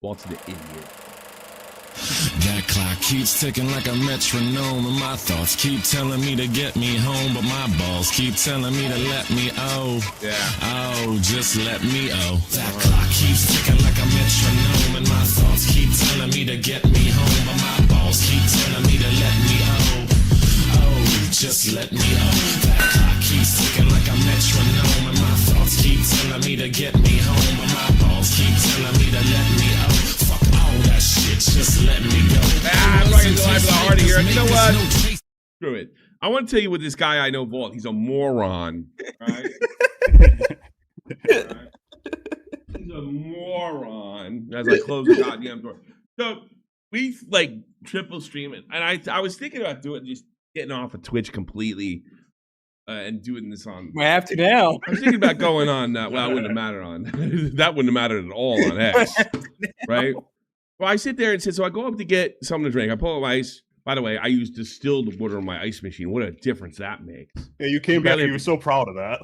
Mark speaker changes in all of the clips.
Speaker 1: Walt's an idiot.
Speaker 2: That clock keeps ticking like a metronome, and my thoughts keep telling me to get me home, but my balls keep telling me to let me just let me That clock keeps ticking like a metronome, and my thoughts keep telling me to get me home, but my balls keep telling me to let me just let me That clock keeps ticking like a metronome, and my thoughts keep telling me to get me home, but my balls keep telling me to let me Fuck all that shit, just let me go.
Speaker 1: I'm fucking alive with a heart here. You know what? Screw it. I want to tell you what this guy I know, Vault. He's a moron. Right? Right? He's a moron. As I close the goddamn door. So we like triple stream it, and I was thinking about doing just getting off of Twitch completely and doing this on.
Speaker 3: I have to now.
Speaker 1: I was thinking about going on. Well, it wouldn't have mattered on. That wouldn't have mattered at all on X, right? Well, I sit there and say, so I go up to get something to drink. I pull up ice. By the way, I use distilled water on my ice machine. What a difference that makes.
Speaker 4: Yeah, you came back and you were so proud of that.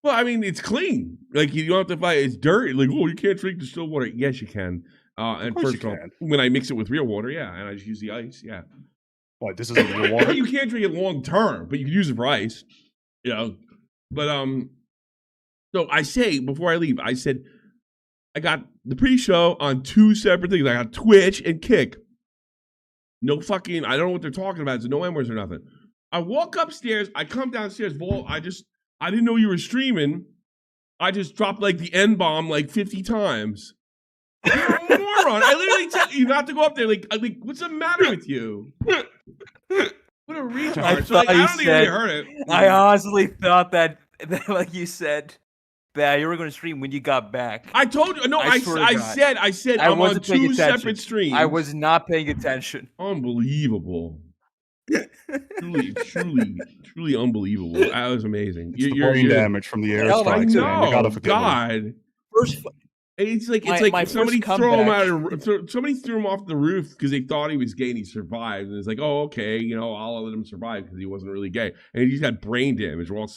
Speaker 1: Well, I mean, it's clean. Like, you don't have to fight. It's dirty. Like, oh, you can't drink distilled water. Yes, you can. And first of all, when I mix it with real water, yeah, and I just use the ice, yeah.
Speaker 4: What, this isn't real water?
Speaker 1: You can't drink it long term, but you can use it for ice. You know? But, so I say, before I leave, I said, I got the pre-show on 2 separate things. I got Twitch and Kick. No fucking, I don't know what they're talking about. There's no M's or nothing. I walk upstairs. I come downstairs. Vault, I didn't know you were streaming. I just dropped like the N-bomb like 50 times. You're a moron. I literally tell you not to go up there. Like, what's the matter with you? What a retard. So, like, I don't think you heard it.
Speaker 3: I honestly thought that like you said, that you were going to stream when you got back.
Speaker 1: I told you. No, I said I'm on 2 separate streams.
Speaker 3: I was not paying attention.
Speaker 1: Unbelievable. truly unbelievable. That was amazing.
Speaker 4: It's the brain damage from the airstrikes.
Speaker 1: No, God. It's like somebody threw him somebody threw him off the roof because they thought he was gay and he survived. And it's like, oh, okay, I'll let him survive because he wasn't really gay. And he just had brain damage. We're all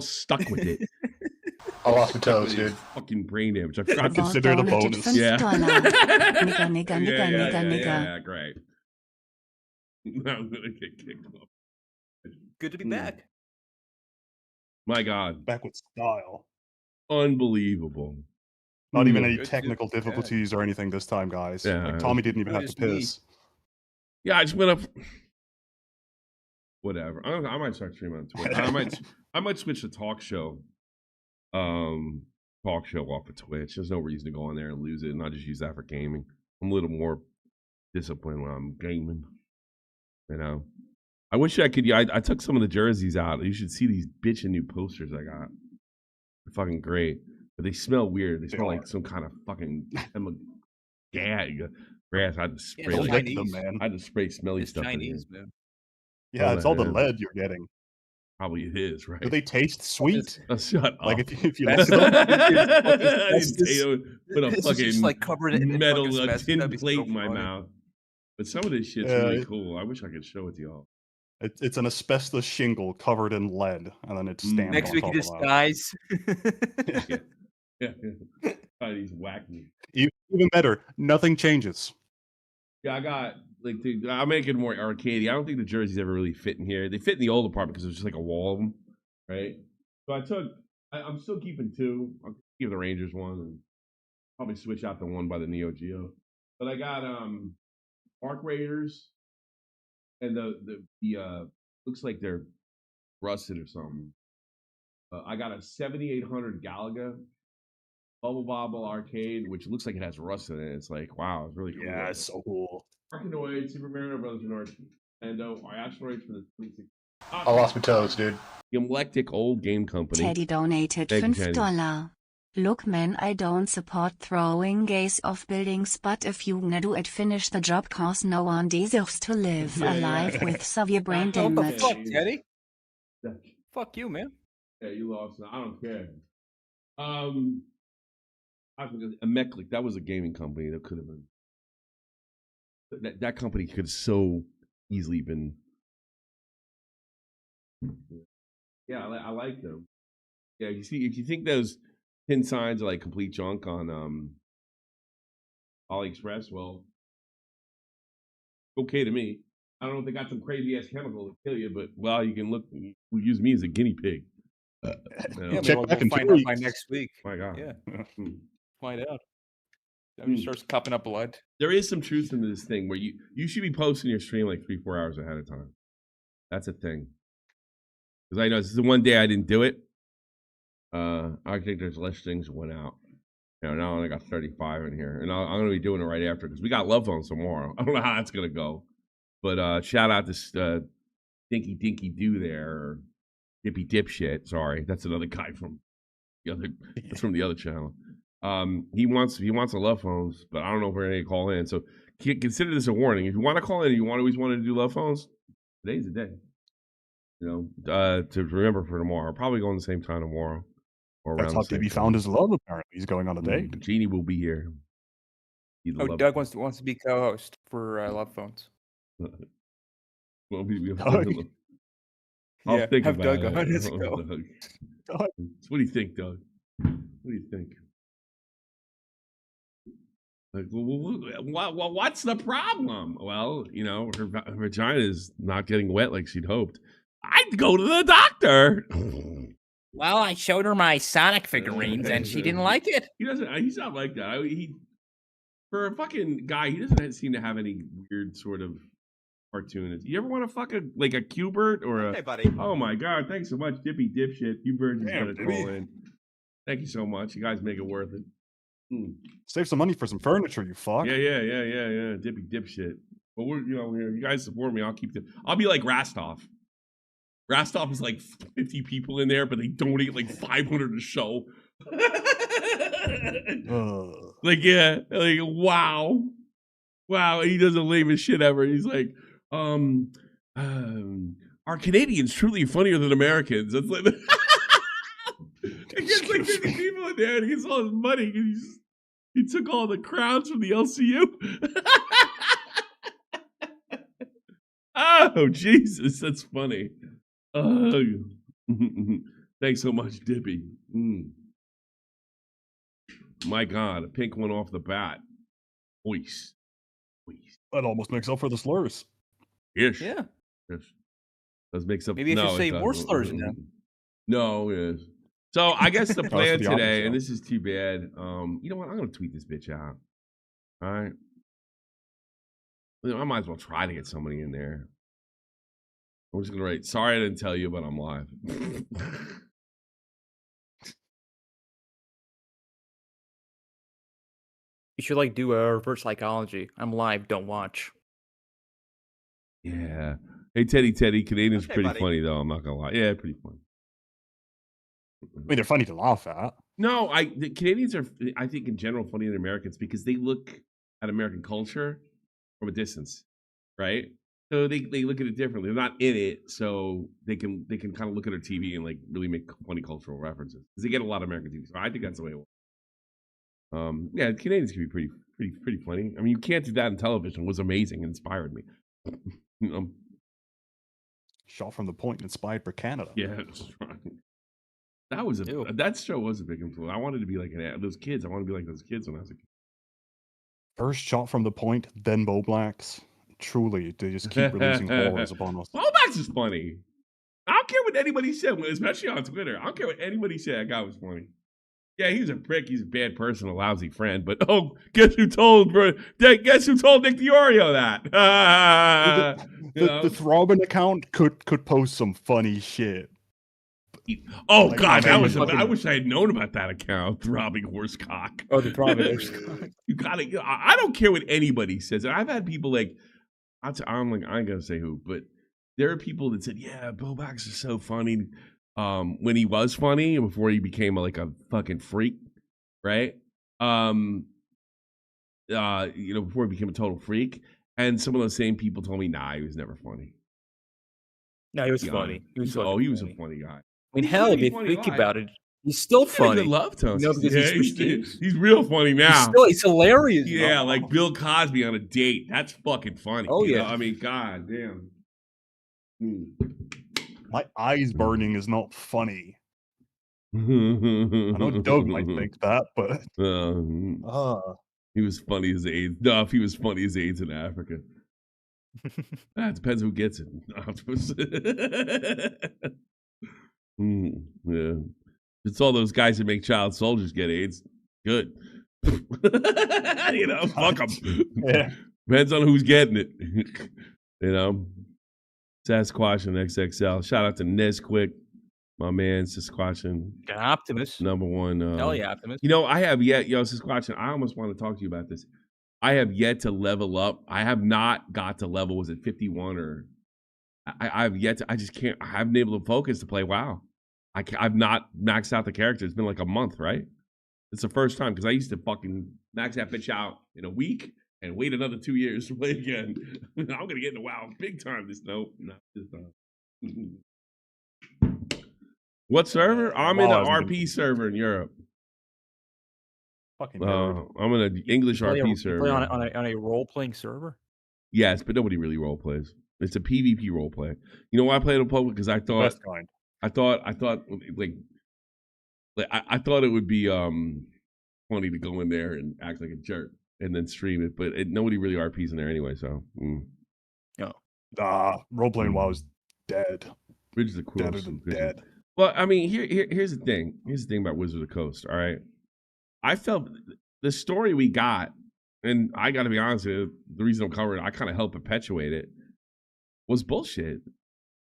Speaker 1: stuck with it.
Speaker 4: I lost my toes, dude.
Speaker 1: Fucking brain damage. I forgot to
Speaker 4: consider the bonus.
Speaker 1: Yeah.
Speaker 5: Nigga.
Speaker 1: Yeah, great. I'm gonna get kicked off.
Speaker 3: Good to be back.
Speaker 1: My God.
Speaker 4: Back with style.
Speaker 1: Unbelievable.
Speaker 4: Not even any technical difficulties or anything this time, guys.
Speaker 1: Yeah.
Speaker 4: Like, Tommy didn't even have to piss.
Speaker 1: Yeah, I just went up. Whatever. I might start streaming on Twitch. I might switch to talk show off of Twitch. There's no reason to go on there and lose it, and I'll just use that for gaming. I'm a little more disciplined when I'm gaming. I wish I could. Yeah, I took some of the jerseys out. You should see these bitchin' new posters I got. They're fucking great, but they smell weird. They smell like some kind of fucking gag. Grass. I had to spray. I had to spray smelly stuff.
Speaker 3: Chinese, man.
Speaker 4: Yeah, it's all the lead you're getting.
Speaker 1: Probably it is, right?
Speaker 4: Do they taste sweet?
Speaker 1: Shut up.
Speaker 4: Like if you listen to
Speaker 1: them, put a fucking
Speaker 3: just like covered it in
Speaker 1: metal tin
Speaker 3: so
Speaker 1: plate in my mouth. But some of this shit's really cool. I wish I could show it to y'all.
Speaker 4: It's an asbestos shingle covered in lead, and then it's stamped
Speaker 3: next
Speaker 4: on
Speaker 3: week
Speaker 4: top
Speaker 3: it just
Speaker 4: of that.
Speaker 3: dies.
Speaker 1: Yeah. These wacky.
Speaker 4: Even better, nothing changes.
Speaker 1: Yeah, I got I'll make it more arcadey. I don't think the jerseys ever really fit in here. They fit in the old apartment because there's just like a wall of them, right? So I'm still keeping 2. I'll give the Rangers one and probably switch out the one by the Neo Geo. But I got Park Raiders and the looks like they're rusted or something. I got a 7800 Galaga Bubble Bobble Arcade, which looks like it has rust in it. It's like, wow, it's really cool.
Speaker 4: Yeah, it's so cool.
Speaker 1: Arkanoid, Super Mario Brothers and Asteroids for the 26.
Speaker 4: I lost my toes, dude.
Speaker 1: The Eclectic Old Game Company.
Speaker 5: Teddy donated $5. Look, man, I don't support throwing gays off buildings, but if you wanna do it, finish the job, cause no one deserves to live alive with severe brain
Speaker 3: What the
Speaker 5: damage.
Speaker 3: fuck, Teddy? Fuck you, man.
Speaker 1: Yeah, you lost. I don't care. Eclectic, that was a gaming company that could have been. That company could have so easily been. Yeah, I like them. Yeah, if you think those pin signs are like complete junk on AliExpress. Well, okay to me. I don't know if they got some crazy ass chemical to kill you, but well, you can look. We use me as a guinea pig.
Speaker 3: Yeah,
Speaker 4: Check
Speaker 3: we'll
Speaker 4: back in 2
Speaker 3: find out by
Speaker 4: weeks.
Speaker 3: next week.
Speaker 1: My God.
Speaker 3: Yeah,
Speaker 1: Hmm.
Speaker 3: find out. Then he starts cupping up blood.
Speaker 1: There is some truth in this thing where you should be posting your stream like 3-4 hours ahead of time. That's a thing. Because I know this is the one day I didn't do it. I think there's less things that went out. You know, now I only got 35 in here, and I'm gonna be doing it right after because we got love phones tomorrow. I don't know how that's gonna go, but shout out to Dinky Dinky Do there, or Dippy Dipshit. Sorry, that's another guy from the other. That's from the other channel. He wants a love phones, but I don't know if we're gonna call in. So consider this a warning. If you want to call in, and you always wanted to do love phones, today's the day. You know, to remember for tomorrow. I'll probably go on the same time tomorrow.
Speaker 4: That's how Dibby found his love, apparently. He's going on a date.
Speaker 1: Jeannie will be here.
Speaker 3: Doug wants to be co-host for Love Phones.
Speaker 1: Well,
Speaker 4: Doug?
Speaker 1: I'll think
Speaker 3: have
Speaker 1: about
Speaker 3: Doug
Speaker 1: it.
Speaker 3: on. Let's
Speaker 1: Oh,
Speaker 3: go.
Speaker 1: Doug.
Speaker 4: Doug.
Speaker 1: What do you think, Doug? What do you think? Like, well, what's the problem? Well, you know, her vagina is not getting wet like she'd hoped. I'd go to the doctor.
Speaker 6: Well, I showed her my Sonic figurines and she didn't like it.
Speaker 1: He doesn't. He's not like that. For a fucking guy, he doesn't seem to have any weird sort of cartoon. You ever want to fuck a Q-Bert or a?
Speaker 7: Hey, buddy.
Speaker 1: Oh my God! Thanks so much, Dippy Dipshit. Q-Bert is gonna
Speaker 4: Dibby.
Speaker 1: call in. Thank you so much. You guys make it worth it.
Speaker 4: Save some money for some furniture, you fuck.
Speaker 1: Yeah. Dippy Dipshit. But we're here. You guys support me. I'll be like Rastov. Rastov is like 50 people in there, but they donate like 500 a show. Like, yeah, like, wow. And he does the lamest shit ever. He's like, are Canadians truly funnier than Americans? It's like, he gets like 50 people in there and he gets all his money. He took all the crowns from the LCU. Oh, Jesus, that's funny. Thanks so much, Dippy. My God, a pink one off the bat. Voice.
Speaker 4: That almost makes up for the slurs.
Speaker 1: Yes.
Speaker 3: Yeah.
Speaker 1: Yes. Does make up.
Speaker 3: Maybe I should say more slurs now.
Speaker 1: No, yes. So I guess the plan
Speaker 4: the
Speaker 1: today,
Speaker 4: opposite.
Speaker 1: and this is too bad. You know what? I'm gonna tweet this bitch out. All right. I might as well try to get somebody in there. I'm just gonna write, sorry I didn't tell you, but I'm live.
Speaker 6: You should like do a reverse psychology. I'm live, don't watch.
Speaker 1: Yeah. Hey, Teddy, Canadians are
Speaker 7: Okay,
Speaker 1: pretty
Speaker 7: buddy.
Speaker 1: funny, though. I'm not going to lie. Yeah, pretty funny.
Speaker 4: I mean, they're funny to laugh at.
Speaker 1: No, the Canadians are, I think, in general, funnier than Americans because they look at American culture from a distance, right? So they look at it differently. They're not in it, so they can kind of look at their TV and like really make funny cultural references because they get a lot of American TV. So I think that's the way it works. Yeah, Canadians can be pretty funny. I mean, you can't do that in television. It was amazing and inspired me.
Speaker 4: Shot from the point, inspired for Canada.
Speaker 1: Yeah, that's right. That show was a big influence. I wanted to be like those kids. I wanted to be like those kids when I was a kid.
Speaker 4: First shot from the point, then Bo Blacks. Truly, they just keep releasing horrors upon us.
Speaker 1: Blowbacks is funny. I don't care what anybody said, especially on Twitter. I don't care what anybody said. That guy was funny. Yeah, he's a prick. He's a bad person, a lousy friend. But guess who told Nick DiOrio that?
Speaker 4: The Throbbing account could post some funny shit.
Speaker 1: Oh
Speaker 4: Like,
Speaker 1: God,
Speaker 4: I
Speaker 1: I wish I had known about that account, throbbing horsecock.
Speaker 3: Oh, the Providence.
Speaker 1: You gotta. I don't care what anybody says. I've had people like, I'm like, I ain't gonna say who, but there are people that said, "Yeah, Bobax is so funny." When he was funny, before he became like a fucking freak, right? Before he became a total freak, and some of those same people told me, "Nah, he was never funny."
Speaker 3: No, he was
Speaker 1: Yeah.
Speaker 3: funny. He was
Speaker 1: He was a
Speaker 3: funny.
Speaker 1: funny guy.
Speaker 3: I mean,
Speaker 1: He's
Speaker 3: hell, if
Speaker 1: funny,
Speaker 3: you
Speaker 1: funny
Speaker 3: think
Speaker 1: guy.
Speaker 3: about it, he's still
Speaker 1: He's got a
Speaker 3: funny.
Speaker 1: good love tone.
Speaker 3: No, because
Speaker 1: Yeah,
Speaker 3: he's switched
Speaker 1: he's real funny now.
Speaker 3: He's hilarious.
Speaker 1: Yeah,
Speaker 3: bro.
Speaker 1: like Bill Cosby on a date. That's fucking funny.
Speaker 3: Oh,
Speaker 1: you know?
Speaker 3: yeah.
Speaker 1: I mean, god damn.
Speaker 4: My eyes burning is not funny. I
Speaker 1: I
Speaker 4: know Doug might think that, but
Speaker 1: He was funny as AIDS. No, if he was funny as AIDS in Africa. It depends who gets it. Yeah. It's all those guys that make child soldiers get AIDS. Good. Fuck them.
Speaker 4: Yeah.
Speaker 1: Depends on who's getting it. Sasquatch and XXL. Shout out to Nesquik, my man, Sasquatch.
Speaker 3: Optimus.
Speaker 1: Number one.
Speaker 3: Hell yeah, Optimus.
Speaker 1: I have yet, Sasquatch, I almost want to talk to you about this. I have yet to level up. I have not got to level, was it 51 or I've yet to, I just can't, I haven't been able to focus to play WoW. I've not maxed out the character. It's been like a month, right? It's the first time because I used to fucking max that bitch out in a week and wait another 2 years to play again. I'm going to get into WoW big time not this time. What server? I'm in an RP server in Europe.
Speaker 4: Fucking
Speaker 1: I'm in an English RP server.
Speaker 3: Play on a role-playing server?
Speaker 1: Yes, but nobody really role plays. It's a PvP role play. You know why I played in public? Because I thought
Speaker 4: best kind.
Speaker 1: I thought I thought it would be funny to go in there and act like a jerk and then stream it, but nobody really RPs in there anyway. So,
Speaker 4: role playing WoW is dead.
Speaker 1: Which is the coolest.
Speaker 4: Deader than dead.
Speaker 1: Well, I mean, here's the thing. Here's the thing about Wizard of the Coast. All right, I felt the story we got, and I got to be honest with you, the reason I'm covering it, I kind of helped perpetuate it, was bullshit.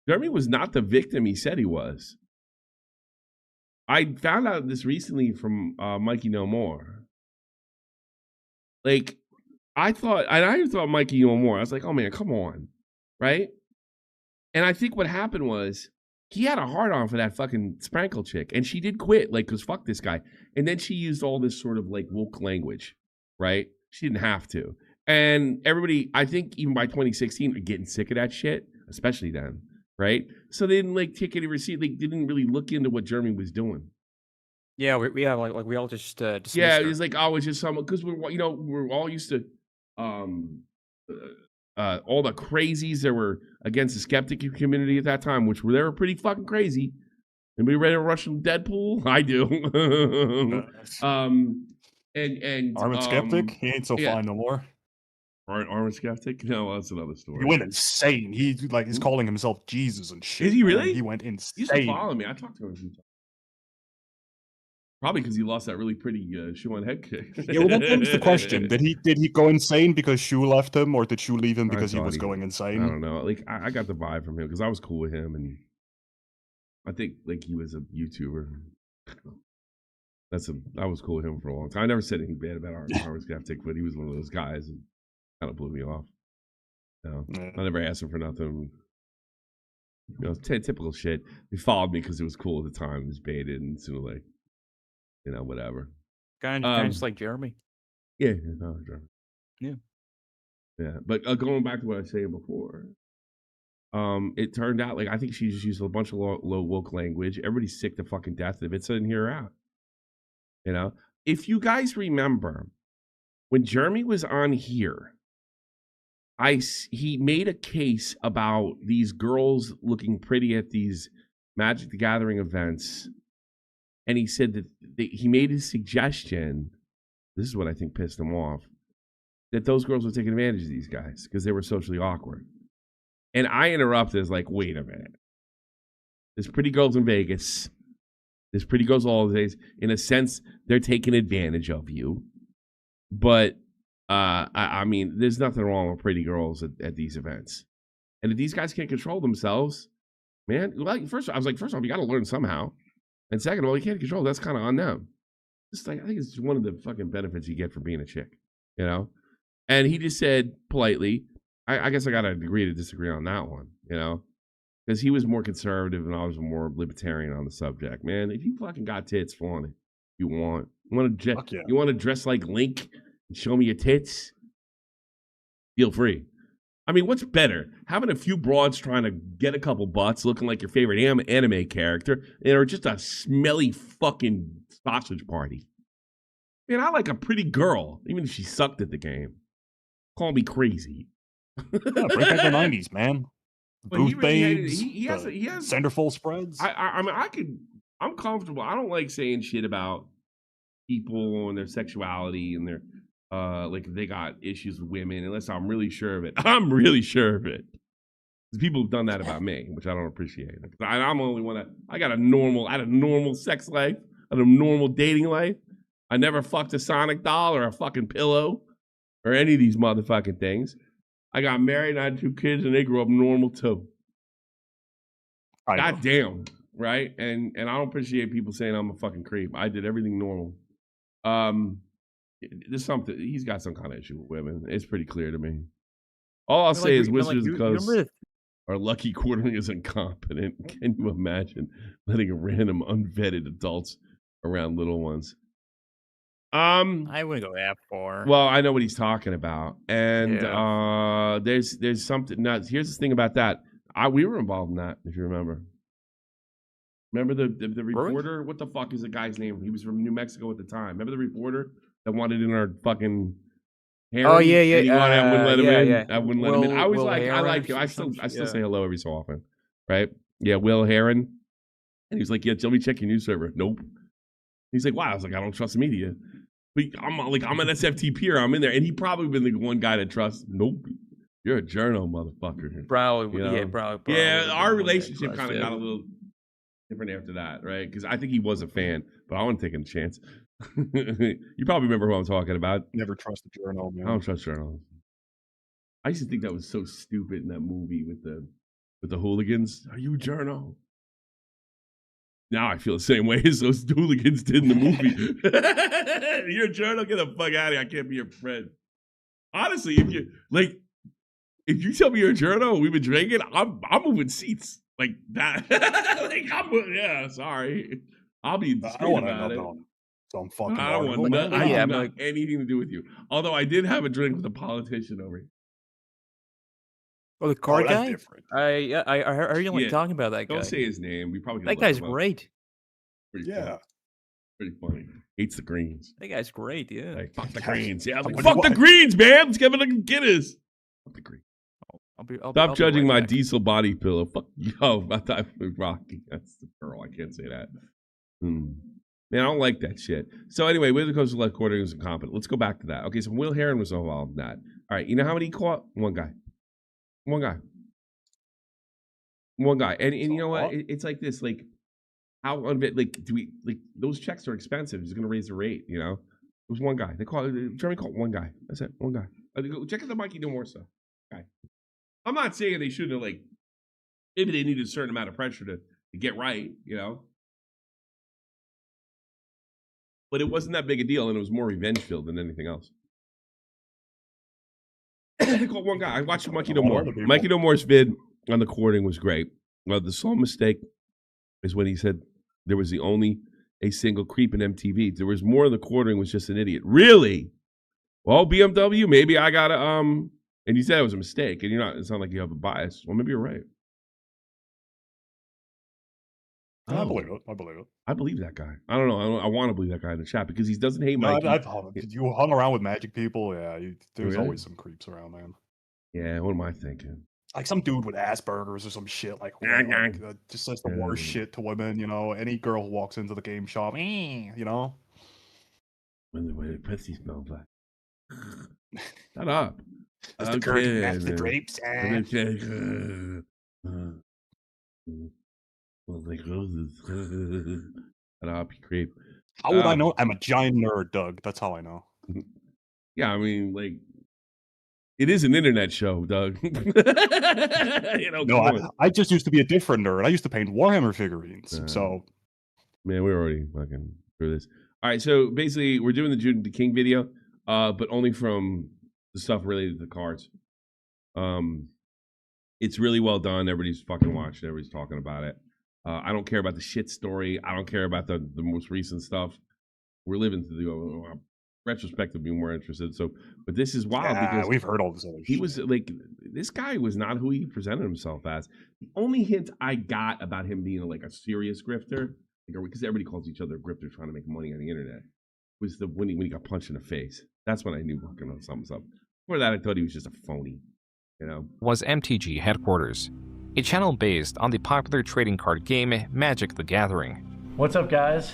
Speaker 1: Jeremy was not the victim he said he was. I found out this recently from Mikey No More. Like, I thought Mikey No More. I was like, oh man, come on, right? And I think what happened was he had a hard on for that fucking Sprankle chick, and she did quit, like, cause fuck this guy. And then she used all this sort of like woke language, right? She didn't have to. And everybody, I think even by 2016, are getting sick of that shit, especially then. Right, so they didn't like take any receipt. They didn't really look into what Jeremy was doing.
Speaker 3: Yeah, we have like we all just dismissed
Speaker 1: yeah.
Speaker 3: her.
Speaker 1: It's like it's just someone because we're all used to all the crazies that were against the skeptic community at that time, which they were pretty fucking crazy. Anybody ready to rush from Deadpool? I do. and
Speaker 4: Armin Skeptic, he ain't so fine no more.
Speaker 1: Armin Skeptic? No, that's another story.
Speaker 4: He went insane. He's calling himself Jesus and shit.
Speaker 1: Is he really?
Speaker 4: Man. He went insane.
Speaker 1: He used to follow me. I talked to him a few times. Probably because he lost that really pretty shoe on head kick.
Speaker 4: Yeah, well, that's the question. Did he go insane because Shu left him, or did Shu leave him because he was going insane?
Speaker 1: I don't know. Like I got the vibe from him because I was cool with him, and I think like he was a YouTuber. I was cool with him for a long time. I never said anything bad about Armin Skeptic, but he was one of those guys and kind of blew me off. I never asked him for nothing. Typical shit. They followed me because it was cool at the time. It was baited and sort of like, whatever.
Speaker 3: Kind of just like Jeremy.
Speaker 1: Yeah, no, Jeremy. Yeah. But going back to what I was saying before, it turned out like I think she just used a bunch of low woke language. Everybody's sick to fucking death if it's in here or out. If you guys remember when Jeremy was on here, he made a case about these girls looking pretty at these Magic the Gathering events. And he said that he made a suggestion. This is what I think pissed him off. That those girls were taking advantage of these guys because they were socially awkward. And I interrupted. I was like, wait a minute. There's pretty girls in Vegas. There's pretty girls all the days. In a sense, they're taking advantage of you. But I mean, there's nothing wrong with pretty girls at these events. And if these guys can't control themselves, man, first off, you got to learn somehow. And second of all, you can't control. That's kind of on them. It's like I think it's one of the fucking benefits you get for being a chick, And he just said politely, I guess I got to agree to disagree on that one, because he was more conservative and I was more libertarian on the subject. Man, if you fucking got tits, flaunt it. You want to dress like Link and show me your tits? Feel free. I mean, what's better? Having a few broads trying to get a couple butts looking like your favorite anime character or just a smelly fucking sausage party? Man, I like a pretty girl, even if she sucked at the game. Call me crazy.
Speaker 4: Bring back the 90s, man. Booth babes,
Speaker 1: he has
Speaker 4: centerfold spreads.
Speaker 1: I mean, I'm comfortable. I don't like saying shit about people and their sexuality and their like they got issues with women, unless I'm really sure of it. I'm really sure of it. People have done that about me, which I don't appreciate. I'm the only one I had a normal sex life, I had a normal dating life. I never fucked a Sonic doll or a fucking pillow or any of these motherfucking things. I got married and I had 2 kids and they grew up normal too. God damn, right? And I don't appreciate people saying I'm a fucking creep. I did everything normal. There's something, he's got some kind of issue with women. It's pretty clear to me. All I'll say is Wizards of the Coast our lucky quartering is incompetent. Can you imagine letting a random unvetted adults around little ones?
Speaker 6: I wouldn't go that far.
Speaker 1: Well, I know what he's talking about, and there's something nuts. Here's the thing about that. We were involved in that, if you remember. Remember the reporter? What the fuck is the guy's name? He was from New Mexico at the time. Remember the reporter that wanted in our fucking Harry?
Speaker 6: Oh yeah.
Speaker 1: I wouldn't let him in.
Speaker 6: Yeah.
Speaker 1: I wouldn't let him in. I was like, I like him. I still say hello every so often, right? Yeah, Will Heron. And he was like, yeah, let me check your news server. Nope. He's like, wow. I was like, I don't trust the media. But I'm an SFTP, I'm in there, and he probably been the one guy that trusts. Nope, you're a journo, motherfucker.
Speaker 3: Probably,
Speaker 1: you know?
Speaker 3: yeah, probably.
Speaker 1: Yeah, our relationship kind of got a little different after that, right? Because I think he was a fan, but I wasn't taking a chance. You probably remember who I'm talking about.
Speaker 4: Never trust a journal, man.
Speaker 1: I don't trust journals. I used to think that was so stupid in that movie with the hooligans. Are you a journal? Now I feel the same way as those hooligans did in the movie. You're a journal? Get the fuck out of here. I can't be your friend. Honestly, if you tell me you're a journal and we've been drinking, I'm moving seats. Like that. Sorry. I'll be discreet about it.
Speaker 4: So I'm fucking
Speaker 1: I don't want anything to do with you. Although I did have a drink with a politician over here.
Speaker 3: Oh, the card guy?
Speaker 4: Different.
Speaker 3: I heard you talking about that guy.
Speaker 1: Don't say his name. We probably
Speaker 3: that guy's great.
Speaker 1: Pretty funny. Hates the Greens.
Speaker 3: That guy's great. Yeah.
Speaker 1: Like, fuck the Greens. Yeah, like, fuck the Greens, man. Let's give it a Guinness. Fuck the Greens. Stop judging my diesel body pillow. Fuck yo, I thought Rocky. That's the girl. I can't say that. Man, I don't like that shit. So anyway, Wizards of the Coast of Quartering was incompetent. Let's go back to that. Okay, so Will Heron was involved in that. All right, you know how many he caught? One guy. And you know what? It's like this, like how do we those checks are expensive. He's gonna raise the rate, you know. It was one guy. Jeremy called one guy. That's it, one guy. Check out the Mikey No More stuff. Okay. I'm not saying they shouldn't have maybe they needed a certain amount of pressure to get right, you know. But it wasn't that big a deal, and it was more revenge filled than anything else. I called one guy. I watched Mikey No More. Mikey No More's vid on the quartering was great. The sole mistake is when he said there was only a single creep in MTV. There was more in the quartering, was just an idiot. Really? Well, BMW, maybe I gotta and you said it was a mistake, and it's not like you have a bias. Well, maybe you're right.
Speaker 4: I believe it.
Speaker 1: I believe that guy. I don't know. I want to believe that guy in the chat because he doesn't hate Mikey.
Speaker 4: You hung around with magic people. Yeah, there's always some creeps around, man.
Speaker 1: Yeah, what am I thinking?
Speaker 4: Like some dude with Asperger's or some shit. Just says the worst shit to women. You know, any girl who walks into the game shop, you know.
Speaker 1: When the pussy smells like. Shut up.
Speaker 4: That's the curtain. That's the drapes.
Speaker 1: Like roses. Shut up, you creep.
Speaker 4: How would I know? I'm a giant nerd, Doug. That's how I know.
Speaker 1: Yeah, I mean, it is an internet show, Doug.
Speaker 4: I just used to be a different nerd. I used to paint Warhammer figurines. So,
Speaker 1: man, we're already fucking through this. All right, so basically, we're doing the Joon the King video, but only from the stuff related to the cards. It's really well done. Everybody's fucking watching. Everybody's talking about it. I don't care about the shit story. I don't care about the most recent stuff. We're living to the retrospective, being more interested. So, but this is wild because
Speaker 4: we've heard all this other shit.
Speaker 1: He was this guy was not who he presented himself as. The only hint I got about him being a serious grifter, because everybody calls each other grifters trying to make money on the internet, was when he got punched in the face. That's when I knew something's up. Before that, I thought he was just a phony. You know,
Speaker 7: was MTG Headquarters, a channel based on the popular trading card game Magic: The Gathering.
Speaker 8: What's up, guys?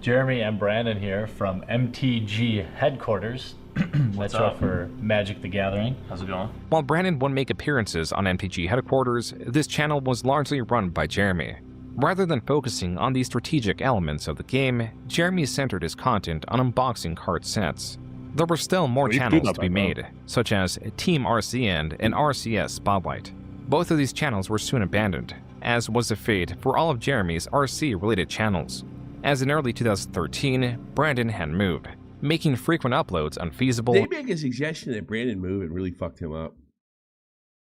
Speaker 8: Jeremy and Brandon here from MTG Headquarters. Metro for Magic the Gathering. How's it going?
Speaker 7: While Brandon would make appearances on MTG headquarters, this channel was largely run by Jeremy. Rather than focusing on the strategic elements of the game, Jeremy centered his content on unboxing card sets. There were still more channels to be made, such as Team RCN and RCS Spotlight. Both of these channels were soon abandoned, as was the fate for all of Jeremy's RC-related channels. As in early 2013, Brandon had moved, making frequent uploads unfeasible.
Speaker 1: They make a suggestion that Brandon moved and really fucked him up.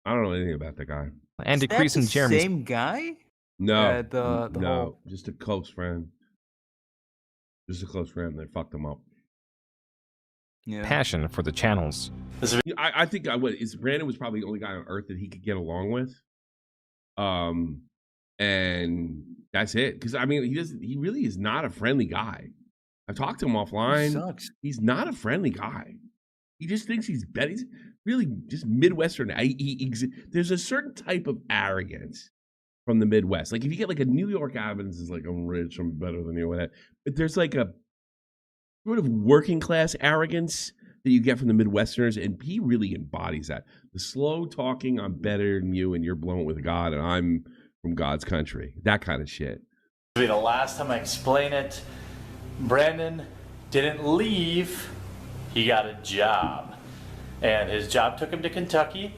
Speaker 1: I don't know anything about that guy.
Speaker 7: And decreasing Jeremy's
Speaker 3: same guy?
Speaker 1: No,
Speaker 3: The
Speaker 1: no,
Speaker 3: whole...
Speaker 1: just a close friend. Just a close friend that fucked him up.
Speaker 3: Yeah.
Speaker 7: passion for the channels.
Speaker 1: I think Brandon was probably the only guy on earth that he could get along with. And that's it. Because I mean, he really is not a friendly guy. I've talked to him offline.
Speaker 3: He sucks.
Speaker 1: He's not a friendly guy. He just thinks he's better. He's really just Midwestern. There's a certain type of arrogance from the Midwest. Like if you get like a New York arrogance, is like, I'm rich, I'm better than you. But there's like a sort of working class arrogance that you get from the Midwesterners, and he really embodies that. The slow talking, I'm better than you, and you're blown with God, and I'm from God's country. That kind of shit.
Speaker 9: The last time I explain it, Brandon didn't leave, he got a job. And his job took him to Kentucky,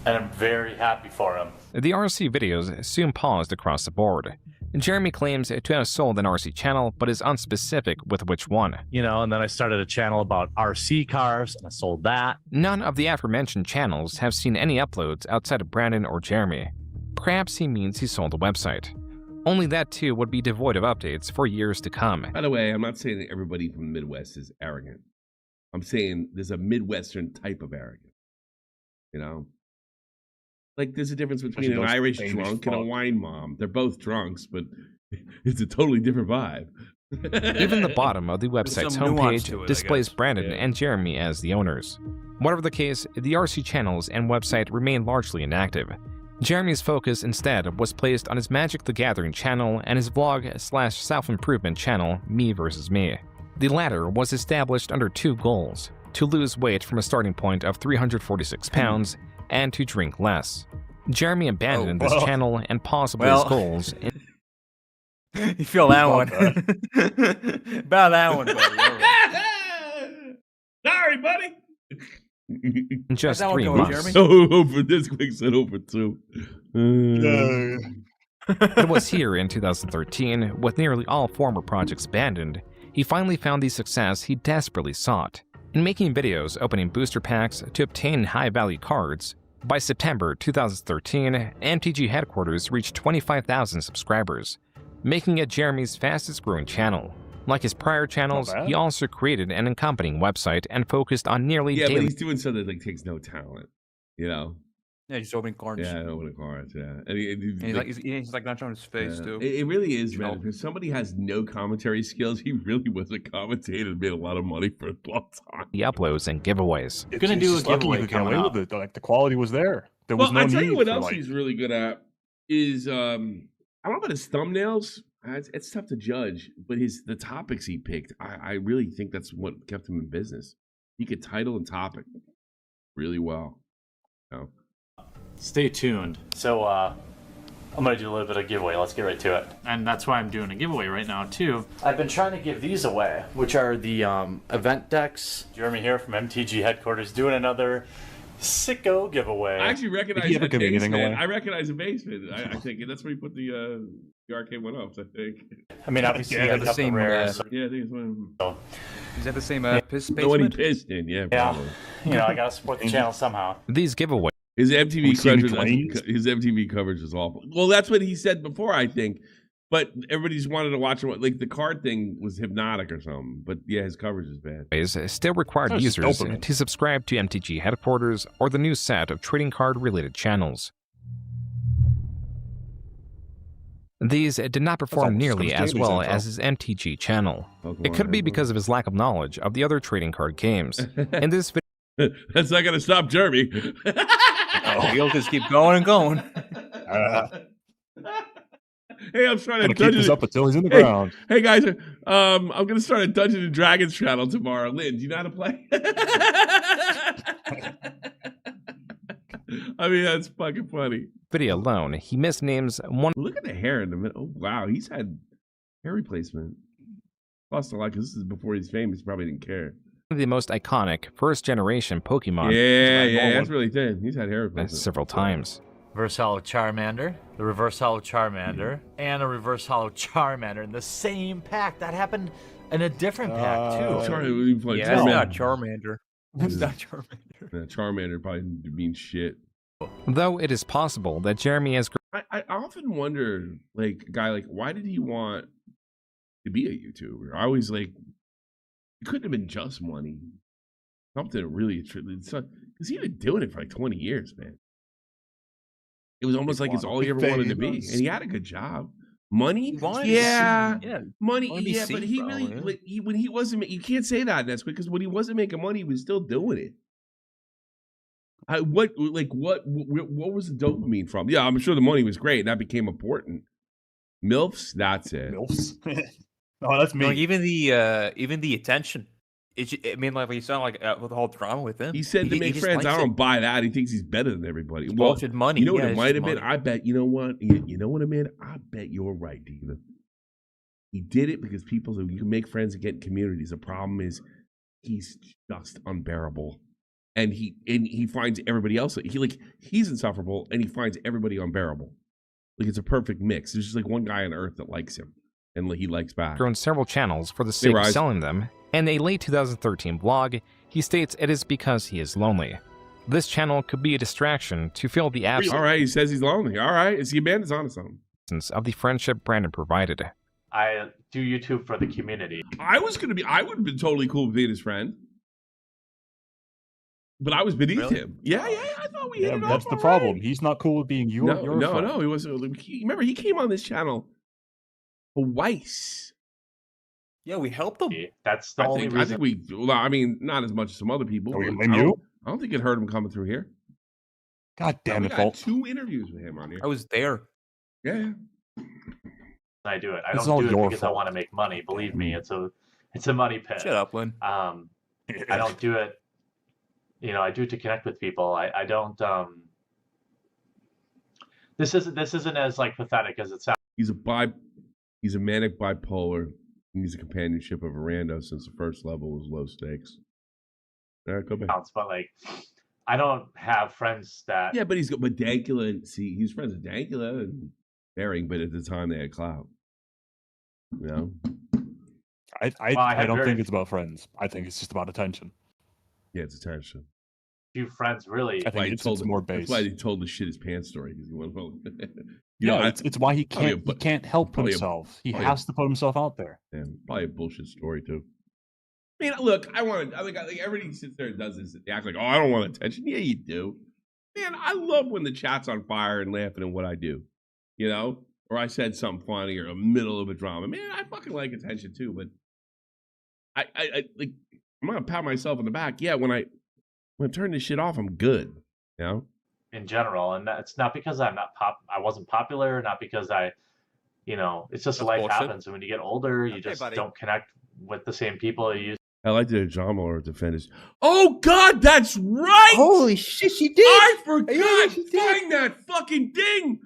Speaker 9: and I'm very happy for him.
Speaker 7: The RC videos soon paused across the board. Jeremy claims to have sold an RC channel, but is unspecific with which one.
Speaker 8: You know, and then I started a channel about RC cars, and I sold that.
Speaker 7: None of the aforementioned channels have seen any uploads outside of Brandon or Jeremy. Perhaps he means he sold a website. Only that too would be devoid of updates for years to come.
Speaker 1: By the way, I'm not saying that everybody from the Midwest is arrogant. I'm saying there's a Midwestern type of arrogance. You know? Like there's a difference between an Irish drunk and a wine mom. They're both drunks, but it's a totally different vibe.
Speaker 7: Even the bottom of the website's homepage displays Brandon and Jeremy as the owners. Whatever the case, the RC channels and website remain largely inactive. Jeremy's focus instead was placed on his Magic the Gathering channel and his vlog/self-improvement channel, Me vs. Me. The latter was established under two goals: to lose weight from a starting point of 346 pounds and to drink less. Jeremy abandoned this channel and possibly his goals.
Speaker 3: You feel that one. About that one, buddy.
Speaker 1: Sorry, buddy.
Speaker 7: In just 3
Speaker 3: going,
Speaker 7: months.
Speaker 3: Jeremy?
Speaker 1: So over this quick said over 2.
Speaker 7: It was here in 2013, with nearly all former projects abandoned, he finally found the success he desperately sought. In making videos opening booster packs to obtain high-value cards, by September 2013, MTG headquarters reached 25,000 subscribers, making it Jeremy's fastest-growing channel. Like his prior channels, he also created an accompanying website and focused on nearly daily.
Speaker 1: But he's doing something that like takes no talent, you know.
Speaker 3: Yeah, he's opening cards.
Speaker 1: Yeah, opening cards. Yeah, and
Speaker 3: he's like not showing his face too.
Speaker 1: It really is, man. If somebody has no commentary skills, he really was a commentator and made a lot of money for a long time.
Speaker 7: The uploads and giveaways.
Speaker 4: It's gonna do a giveaway coming up. Like the quality was there. There was no need.
Speaker 1: I tell you what else he's really good at is I don't know about his thumbnails. It's tough to judge, but the topics he picked, I really think that's what kept him in business. He could title and topic really well. You know?
Speaker 8: Stay tuned.
Speaker 9: So, I'm going to do a little bit of giveaway. Let's get right to it.
Speaker 8: And that's why I'm doing a giveaway right now, too.
Speaker 9: I've been trying to give these away, which are the event decks. Jeremy here from MTG headquarters doing another sicko giveaway.
Speaker 1: I actually recognize the basement. I recognize the basement. I think that's where you put the arcade one up, I think.
Speaker 9: I mean, obviously,
Speaker 3: yeah, the same.
Speaker 1: Yeah, I think it's one.
Speaker 3: Is that the same piss basement?
Speaker 1: The one he pissed in, yeah. Probably.
Speaker 9: You know, I gotta support the channel somehow.
Speaker 7: These giveaways.
Speaker 1: His MTV coverage is awful. Well, that's what he said before, I think. But everybody's wanted to watch him. Like the card thing was hypnotic or something. But yeah, his coverage is bad.
Speaker 7: Still required users to subscribe to MTG headquarters or the new set of trading card related channels. These did not perform nearly as well as his MTG channel. It could be because of his lack of knowledge of the other trading card games. In this video,
Speaker 1: that's not going to stop Jeremy.
Speaker 3: He'll just keep going and going.
Speaker 1: Hey, I'm trying to
Speaker 4: keep this up until he's in the ground.
Speaker 1: Hey guys, I'm gonna start a Dungeons and Dragons channel tomorrow. Lynn, do you know how to play? I mean, that's fucking funny.
Speaker 7: video alone, he misnames one
Speaker 1: Look at the hair in the middle. Oh, wow, he's had hair replacement. Lost a lot because this is before he's famous. He probably didn't care.
Speaker 7: of the most iconic first-generation Pokemon
Speaker 1: Yeah, that's really thin. He's had hair replacement
Speaker 7: several times.
Speaker 10: Reverse Hollow Charmander, the Reverse Hollow Charmander, and a Reverse Hollow Charmander in the same pack. That happened in a different pack, too.
Speaker 3: Yeah, it's not Charmander. It's not Charmander.
Speaker 1: Yeah, Charmander probably didn't mean shit.
Speaker 7: Though it is possible that Jeremy has
Speaker 1: I often wonder, like, a guy, like, why did he want to be a YouTuber? I always, like, it couldn't have been just money. Something really, because he'd been doing it for like 20 years, man. It was almost like it's all he ever wanted to be. And he had a good job. Money? Yeah. Money, yeah, but he really, like, when he wasn't, you can't say that, Nesquik, because when he wasn't making money, he was still doing it. What was the dopamine from? Yeah, I'm sure the money was great, and that became important. MILFs, that's it.
Speaker 4: MILFs? Oh, that's me.
Speaker 3: Like, even the attention. I mean, like you sound like with the whole drama with him.
Speaker 1: He said to make friends. I don't buy that. He thinks he's better than everybody.
Speaker 3: It's bullshit money.
Speaker 1: You know what it might have been? I bet. You know what? You know what, man? I bet you're right, Diva. He did it because people. So you can make friends and get in communities. The problem is, he's just unbearable. And he finds everybody else. He's insufferable, and he finds everybody unbearable. Like, it's a perfect mix. There's just like one guy on Earth that likes him, and he likes back.
Speaker 7: Grown several channels for the sake of selling them. In a late 2013 blog, he states it is because he is lonely. This channel could be a distraction to fill the absence.
Speaker 1: All right, he says he's lonely. All right, is he a man? It's on something.
Speaker 7: Of the friendship Brandon provided.
Speaker 9: I do YouTube for the community.
Speaker 1: I would have been totally cool with being his friend. But I was beneath him. Yeah, I thought we hit it off.
Speaker 4: That's the problem. He's not cool with being your friend.
Speaker 1: No, he wasn't. Remember, he came on this channel twice.
Speaker 3: Yeah, we helped him.
Speaker 9: That's the only reason.
Speaker 1: I think we. Well, I mean, not as much as some other people.
Speaker 4: Are we
Speaker 1: I don't think it hurt him coming through here.
Speaker 4: God damn it,
Speaker 1: Volt. 2 interviews with him on here.
Speaker 3: I was there.
Speaker 1: Yeah.
Speaker 9: I do it. I don't do it because I want to make money. Believe me, it's a money pit.
Speaker 3: Shut up, Lynn.
Speaker 9: I don't do it. You know, I do it to connect with people. I don't. This isn't as like pathetic as it sounds.
Speaker 1: He's a manic bipolar. He needs a companionship of a rando since the first level was low stakes. All right, go back.
Speaker 9: But like, I don't have friends that.
Speaker 1: Yeah, but he's got Dankula. See, he's friends with Dankula and Bering, but at the time they had clout. You know.
Speaker 4: I don't think it's about friends. I think it's just about attention.
Speaker 1: Yeah, it's attention.
Speaker 9: Few friends, really.
Speaker 4: I think it's more base.
Speaker 1: That's why he told the shit his pants story because he went home.
Speaker 4: It's why he can't help himself. He has to put himself out there.
Speaker 1: Yeah, probably a bullshit story too. I mean, look, I think everybody sits there and does this. They act like, oh, I don't want attention. Yeah, you do. Man, I love when the chat's on fire and laughing at what I do. You know, or I said something funny or in the middle of a drama. Man, I fucking like attention too. But I like, I'm gonna pat myself on the back. Yeah, when I turn this shit off, I'm good. You know.
Speaker 9: In general, and it's not because I wasn't popular, not because it's just life happens, and when you get older, you just don't connect with the same people you used.
Speaker 1: I like the John Moore defenders. Oh God, that's right!
Speaker 6: Holy shit, she did!
Speaker 1: I forgot. Find that fucking thing.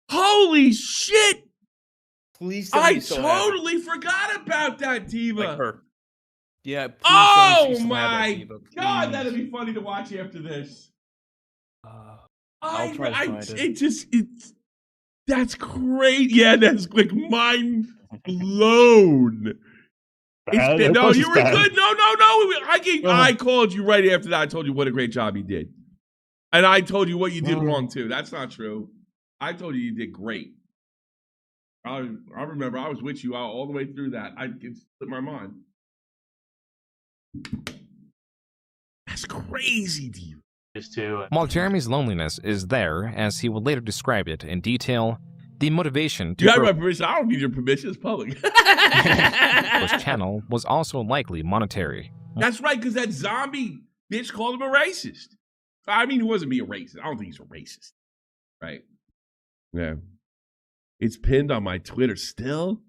Speaker 1: Holy shit!
Speaker 3: Please,
Speaker 1: I totally forgot about that, Diva.
Speaker 3: Like her. Yeah.
Speaker 1: Oh my God, that'd be funny to watch after this.
Speaker 3: I'll try to find it.
Speaker 1: That's great. Yeah, that's like mind blown. No, you were good. No. I called you right after that. I told you what a great job you did. And I told you what you did wrong too. That's not true. I told you did great. I remember I was with you all the way through that. It slipped my mind. That's crazy, dude.
Speaker 7: While Jeremy's loneliness is there, as he would later describe it in detail, the motivation to
Speaker 1: you got my permission. I don't need your permission. It's public.
Speaker 7: this channel was also likely monetary.
Speaker 1: That's right, because that zombie bitch called him a racist. I mean, he wasn't being a racist. I don't think he's a racist. Right? Yeah. It's pinned on my Twitter still.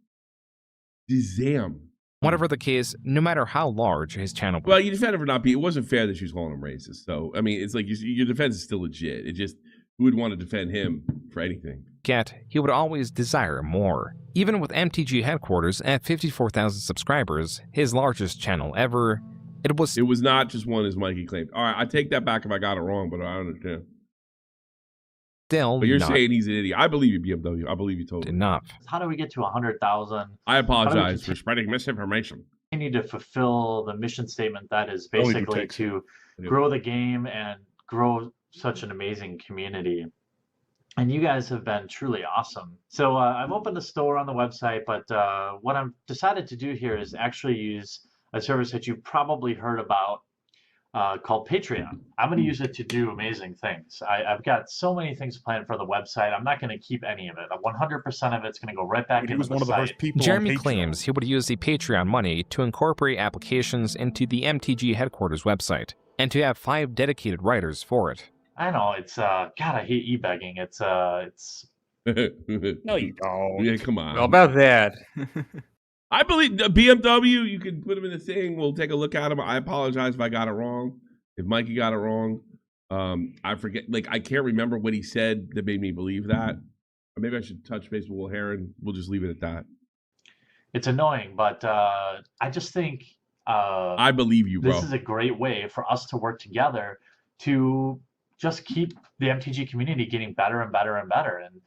Speaker 1: Damn.
Speaker 7: Whatever the case, no matter how large his channel was.
Speaker 1: Well, you defend her for not being. It wasn't fair that she was calling him racist. So, I mean, it's like your defense is still legit. It just Who would want to defend him for anything?
Speaker 7: Yet, he would always desire more. Even with MTG headquarters at 54,000 subscribers, his largest channel ever, it was
Speaker 1: not just one as Mikey claimed. All right, I take that back if I got it wrong, but I understand.
Speaker 7: Still,
Speaker 1: but you're saying he's an idiot. I believe you, BMW. I believe you totally.
Speaker 7: Enough.
Speaker 9: How do we get to 100,000?
Speaker 1: I apologize for spreading misinformation.
Speaker 9: We need to fulfill the mission statement that is basically to grow the game and grow such an amazing community. And you guys have been truly awesome. So I've opened a store on the website, but what I've decided to do here is actually use a service that you probably heard about called Patreon. I'm going to use it to do amazing things. I've got so many things planned for the website. I'm not going to keep any of it. 100% of it's going to go right back into the site.
Speaker 7: Jeremy claims he would use the Patreon money to incorporate applications into the MTG headquarters website, and to have 5 dedicated writers for it.
Speaker 9: I know, it's, God, I hate e-begging. It's...
Speaker 6: No, you don't.
Speaker 1: Yeah, come on.
Speaker 3: How about that?
Speaker 1: I believe the BMW, you can put him in the thing. We'll take a look at him. I apologize if I got it wrong. If Mikey got it wrong. I forget, like, I can't remember what he said that made me believe that. Or maybe I should touch base with Will Heron. We'll just leave it at that.
Speaker 9: It's annoying, but I just think...
Speaker 1: I believe you, bro.
Speaker 9: This is a great way for us to work together to just keep the MTG community getting better and better and better. And,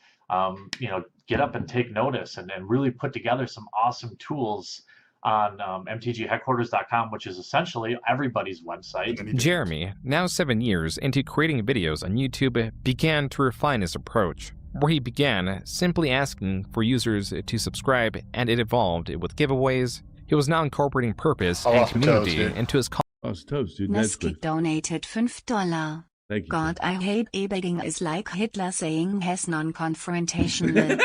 Speaker 9: you know, get up and take notice and really put together some awesome tools on mtgheadquarters.com, which is essentially everybody's website.
Speaker 7: Jeremy, now 7 years into creating videos on YouTube, began to refine his approach, where he began simply asking for users to subscribe, and it evolved with giveaways. He was now incorporating purpose and community into his
Speaker 1: toast, dude.
Speaker 5: Neski donated $5.
Speaker 1: Thank you.
Speaker 5: God, I hate e-begging is like Hitler saying has non-confrontational.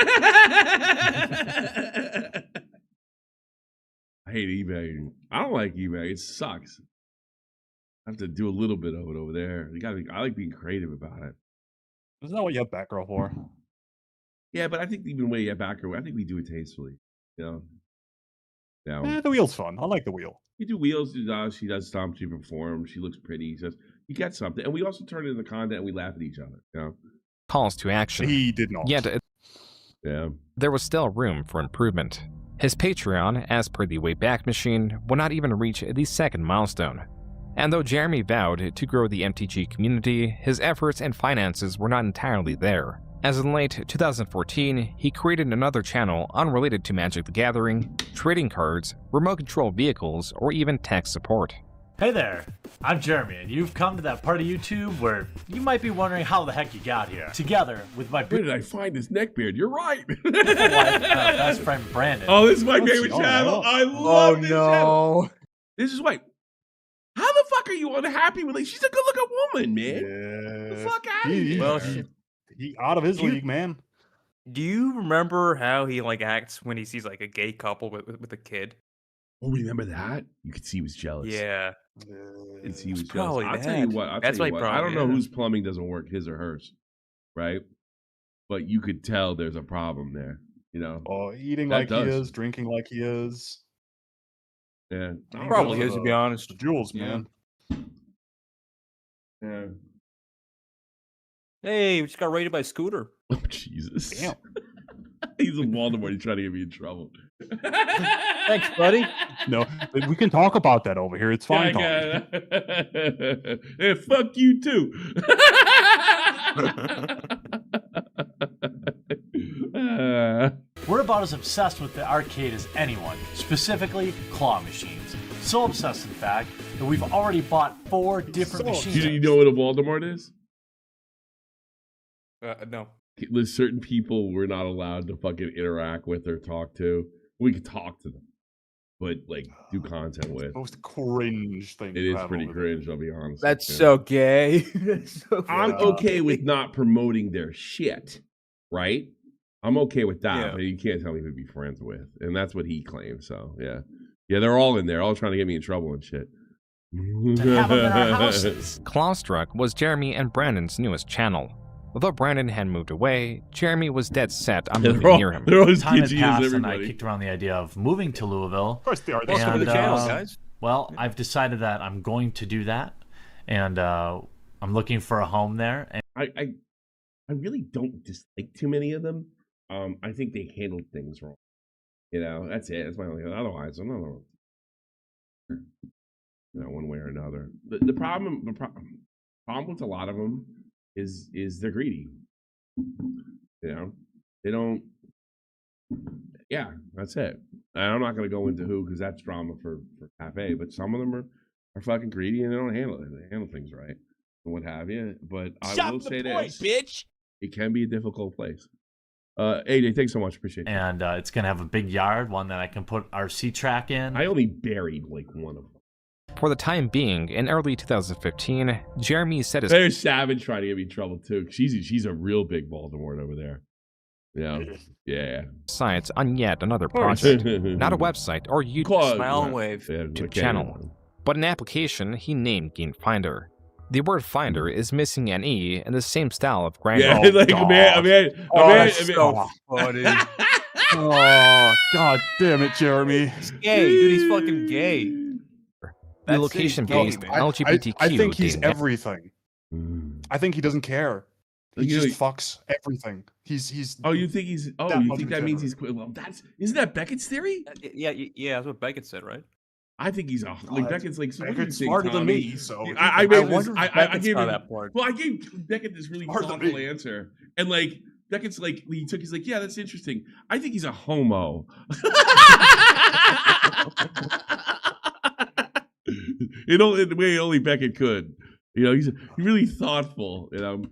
Speaker 1: I hate eBay. I don't like eBay. It sucks. I have to do a little bit of it over there. I like being creative about it.
Speaker 4: Isn't that what you have Batgirl for?
Speaker 1: Yeah, but I think even way you have Batgirl, I think we do it tastefully. You know?
Speaker 4: The wheel's fun. I like the wheel.
Speaker 1: You do wheels, she does stomp, she performs, she looks pretty, she says, you get something. And we also turn it into content and we laugh at each other, you know?
Speaker 7: Calls to action.
Speaker 4: He did not.
Speaker 7: Yet,
Speaker 1: yeah.
Speaker 7: There was still room for improvement. His Patreon, as per the Wayback Machine, would not even reach the 2nd milestone. And though Jeremy vowed to grow the MTG community, his efforts and finances were not entirely there. As in late 2014, he created another channel unrelated to Magic the Gathering, trading cards, remote control vehicles, or even tech support.
Speaker 10: Hey there, I'm Jeremy, and you've come to that part of YouTube where you might be wondering how the heck you got here. Together with my
Speaker 1: Where did I find this neckbeard? You're right.
Speaker 10: best friend Brandon.
Speaker 1: Oh, this is my favorite channel. I love this channel. This is why. How the fuck are you unhappy with it? She's a good-looking woman, man.
Speaker 4: Yeah.
Speaker 1: The fuck out of here.
Speaker 3: Well,
Speaker 4: he out of his league, man.
Speaker 3: Do you remember how he like acts when he sees like a gay couple with a kid?
Speaker 1: Oh, remember that? You could see he was jealous.
Speaker 3: Yeah.
Speaker 1: You could see he was jealous.
Speaker 3: Probably
Speaker 1: I'll tell you what.
Speaker 3: That's why
Speaker 1: I don't know whose plumbing doesn't work, his or hers, right? But you could tell there's a problem there. You know.
Speaker 4: Oh, eating like he is, drinking like he is.
Speaker 1: Yeah.
Speaker 3: Probably is, to be honest.
Speaker 4: The jewels, man.
Speaker 1: Yeah.
Speaker 3: Hey, we just got raided by Scooter.
Speaker 1: Oh, Jesus.
Speaker 4: Damn.
Speaker 1: He's in Baltimore. He's trying to get me in trouble.
Speaker 3: Thanks, buddy.
Speaker 4: No, we can talk about that over here. It's fine.
Speaker 1: Yeah, hey, fuck you too.
Speaker 10: We're about as obsessed with the arcade as anyone, specifically claw machines. So obsessed, in fact, that we've already bought 4 different machines.
Speaker 1: You know what a Voldemort is?
Speaker 3: No.
Speaker 1: There's certain people we're not allowed to fucking interact with or talk to. We can talk to them, but like do content with.
Speaker 4: Most cringe thing.
Speaker 1: It is pretty cringe, I'll be honest.
Speaker 3: That's so gay. That's so
Speaker 1: I'm okay with not promoting their shit, right? I'm okay with that,
Speaker 3: Yeah.
Speaker 1: but you can't tell me who to be friends with, and that's what he claims. So yeah, they're all in there, all trying to get me in trouble and shit.
Speaker 10: To have them in our houses.
Speaker 7: Clawstruck was Jeremy and Brandon's newest channel. Although Brandon had moved away, Jeremy was dead set on moving near him.
Speaker 1: They're always
Speaker 10: Time had
Speaker 1: kitschy as
Speaker 10: passed, and I
Speaker 1: everybody.
Speaker 10: kicked around the idea of moving to Louisville.
Speaker 4: Of course they are.
Speaker 3: Welcome to the channel, guys.
Speaker 10: Well, I've decided that I'm going to do that, and I'm looking for a home there. And
Speaker 1: I I really don't dislike too many of them. I think they handled things wrong. You know, that's it. That's my only. Otherwise, I'm not. You know, one way or another. The problem with a lot of them is they're greedy. You know, they don't. Yeah, that's it. And I'm not going to go into who because that's drama for Cafe. But some of them are fucking greedy and they don't handle it. They handle things right and what have you. But I will say this,
Speaker 6: bitch.
Speaker 1: It can be a difficult place. AJ, thanks so much. Appreciate it.
Speaker 10: And it's gonna have a big yard, one that I can put RC track in.
Speaker 1: I only buried like one of them.
Speaker 7: For the time being, in early 2015, Jeremy said his...
Speaker 1: There's Savage trying to get me in trouble too. She's a real big Voldemort over there. Yeah.
Speaker 7: Sites on yet another project. Not a website or YouTube
Speaker 3: Smile and Wave
Speaker 7: channel, but an application he named Game Finder. The word finder is missing an E in the same style of Grand.
Speaker 1: Yeah, like
Speaker 4: so funny. Oh, god damn it, Jeremy.
Speaker 3: He's gay, dude. He's fucking gay.
Speaker 7: The location-based LGBTQ.
Speaker 4: I think he's everything. I think he doesn't care. He just fucks everything. He's.
Speaker 1: Oh, you think he's? Oh, you think that means he's? Well, isn't that Beckett's theory?
Speaker 3: Yeah, that's what Beckett said, right?
Speaker 1: I think he's like Beckett's like
Speaker 4: Beckett's smarter than me. So
Speaker 1: I gave him
Speaker 3: that part.
Speaker 1: Well, I gave Beckett this really thoughtful answer, and like Beckett's like he's like, yeah, that's interesting. I think he's a homo. In the way only Beckett could. You know, he's really thoughtful. You know.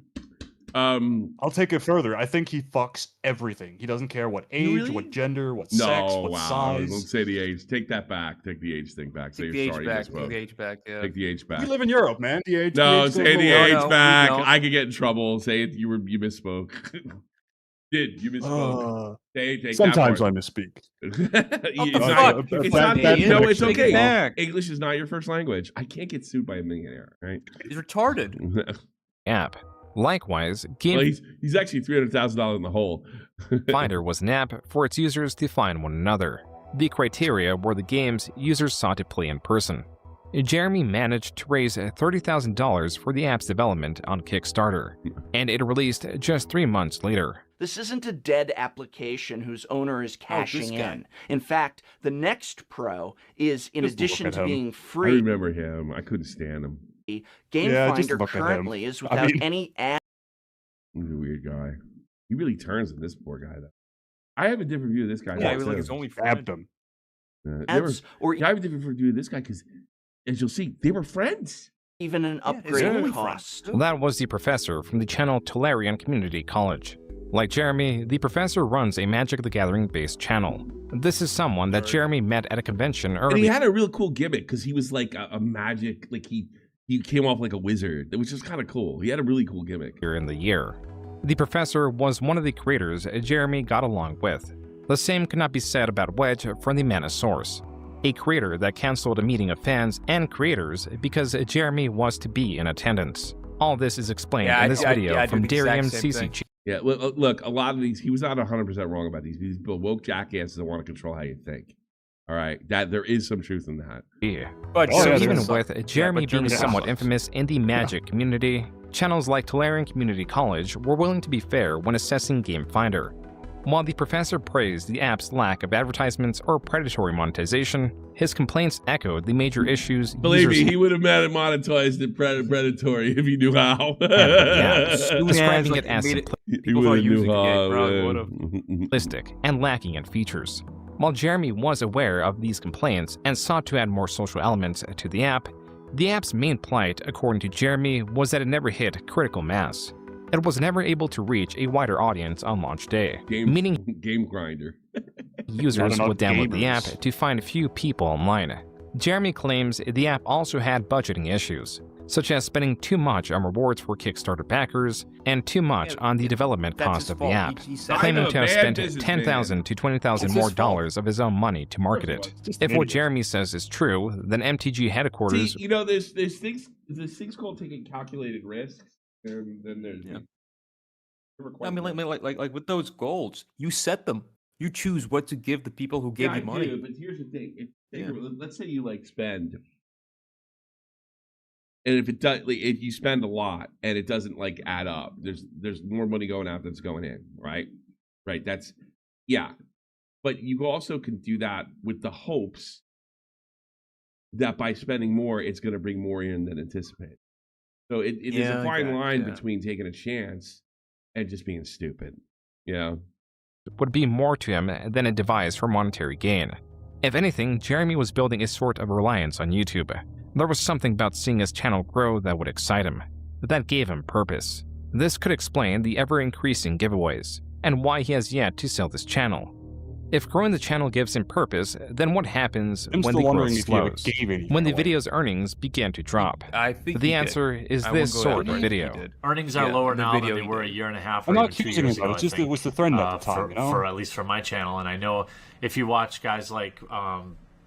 Speaker 4: I'll take it further. I think he fucks everything. He doesn't care what age, what gender, what sex, what size.
Speaker 1: Don't say the age. Take that back. Take the age thing back. Say you're sorry.
Speaker 3: Take the age back. Yeah.
Speaker 1: Take the age back.
Speaker 4: We live in Europe, man. The age.
Speaker 1: Say the age back. I could get in trouble. Say it. You misspoke. You misspoke.
Speaker 4: Sometimes I misspeak.
Speaker 1: It's okay. English is not your first language. I can't get sued by a millionaire. Right?
Speaker 3: He's retarded.
Speaker 7: App. Likewise,
Speaker 1: he's actually $300,000 in the hole.
Speaker 7: Finder was an app for its users to find one another. The criteria were the games users sought to play in person. Jeremy managed to raise $30,000 for the app's development on Kickstarter, and it released just 3 months later.
Speaker 11: This isn't a dead application whose owner is cashing in. In fact, the next pro is, in addition to being free...
Speaker 1: I remember him. I couldn't stand him.
Speaker 11: Game Finder currently is without any ad.
Speaker 1: He's a weird guy. He really turns on this poor guy, though. I have a different view of this guy.
Speaker 3: Yeah, he was like his only friend.
Speaker 1: I have a different view of this guy because, as you'll see, they were friends.
Speaker 11: Even an upgrade cost.
Speaker 7: Well, that was the professor from the channel TheQuartering Community College. Like Jeremy, the professor runs a Magic the Gathering-based channel. This is someone that Jeremy met at a convention earlier.
Speaker 1: And he had a real cool gimmick because he was like a magic, like he came off like a wizard, which is kind of cool. He had a really cool gimmick.
Speaker 7: In the year. The professor was one of the creators Jeremy got along with. The same could not be said about Wedge from the Manosaurus, a creator that canceled a meeting of fans and creators because Jeremy was to be in attendance. All this is explained in this video from Darium CCG.
Speaker 1: Yeah, look, a lot of these, he was not 100% wrong about these. These woke jackasses that want to control how you think. All right, that there is some truth in that.
Speaker 7: Yeah. But even with Jeremy being somewhat infamous in the Magic community, channels like TheQuartering Community College were willing to be fair when assessing Game Finder. While the professor praised the app's lack of advertisements or predatory monetization, his complaints echoed the major issues.
Speaker 1: Believe me, he would have monetized it predatory if he knew how.
Speaker 7: Describing it as simplistic and lacking in features. While Jeremy was aware of these complaints and sought to add more social elements to the app's main plight, according to Jeremy, was that it never hit critical mass. It was never able to reach a wider audience on launch day, meaning
Speaker 1: game grinder.
Speaker 7: Users would download the app to find few people online. Jeremy claims the app also had budgeting issues, such as spending too much on rewards for Kickstarter backers and too much on the development cost of the app, claiming to have spent $10,000 to $20,000 more dollars of his own money to market it. If what Jeremy says is true, then MTG headquarters...
Speaker 1: See, you know, there's things called taking calculated risks, and then there's...
Speaker 3: Yeah. I mean, like with those goals, you set them. You choose what to give the people who gave you money.
Speaker 1: Do, but here's the thing. Let's say you spend And if it does, like, if you spend a lot and it doesn't like add up, there's more money going out that's going in, right? Right. That's yeah. But you also can do that with the hopes that by spending more, it's going to bring more in than anticipated. So it is a fine line between taking a chance and just being stupid. You know,
Speaker 7: would be more to him than a device for monetary gain. If anything, Jeremy was building a sort of reliance on YouTube. There was something about seeing his channel grow that would excite him, that gave him purpose. This could explain the ever-increasing giveaways, and why he has yet to sell this channel. If growing the channel gives him purpose, then what happens when the growth slows? When the video's earnings begin to drop?
Speaker 3: I think
Speaker 7: the answer is this sort of video.
Speaker 10: Earnings are lower now than they were a year and a half.
Speaker 4: I'm not accusing him, it's just it was the trend at the time, you know?
Speaker 10: For at least for my channel, and I know if you watch guys like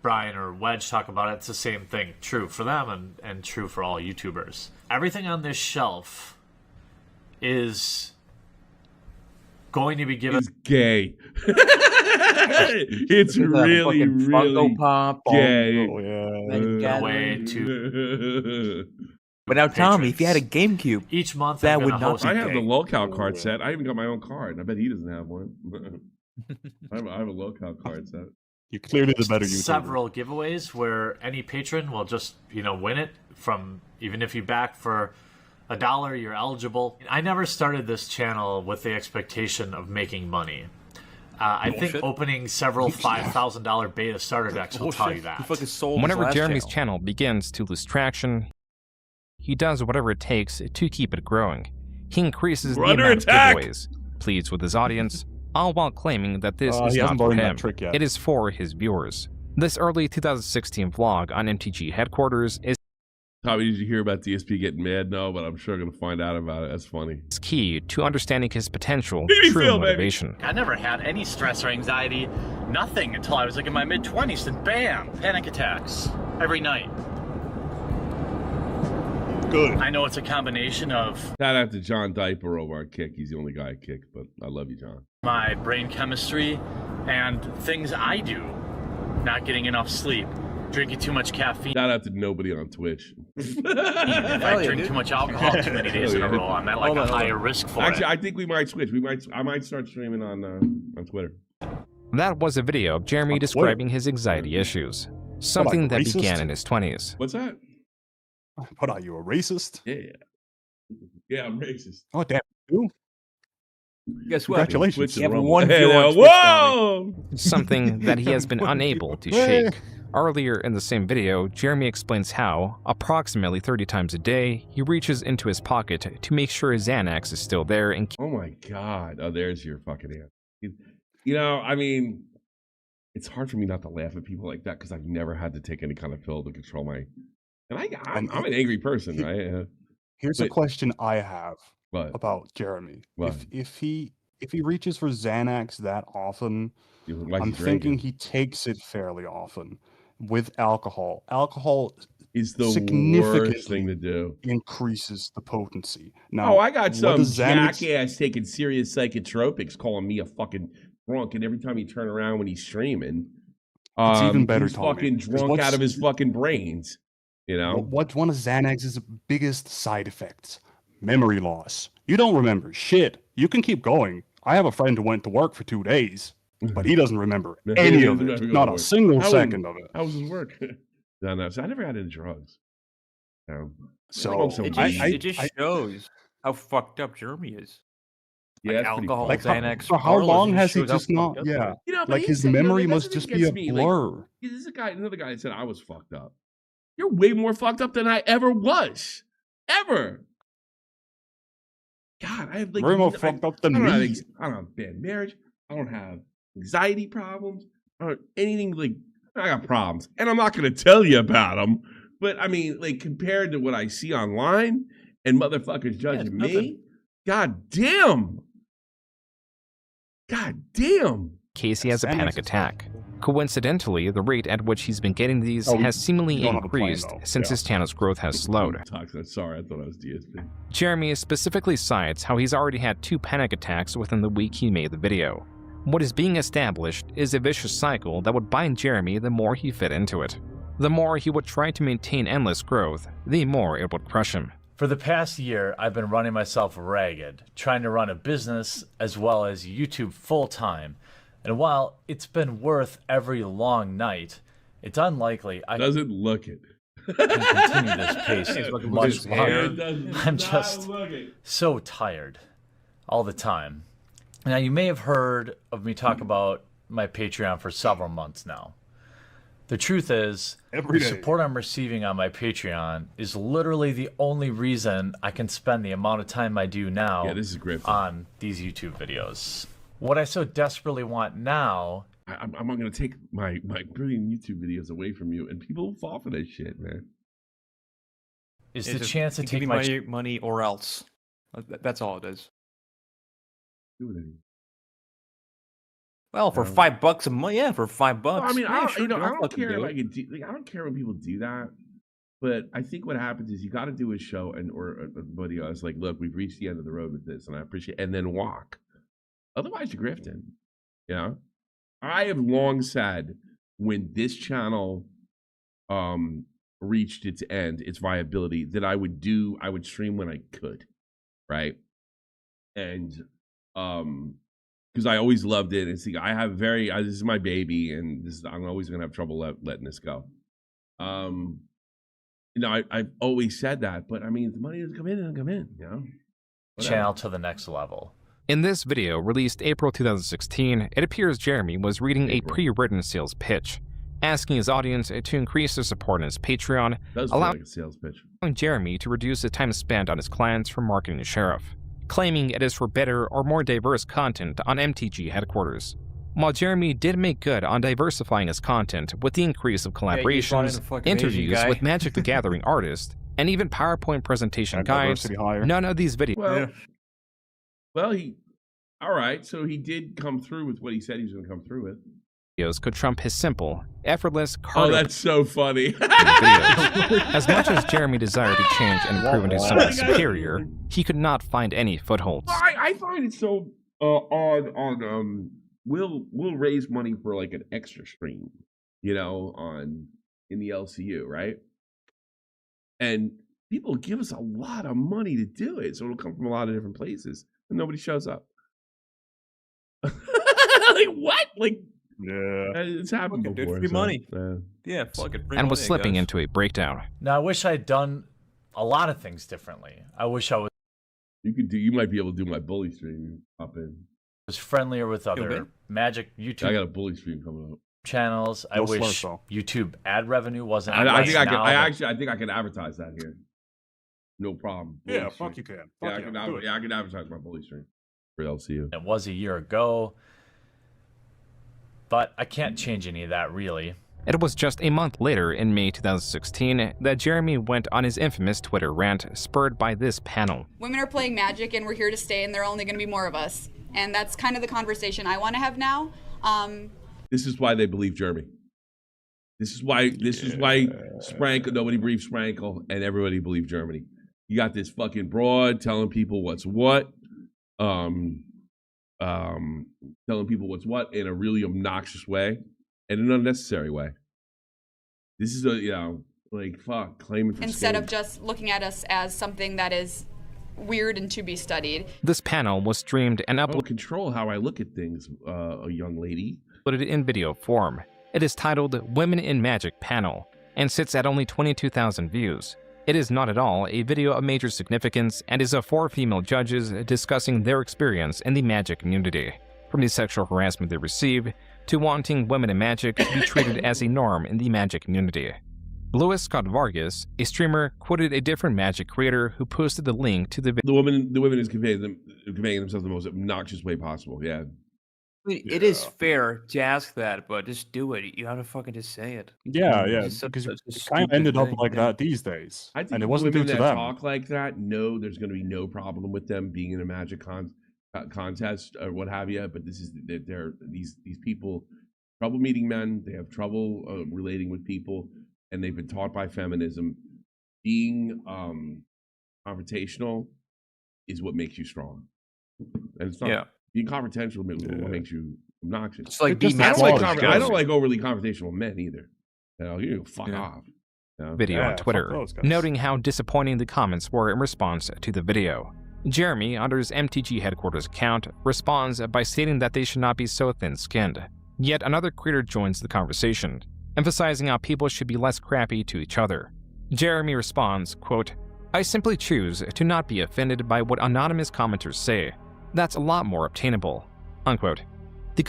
Speaker 10: Brian or Wedge talk about it, it's the same thing. True for them and true for all YouTubers. Everything on this shelf is going to be given.
Speaker 1: It's gay. It's really, really
Speaker 3: Pop
Speaker 1: gay.
Speaker 10: Way to.
Speaker 3: But now, Tommy, if you had a GameCube,
Speaker 10: each month
Speaker 3: that would not be
Speaker 1: I have
Speaker 3: gay.
Speaker 1: the locale card set. I even got my own card. I bet he doesn't have one. I have a locale card set.
Speaker 4: You're clearly the better YouTuber.
Speaker 10: Several giveaways where any patron will just, win it from, even if you back for $1, you're eligible. I never started this channel with the expectation of making money. I think opening several $5,000 beta starter decks will tell you that.
Speaker 7: Whenever Jeremy's channel begins to lose traction, he does whatever it takes to keep it growing. He increases the amount of giveaways, pleads with his audience, all while claiming that this is not for him. It is for his viewers. This early 2016 vlog on MTG headquarters is
Speaker 1: Tommy, did you hear about DSP getting mad? No, but I'm sure I'm going to find out about it. That's funny.
Speaker 7: It's key to understanding his potential true
Speaker 1: feel,
Speaker 7: motivation.
Speaker 12: I never had any stress or anxiety, nothing, until I was like in my mid-20s, and bam, panic attacks every night.
Speaker 4: Good.
Speaker 12: I know it's a combination of
Speaker 1: Shout out to John Diaper over on Kick. He's the only guy I kick, but I love you, John.
Speaker 12: my brain chemistry and things I do, not getting enough sleep, drinking too much caffeine.
Speaker 1: Shout out to nobody on Twitch.
Speaker 12: If I drink too much alcohol too many days in a row, I'm at like a higher risk for
Speaker 1: Actually,
Speaker 12: it.
Speaker 1: I think we might switch. I might start streaming on Twitter.
Speaker 7: That was a video of Jeremy describing his anxiety issues, something that began in his 20s.
Speaker 1: What's that?
Speaker 4: What are you, a racist?
Speaker 1: Yeah, I'm racist.
Speaker 4: Oh, damn. You?
Speaker 3: Guess what?
Speaker 4: Congratulations.
Speaker 3: You have one viewer on Twitch,
Speaker 1: whoa!
Speaker 7: Something that he has been unable to shake. Earlier in the same video, Jeremy explains how, approximately 30 times a day, he reaches into his pocket to make sure his Xanax is still there and
Speaker 1: Oh my god. Oh, there's your fucking answer. You know, I mean, it's hard for me not to laugh at people like that because I've never had to take any kind of pill to control my... And I'm an angry person, right?
Speaker 4: Here's a question I have
Speaker 1: What?
Speaker 4: about Jeremy.
Speaker 1: What?
Speaker 4: If he reaches for Xanax that often,
Speaker 1: Like
Speaker 4: I'm
Speaker 1: he's
Speaker 4: thinking
Speaker 1: drinking.
Speaker 4: he takes it fairly often. With alcohol, alcohol
Speaker 1: Is the
Speaker 4: significantly
Speaker 1: worst thing to do.
Speaker 4: increases the potency. Now,
Speaker 1: Oh, I got
Speaker 4: what
Speaker 1: some
Speaker 4: does Xanax-
Speaker 1: jackass taking serious psychotropics calling me a fucking drunk, and every time you turn around when he's streaming,
Speaker 4: It's even better,
Speaker 1: he's
Speaker 4: Tommy,
Speaker 1: fucking
Speaker 4: because
Speaker 1: drunk
Speaker 4: what's-
Speaker 1: out of his fucking brains. You know?
Speaker 4: What's one of Xanax's biggest side effects? Memory loss. You don't remember shit. You can keep going. I have a friend who went to work for 2 days, but he doesn't remember any of it. Not a single second of it.
Speaker 1: How was his work? No, so I never got into drugs. No.
Speaker 4: So
Speaker 3: it just shows how fucked up Jeremy is.
Speaker 1: Yeah,
Speaker 3: Like
Speaker 1: that's pretty
Speaker 3: alcohol,
Speaker 1: fucked.
Speaker 3: Xanax.
Speaker 4: For how long has he
Speaker 3: shows how
Speaker 4: just not?
Speaker 3: fucked up he
Speaker 4: Yeah,
Speaker 3: is.
Speaker 1: You know, but
Speaker 4: like
Speaker 1: he
Speaker 4: his
Speaker 1: said, you know,
Speaker 4: memory
Speaker 1: that's
Speaker 4: must
Speaker 1: the
Speaker 4: just
Speaker 1: thing
Speaker 4: be a
Speaker 1: gets me, like,
Speaker 4: blur.
Speaker 1: There's another guy that said I was fucked up. You're way more fucked up than I ever was. Ever. God, I have like...
Speaker 4: Very more fucked up than
Speaker 1: I don't
Speaker 4: me.
Speaker 1: I don't have bad marriage. I don't have anxiety problems. I don't have anything like... I got problems. And I'm not going to tell you about them. But, I mean, like, compared to what I see online and motherfuckers judging me, god damn. God damn.
Speaker 7: Casey has a panic attack. Coincidentally, the rate at which he's been getting these
Speaker 4: Oh,
Speaker 7: has seemingly
Speaker 4: you don't have a plan,
Speaker 7: increased
Speaker 4: though.
Speaker 7: since
Speaker 4: Yeah.
Speaker 7: his channel's growth has slowed.
Speaker 1: Sorry, I thought I was DSP.
Speaker 7: Jeremy specifically cites how he's already had 2 panic attacks within the week he made the video. What is being established is a vicious cycle that would bind Jeremy the more he fit into it. The more he would try to maintain endless growth, the more it would crush him.
Speaker 10: For the past year, I've been running myself ragged, trying to run a business as well as YouTube full-time. And while it's been worth every long night, it's unlikely I
Speaker 1: doesn't look it.
Speaker 10: can continue this pace much longer. I'm just so tired all the time. Now, you may have heard of me talk about my Patreon for several months now. The truth is, the support I'm receiving on my Patreon is literally the only reason I can spend the amount of time I do now on these YouTube videos. What I so desperately want now...
Speaker 1: I'm going to take my brilliant YouTube videos away from you, and people fall for that shit, man.
Speaker 10: Is the chance to take
Speaker 3: my money or else. That's all it is.
Speaker 1: Do it.
Speaker 3: Well, for $5 a month, yeah, for $5.
Speaker 1: Well, I mean,
Speaker 3: yeah,
Speaker 1: I don't care if I can do. Like, I don't care when people do that. But I think what happens is you got to do a show or a video. I was like, look, we've reached the end of the road with this, and I appreciate, and then walk. Otherwise, you're grifting. You know, I have long said when this channel reached its end, its viability, that I would stream when I could, right? And because I always loved it, and see, I have this is my baby, and I'm always gonna have trouble letting this go. You know, I've always said that, but I mean, the money doesn't come in, you know. Whatever.
Speaker 10: Channel to the next level.
Speaker 7: In this video, released April 2016, it appears Jeremy was reading a pre-written sales pitch, asking his audience to increase their support on his Patreon, allowing Jeremy to reduce the time spent on his clients from marketing to sheriff, claiming it is for better or more diverse content on MTG headquarters. While Jeremy did make good on diversifying his content with the increase of collaborations, interviews with Magic the Gathering artists, and even PowerPoint presentation guides, none of these videos...
Speaker 1: Well, all right, so he did come through with what he said he was going to come through with.
Speaker 7: Videos could trump his simple, effortless
Speaker 1: Oh, that's so funny.
Speaker 7: As much as Jeremy desired to change and prove into something superior, he could not find any footholds.
Speaker 1: I find it so odd on we'll raise money for like an extra stream, you know, in the LCU, right? And people give us a lot of money to do it, so it'll come from a lot of different places, and nobody shows up. Like what? Like, yeah, it's happened before.
Speaker 3: Free money. Yeah, fuck it.
Speaker 7: And was slipping into a breakdown.
Speaker 10: Now, I wish I'd done a lot of things differently. I wish I was.
Speaker 1: You might be able to do my bully stream up in.
Speaker 10: Was friendlier with other Magic YouTube.
Speaker 1: I got a bully stream coming up.
Speaker 10: Channels. I wish YouTube ad revenue wasn't.
Speaker 1: I think I can advertise that here. No problem.
Speaker 4: Bully stream. Fuck you can.
Speaker 1: I can advertise my bully stream for LCU.
Speaker 10: It was a year ago, but I can't change any of that really.
Speaker 7: It was just a month later, in May 2016, that Jeremy went on his infamous Twitter rant, spurred by this panel.
Speaker 13: Women are playing Magic and we're here to stay, and there are only going to be more of us. And that's kind of the conversation I want to have now.
Speaker 1: This is why they believe Jeremy. This is why Sprankle, nobody believes Sprankle, and everybody believes Germany. You got this fucking broad telling people what's what, telling people what's what in a really obnoxious way and an unnecessary way. This is claiming for
Speaker 13: instead of just looking at us as something that is weird and to be studied.
Speaker 7: This panel was streamed and uploaded.
Speaker 1: Control how I look at things, a young lady.
Speaker 7: Uploaded in video form. It is titled Women in Magic Panel and sits at only 22,000 views. It is not at all a video of major significance and is of 4 female judges discussing their experience in the Magic community, from the sexual harassment they receive to wanting women in Magic to be treated as a norm in the Magic community. Louis Scott Vargas, a streamer, quoted a different Magic creator who posted the link to the video.
Speaker 1: The women is conveying themselves the most obnoxious way possible. Yeah.
Speaker 3: I mean, it is fair to ask that, but just do it. You have to fucking just say it.
Speaker 4: Yeah, because it kind of ended up like that these days.
Speaker 1: I think
Speaker 4: and it wasn't due
Speaker 1: women
Speaker 4: to
Speaker 1: that
Speaker 4: them.
Speaker 1: talk like that, no, there's going to be no problem with them being in a Magic contest or what have you. But this is these people trouble meeting men. They have trouble relating with people, and they've been taught by feminism. Being confrontational is what makes you strong, and it's not. Yeah. Being confrontational makes you obnoxious.
Speaker 3: It's like
Speaker 1: I don't like overly confrontational men either. You fuck off.
Speaker 7: Video on Twitter, noting how disappointing the comments were in response to the video. Jeremy, under his MTG headquarters account, responds by stating that they should not be so thin-skinned. Yet another creator joins the conversation, emphasizing how people should be less crappy to each other. Jeremy responds, quote, I simply choose to not be offended by what anonymous commenters say. That's a lot more obtainable, unquote. The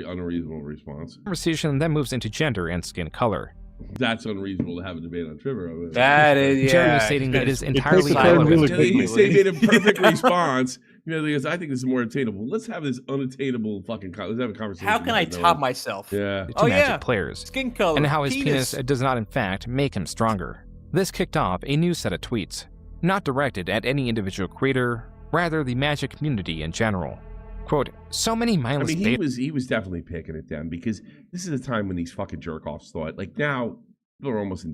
Speaker 1: unreasonable response.
Speaker 7: Conversation then moves into gender and skin color.
Speaker 1: That's unreasonable to have a debate on Twitter.
Speaker 3: That is,
Speaker 7: Jeremy stating it is entirely
Speaker 1: irrelevant. He made a perfect response. Because I think this is more attainable. Let's have this unattainable fucking. Let's have a conversation.
Speaker 3: How can I top myself?
Speaker 1: Yeah.
Speaker 7: To Magic players,
Speaker 3: skin color,
Speaker 7: and how his penis does not, in fact, make him stronger. This kicked off a new set of tweets, not directed at any individual creator, rather the Magic community in general. Quote, so many mindless
Speaker 1: he was definitely picking it down because this is a time when these fucking jerk-offs thought, like now, people are almost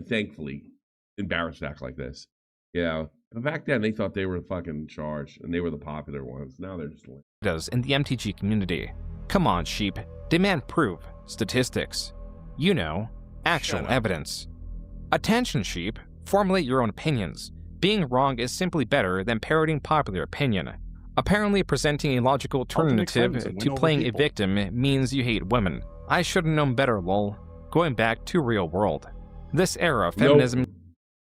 Speaker 1: thankfully embarrassed to act like this. Yeah. But back then, they thought they were fucking in charge, and they were the popular ones. Now they're just
Speaker 7: does in the MTG community. Come on, sheep. Demand proof, statistics. You know, actual evidence. Attention, sheep. Formulate your own opinions. Being wrong is simply better than parroting popular opinion. Apparently presenting a logical alternative to playing a victim means you hate women. I should have known better, lol. Going back to real world. This era of feminism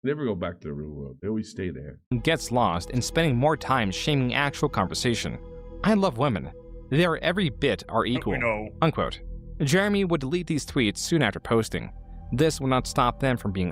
Speaker 1: never go back to the real world. They always stay there.
Speaker 7: Gets lost in spending more time shaming actual conversation. I love women. They are every bit are equal, unquote. Jeremy would delete these tweets soon after posting. This would not stop them from being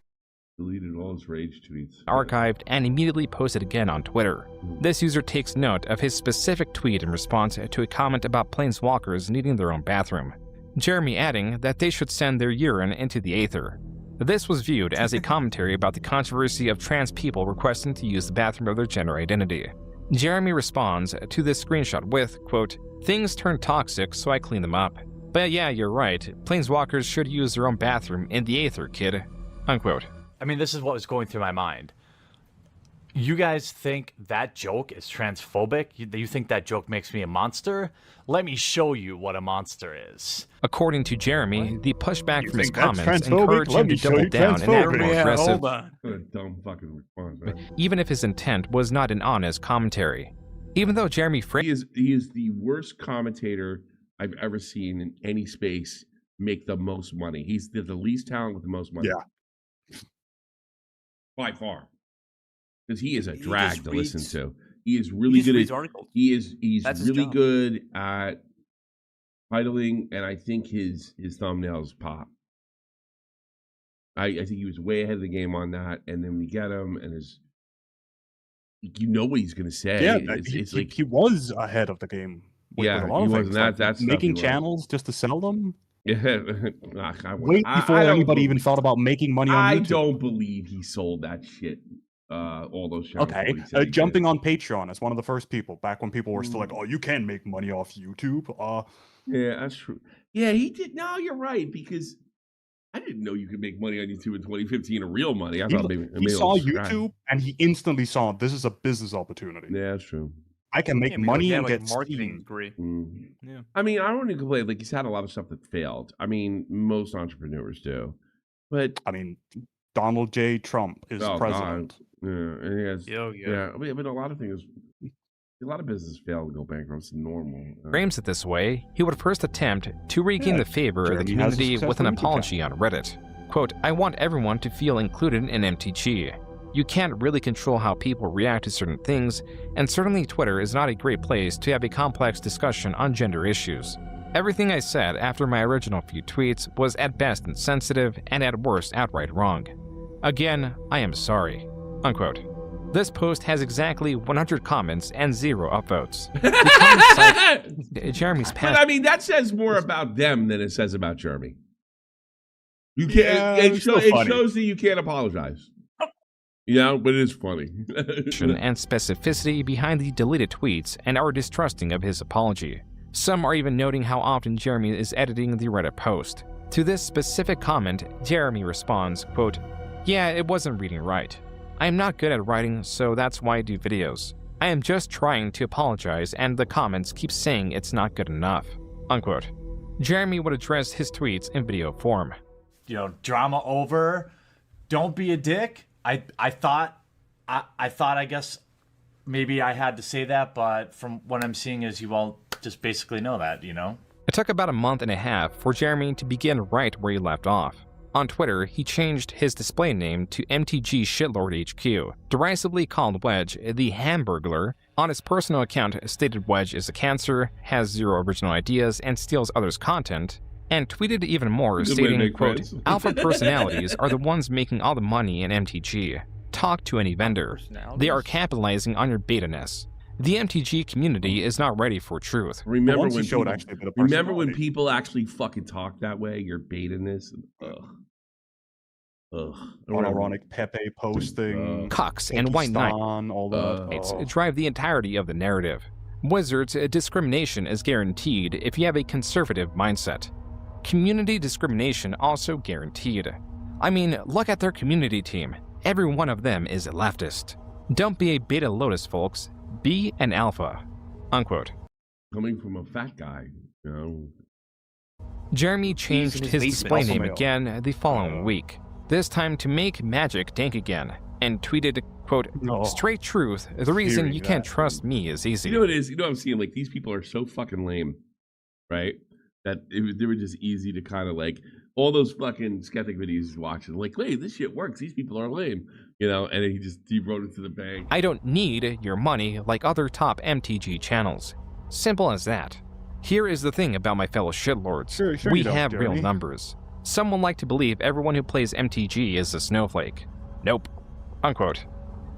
Speaker 1: deleted all his rage tweets,
Speaker 7: archived, and immediately posted again on Twitter. This user takes note of his specific tweet in response to a comment about planeswalkers needing their own bathroom. Jeremy adding that they should send their urine into the aether. This was viewed as a commentary about the controversy of trans people requesting to use the bathroom of their gender identity. Jeremy responds to this screenshot with, quote, things turned toxic, so I cleaned them up. But yeah, you're right. Planeswalkers should use their own bathroom in the aether, kid. Unquote.
Speaker 8: I mean, this is what was going through my mind. You guys think that joke is transphobic? You think that joke makes me a monster? Let me show you what a monster is.
Speaker 7: According to Jeremy, the pushback from his comments encouraged him to double down and act more aggressive.
Speaker 1: What a dumb fucking response, right?
Speaker 7: Even if his intent was not an honest commentary. Even though Jeremy
Speaker 1: he is the worst commentator I've ever seen in any space make the most money. He's the least talent with the most money.
Speaker 4: Yeah.
Speaker 1: By far. Because he is a drag to listen to. He is really good at articles. He's really good at titling, and I think his thumbnails pop. I think he was way ahead of the game on that, and then we get him, and you know what he's gonna say.
Speaker 4: Yeah, he was ahead of the game. With a lot of
Speaker 1: he wasn't. That's
Speaker 4: making channels just to sell them.
Speaker 1: Yeah,
Speaker 4: way before anybody even thought about making money on YouTube.
Speaker 1: I don't believe he sold that shit. All those channels.
Speaker 4: Okay, jumping on Patreon as one of the first people back when people were still like, "Oh, you can make money off YouTube."
Speaker 1: Yeah, that's true. Yeah, he did. No, you're right, because I didn't know you could make money on YouTube in 2015, real money. I thought maybe
Speaker 4: he saw YouTube and he instantly saw this is a business opportunity.
Speaker 1: Yeah, that's true.
Speaker 4: I can make money and get
Speaker 3: marketing degree.
Speaker 1: Yeah. I mean, I don't want to complain. Like, he's had a lot of stuff that failed. I mean, most entrepreneurs do, but
Speaker 4: I mean, Donald J. Trump is president.
Speaker 1: God. Yeah, and he has, yeah. I mean, a lot of things, a lot of businesses fail and go bankrupt. It's normal.
Speaker 7: Frames it this way, he would first attempt to regain the favor of the community with an apology on Reddit. Quote, I want everyone to feel included in MTG. You can't really control how people react to certain things, and certainly Twitter is not a great place to have a complex discussion on gender issues. Everything I said after my original few tweets was at best insensitive and at worst outright wrong. Again, I am sorry. Unquote. This post has exactly 100 comments and 0 upvotes. Jeremy's past.
Speaker 1: But I mean, that says more about them than it says about Jeremy. You can't. It shows that you can't apologize. Yeah, but it is funny.
Speaker 7: And specificity behind the deleted tweets and are distrusting of his apology. Some are even noting how often Jeremy is editing the Reddit post. To this specific comment, Jeremy responds, quote, yeah, it wasn't reading right. I am not good at writing, so that's why I do videos. I am just trying to apologize and the comments keep saying it's not good enough. Unquote. Jeremy would address his tweets in video form.
Speaker 10: drama over. Don't be a dick. I thought I guess maybe I had to say that, but from what I'm seeing is you all just basically know that,
Speaker 7: It took about a month and a half for Jeremy to begin right where he left off. On Twitter, he changed his display name to MTG Shitlord HQ, derisively called Wedge the Hamburglar. On his personal account, stated Wedge is a cancer, has zero original ideas, and steals others' content, and tweeted even more, stating, quote, alpha personalities are the ones making all the money in MTG. Talk to any vendor. They are capitalizing on your beta-ness. The MTG community is not ready for truth.
Speaker 1: Remember when people actually fucking talk that way? You're baiting this.
Speaker 4: Unironic Pepe posting.
Speaker 7: Cucks and White Knight
Speaker 4: all that.
Speaker 7: drive the entirety of the narrative. Wizards discrimination is guaranteed if you have a conservative mindset. Community discrimination also guaranteed. I mean, look at their community team. Every one of them is leftist. Don't be a beta lotus, folks. Be an alpha. Unquote.
Speaker 1: Coming from a fat guy,
Speaker 7: Jeremy changed his display name again the following week, this time to make Magic dank again, and tweeted, quote, straight truth, the reason you can't trust me is easy.
Speaker 1: You know what it is? You know what I'm seeing? Like, these people are so fucking lame, right? That they were just easy to kind of like, all those fucking skeptic videos he's watching, like, hey, this shit works, these people are lame, and then he wrote it to the bank.
Speaker 7: I don't need your money like other top MTG channels. Simple as that. Here is the thing about my fellow shitlords. We have real numbers. Some will like to believe everyone who plays MTG is a snowflake. Nope. Unquote.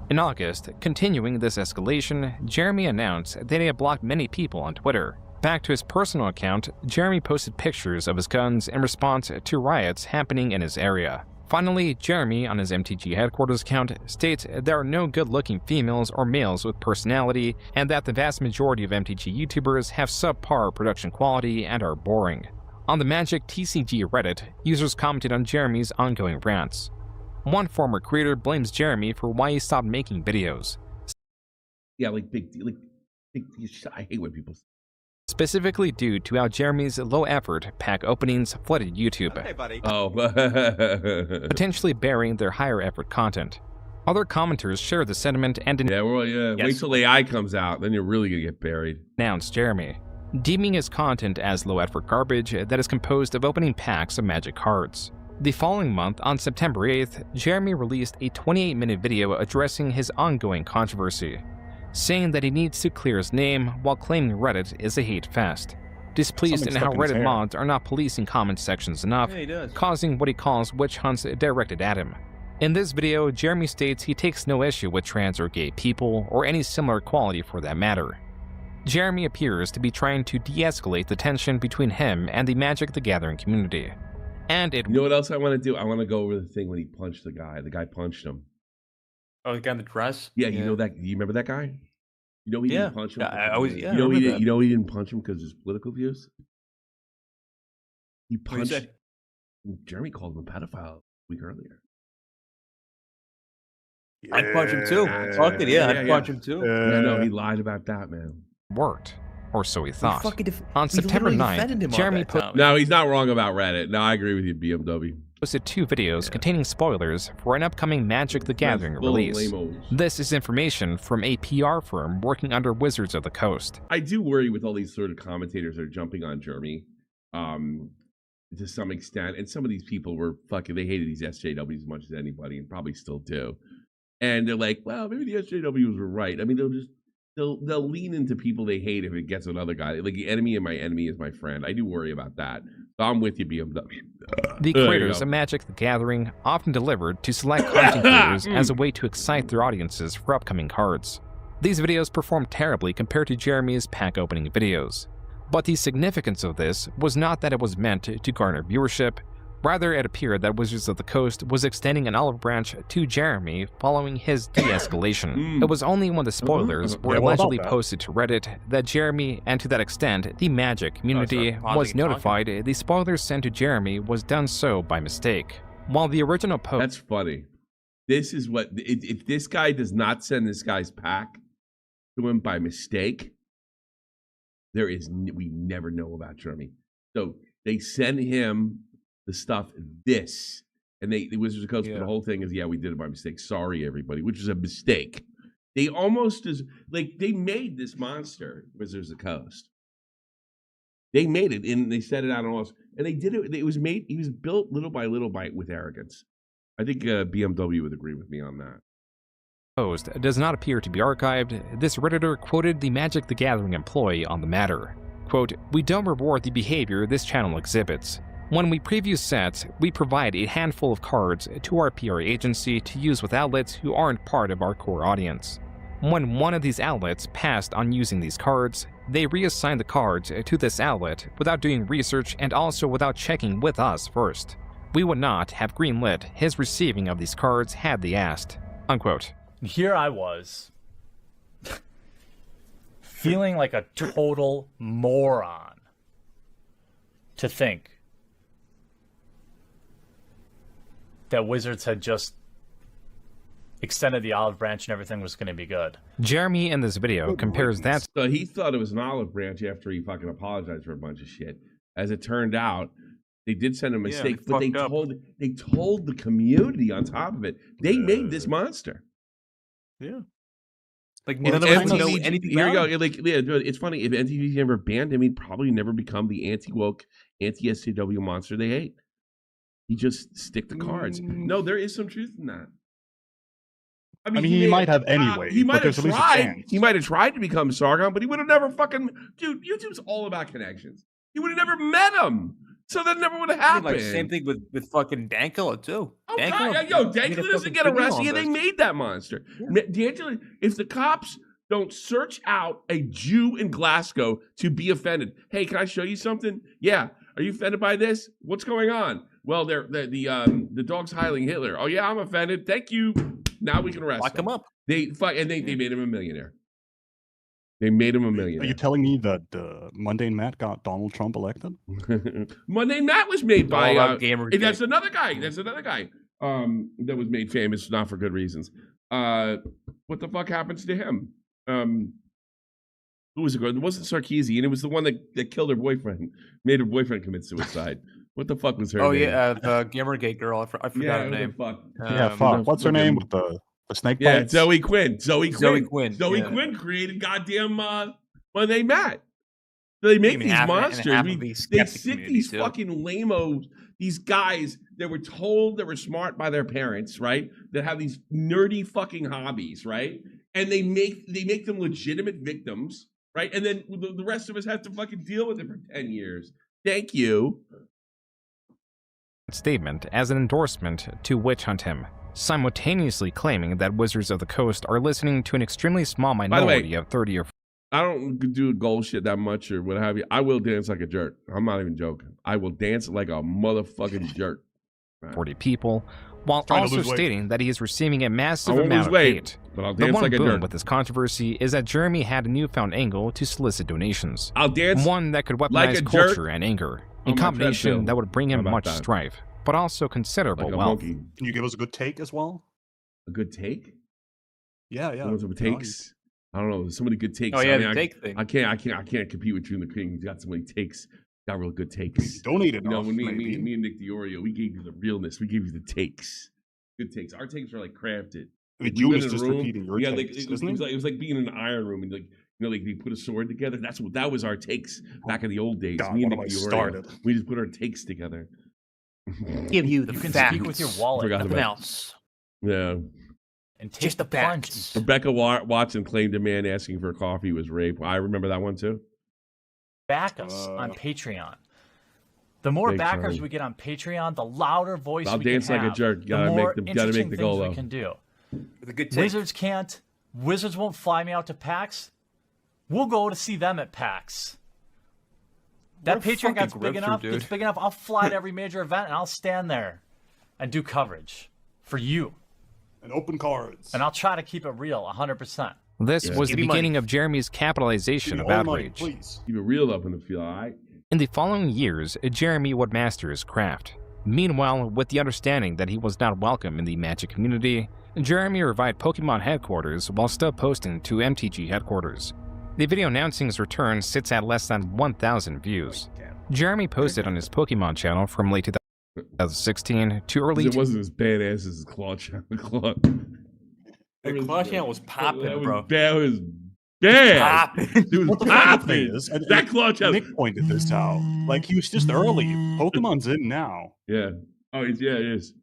Speaker 7: In August, continuing this escalation, Jeremy announced that he had blocked many people on Twitter. Back to his personal account, Jeremy posted pictures of his guns in response to riots happening in his area. Finally, Jeremy, on his MTG headquarters account, states there are no good-looking females or males with personality, and that the vast majority of MTG YouTubers have subpar production quality and are boring. On the Magic TCG Reddit, users commented on Jeremy's ongoing rants. One former creator blames Jeremy for why he stopped making videos.
Speaker 1: Yeah, like I hate when people say.
Speaker 7: Specifically due to how Jeremy's low-effort pack openings flooded YouTube.
Speaker 1: Okay, buddy.
Speaker 7: Potentially burying their higher-effort content. Other commenters shared the sentiment and
Speaker 1: wait till AI comes out, then you're really gonna get buried.
Speaker 7: Announced Jeremy, deeming his content as low-effort garbage that is composed of opening packs of Magic cards. The following month, on September 8th, Jeremy released a 28-minute video addressing his ongoing controversy, saying that he needs to clear his name while claiming Reddit is a hate fest. Displeased in how Reddit mods are not policing comment sections enough, causing what he calls witch hunts directed at him. In this video, Jeremy states he takes no issue with trans or gay people, or any similar equality for that matter. Jeremy appears to be trying to de-escalate the tension between him and the Magic the Gathering community. And
Speaker 1: You know what else I want to do? I want to go over the thing when he punched the guy. The guy punched him.
Speaker 3: Oh, the guy in the dress?
Speaker 1: Yeah, you know that. You remember that guy? You know he didn't punch him.
Speaker 3: Yeah,
Speaker 1: you know he didn't punch him because of his political views. He punched. Jeremy called him a pedophile a week earlier.
Speaker 3: I'd punch him too. Fuck it, I'd punch him too.
Speaker 1: Yeah, no, he lied about that, man.
Speaker 7: Worked. Or so he thought. On September 9th, Jeremy
Speaker 1: No, he's not wrong about Reddit. No, I agree with you, BMW.
Speaker 7: Posted 2 videos containing spoilers for an upcoming Magic the Gathering release. This is information from a PR firm working under Wizards of the Coast.
Speaker 1: I do worry with all these sort of commentators that are jumping on Jeremy, to some extent. And some of these people were they hated these SJWs as much as anybody, and probably still do. And they're like, well, maybe the SJWs were right. I mean, they'll lean into people they hate if it gets another guy. Like, the enemy of my enemy is my friend. I do worry about that. So I'm with you, BMW.
Speaker 7: The creators of Magic the Gathering often delivered to select content creators as a way to excite their audiences for upcoming cards. These videos performed terribly compared to Jeremy's pack opening videos. But the significance of this was not that it was meant to garner viewership. Rather, it appeared that Wizards of the Coast was extending an olive branch to Jeremy following his de-escalation. It was only when the spoilers were allegedly posted to Reddit that Jeremy, and to that extent, the Magic community, was notified the spoilers sent to Jeremy was done so by mistake. While the original post...
Speaker 1: That's funny. This is what... If this guy does not send this guy's pack to him by mistake, we never know about Jeremy. So they send him the stuff this. And the Wizards of the Coast, the whole thing is, we did it by mistake. Sorry, everybody, which is a mistake. They almost they made this monster, Wizards of the Coast. They made it, and they set it out on all, and they did it. It was made. He was built little by little with arrogance. I think BMW would agree with me on that.
Speaker 7: Post does not appear to be archived. This Redditor quoted the Magic the Gathering employee on the matter. Quote, "We don't reward the behavior this channel exhibits. When we preview sets, we provide a handful of cards to our PR agency to use with outlets who aren't part of our core audience. When one of these outlets passed on using these cards, they reassign the cards to this outlet without doing research and also without checking with us first. We would not have greenlit his receiving of these cards had they asked." Unquote.
Speaker 8: Here I was, feeling like a total moron to think that Wizards had just extended the olive branch and everything was going to be good.
Speaker 7: Jeremy in this video compares that.
Speaker 1: So he thought it was an olive branch after he fucking apologized for a bunch of shit. As it turned out, they did send a mistake, but they told the community on top of it. They made this monster.
Speaker 3: Yeah. Like none of us know anything
Speaker 1: here
Speaker 3: about
Speaker 1: you go. It's funny, if MTG never banned him, he'd probably never become the anti-woke, anti-SJW monster they hate. He just stick to cards. No, there is some truth in that.
Speaker 4: I mean, he might have anyway.
Speaker 1: He might have tried. He might have tried to become Sargon, but he would have never fucking. Dude, YouTube's all about connections. He would have never met him, so that never would have happened.
Speaker 3: Like same thing with fucking Dankula too.
Speaker 1: Oh, Dankula doesn't get arrested. Yeah, they made that monster. Yeah. D'Angelo, if the cops don't search out a Jew in Glasgow to be offended, hey, can I show you something? Yeah. Are you offended by this? What's going on? Well, the dog's hailing Hitler. Oh yeah, I'm offended. Thank you. Now we can arrest him.
Speaker 3: Lock him up.
Speaker 1: They made him a millionaire. They made him a millionaire.
Speaker 4: Are you telling me that Mundane Matt got Donald Trump elected?
Speaker 1: Mundane Matt was made by that's another guy. That's another guy that was made famous, not for good reasons. What the fuck happens to him? Who was it? It wasn't Sarkeesian. It was the one that killed her boyfriend, made her boyfriend commit suicide. What the fuck was her name?
Speaker 3: Oh yeah, the Gamergate girl. I forgot her name.
Speaker 1: Fuck.
Speaker 4: What's her name with the snake bites?
Speaker 1: Yeah, Zoe Quinn. Zoe Quinn
Speaker 3: Quinn
Speaker 1: created goddamn Monday Matt. So they make these monsters. They sick these fucking lame-o, these guys that were told they were smart by their parents, right? That have these nerdy fucking hobbies, right? And they make them legitimate victims, right? And then the rest of us have to fucking deal with it for 10 years. Thank you.
Speaker 7: Statement as an endorsement to witch hunt him, simultaneously claiming that Wizards of the Coast are listening to an extremely small minority of 30 or 40.
Speaker 1: I don't do gold shit that much or what have you. I will dance like a jerk. I'm not even joking. I will dance like a motherfucking jerk.
Speaker 7: 40 people, while also stating that he is receiving a massive amount of hate.
Speaker 1: But I'll
Speaker 7: the
Speaker 1: dance
Speaker 7: one
Speaker 1: like a
Speaker 7: boom
Speaker 1: jerk.
Speaker 7: with this controversy is that Jeremy had a newfound angle to solicit donations.
Speaker 1: I'll dance
Speaker 7: one that could weaponize
Speaker 1: like
Speaker 7: culture and anger, in combination that would bring him much strife, but also considerable wealth.
Speaker 4: Can you give us a good take as well?
Speaker 1: A good take?
Speaker 4: Yeah.
Speaker 1: Some takes. I don't know. There's so many good takes.
Speaker 3: Oh yeah, the take thing.
Speaker 1: I can't compete with Joon the King. He's got so many takes. Got real good takes.
Speaker 4: Donated.
Speaker 1: You know, when me and Nick DiOrio, we gave you the realness. We gave you the takes. Good takes. Our takes are like crafted.
Speaker 4: You was just repeating your takes.
Speaker 1: It was like being in an iron room and like they put a sword together. That was our takes back in the old days.
Speaker 4: God,
Speaker 1: me and Nick DiOrio, we just put our takes together.
Speaker 6: Give you the
Speaker 8: can
Speaker 6: facts.
Speaker 8: speak with your wallet.
Speaker 6: Nothing else.
Speaker 1: Yeah.
Speaker 8: And take
Speaker 6: Just
Speaker 8: the
Speaker 6: the facts.
Speaker 1: Rebecca Watson claimed a man asking for coffee was rape. I remember that one too.
Speaker 8: Back us on Patreon. The more backers we get on Patreon, the louder voice
Speaker 1: I'll
Speaker 8: we
Speaker 1: dance
Speaker 8: can
Speaker 1: like
Speaker 8: have.
Speaker 1: a jerk.
Speaker 8: Gotta
Speaker 1: make the goal
Speaker 8: we
Speaker 1: though.
Speaker 8: can do.
Speaker 3: With a good take.
Speaker 8: Wizards can't. Wizards won't fly me out to PAX. We'll go to see them at PAX. That Patreon gets big enough. It's big enough. I'll fly to every major event and I'll stand there and do coverage for you.
Speaker 4: And open cards.
Speaker 8: And I'll try to keep it real, 100%.
Speaker 7: This was the beginning of Jeremy's capitalization of outrage.
Speaker 1: Keep it real up in the field, all right?
Speaker 7: In the following years, Jeremy would master his craft. Meanwhile, with the understanding that he was not welcome in the Magic community, Jeremy revived Pokemon headquarters while still posting to MTG headquarters. The video announcing his return sits at less than 1,000 views. Jeremy posted on his Pokemon channel from late 2000. 2016 to early.
Speaker 1: It wasn't as badass as his claw channel.
Speaker 3: The claw channel was popping, bro.
Speaker 1: That was bad.
Speaker 3: Popping.
Speaker 1: It was popping. That claw channel.
Speaker 4: Nick pointed this out. Like, he was just early. Pokemon's in now.
Speaker 1: Yeah. Oh, it is.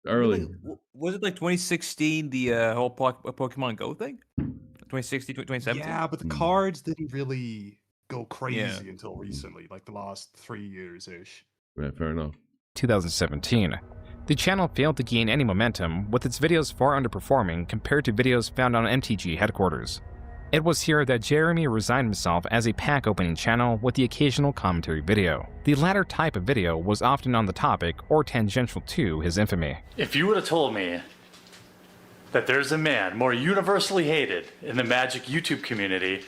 Speaker 1: Early.
Speaker 3: Was it like 2016, the whole Pokemon Go thing? 2016, 2017?
Speaker 4: Yeah, but the cards didn't really go crazy until recently, like the last 3 years-ish.
Speaker 1: Yeah, fair enough.
Speaker 7: 2017. The channel failed to gain any momentum, with its videos far underperforming compared to videos found on MTG headquarters. It was here that Jeremy resigned himself as a pack opening channel with the occasional commentary video. The latter type of video was often on the topic or tangential to his infamy.
Speaker 9: If you would have told me that there's a man more universally hated in the Magic YouTube community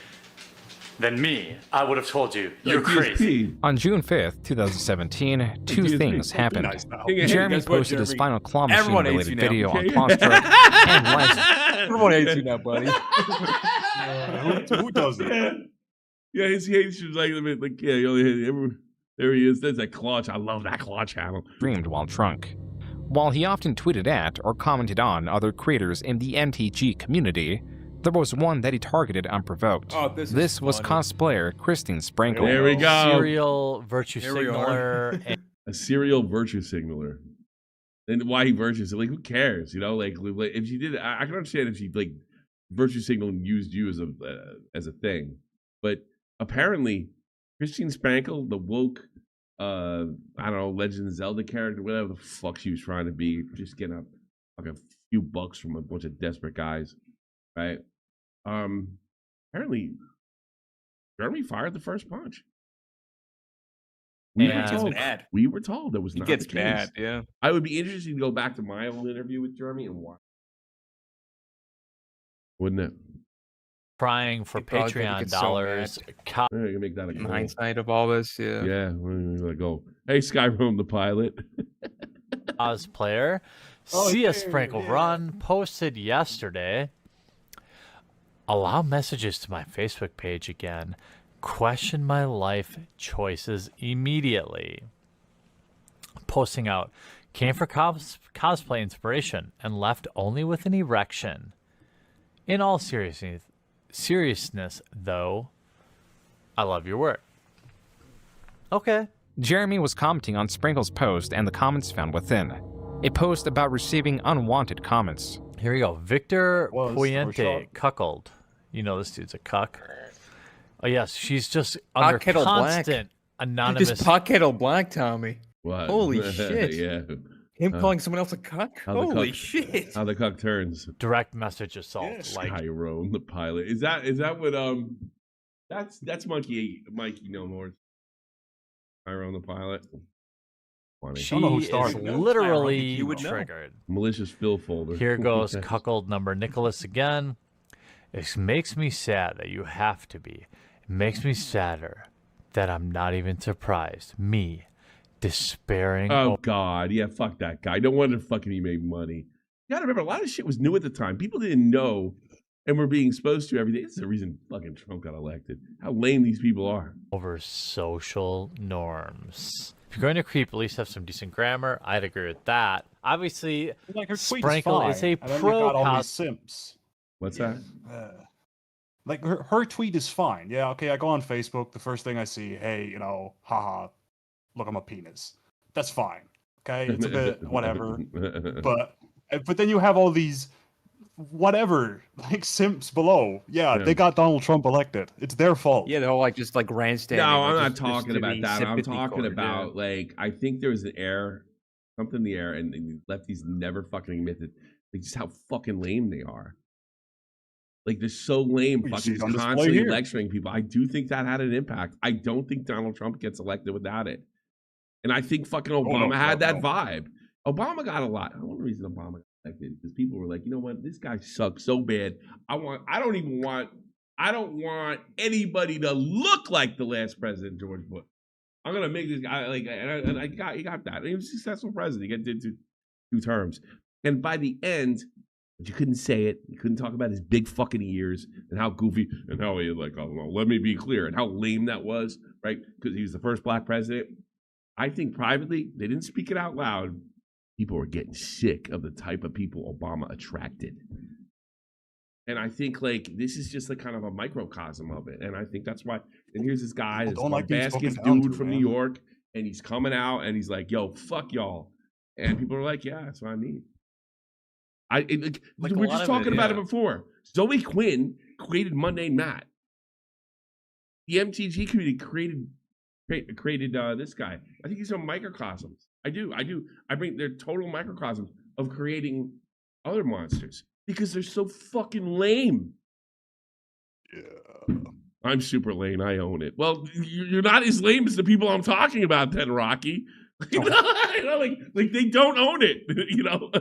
Speaker 9: than me, I would have told you, you're crazy.
Speaker 7: On June 5th, 2017, two things happened. Jeremy posted his final claw machine related video on Clawstroke and likes.
Speaker 3: Everyone hates you now, buddy.
Speaker 4: Who doesn't?
Speaker 1: Yeah, his hate was like yeah, you only hit everyone. There he is. There's that claw. I love that claw channel.
Speaker 7: Streamed while drunk. While he often tweeted at or commented on other creators in the MTG community, there was one that he targeted unprovoked.
Speaker 3: Oh,
Speaker 7: this was cosplayer Christine Sprankle.
Speaker 1: There we go.
Speaker 8: Serial virtue signaler.
Speaker 1: A serial virtue signaler. And why he virtues it? Like, who cares? You know, like if she did, I can understand if she like virtue signal and used you as a thing, but apparently Christine Sprankle, the woke, I don't know, Legend of Zelda character, whatever the fuck she was trying to be, just getting a few bucks from a bunch of desperate guys, right? Apparently, Jeremy fired the first punch. We were told that was not the case.
Speaker 3: It gets bad, yeah.
Speaker 1: I would be interested to go back to my old interview with Jeremy and watch. Wouldn't it?
Speaker 8: Crying for Patreon dollars.
Speaker 1: So you can make that a goal.
Speaker 3: Hindsight of all this, yeah.
Speaker 1: Yeah, we're gonna go. Hey, Skyrim the pilot.
Speaker 8: Cosplayer. See a Sprinkle Run posted yesterday. Allow messages to my Facebook page again. Question my life choices immediately. Posting out. Came for cosplay inspiration and left only with an erection. In all seriousness, though, I love your work. Okay.
Speaker 7: Jeremy was commenting on Sprinkle's post and the comments found within. A post about receiving unwanted comments.
Speaker 8: Here we go. Victor Puente, cuckold. You know this dude's a cuck. Oh, yes. She's just under constant anonymous.
Speaker 3: Just pot kettle black, Tommy.
Speaker 1: What?
Speaker 3: Holy shit.
Speaker 1: Yeah.
Speaker 3: Him calling someone else a cuck? Holy shit.
Speaker 1: How the cuck turns.
Speaker 8: Direct message assault.
Speaker 1: Yeah. Like Skyrim the pilot. Is that what that's Mikey no more. Skyrim the pilot. Funny.
Speaker 8: She is literally triggered.
Speaker 1: Malicious Phil folder.
Speaker 8: Here goes cuckold number Nicholas again. It makes me sad that you have to be. It makes me sadder that I'm not even surprised. Me. Despairing.
Speaker 1: Oh God, yeah, fuck that guy. No wonder fucking he made money. You gotta remember, a lot of shit was new at the time. People didn't know and were being exposed to everything. It's the reason fucking Trump got elected. How lame these people are.
Speaker 8: Over social norms. If you're going to creep, at least have some decent grammar. I'd agree with that. Obviously,
Speaker 4: like her tweet
Speaker 8: Sprinkle
Speaker 4: is a pro simps.
Speaker 1: What's that?
Speaker 4: Like her tweet is fine. Yeah, okay, I go on Facebook. The first thing I see, hey, haha, look, I'm a penis. That's fine. Okay, it's a bit whatever. But then you have all these whatever like simps below. Yeah, they got Donald Trump elected. It's their fault.
Speaker 3: Yeah, they're all like just like grandstanding.
Speaker 1: No, I'm not talking about that. I'm talking about like I think there was an error, something in the air, and lefties never fucking admit that. Like just how fucking lame they are. Like they're so lame, fucking constantly lecturing people. I do think that had an impact. I don't think Donald Trump gets elected without it. And I think fucking Obama had that vibe. Obama got a lot. The only reason Obama got elected is because people were like, you know what, this guy sucks so bad. I don't want anybody to look like the last president, George Bush. I'm gonna make this guy like, and he got that. He was a successful president. He did two terms. And by the end, but you couldn't say it. You couldn't talk about his big fucking ears and how goofy and how he like, oh, well, let me be clear, and how lame that was, right? Because he was the first black president. I think privately, they didn't speak it out loud. People were getting sick of the type of people Obama attracted. And I think like this is just like kind of a microcosm of it. And I think that's why. And here's this guy, this baskets dude from New York, and he's coming out and he's like, "Yo, fuck y'all," and people are like, "Yeah, that's what I mean." We're just talking about it before. Zoe Quinn created Mundane Matt. The MTG community created this guy. I think he's a microcosms. I do. I bring they're total microcosms of creating other monsters because they're so fucking lame. Yeah. I'm super lame. I own it. Well, you're not as lame as the people I'm talking about, then, Rocky. Like they don't own it. You know.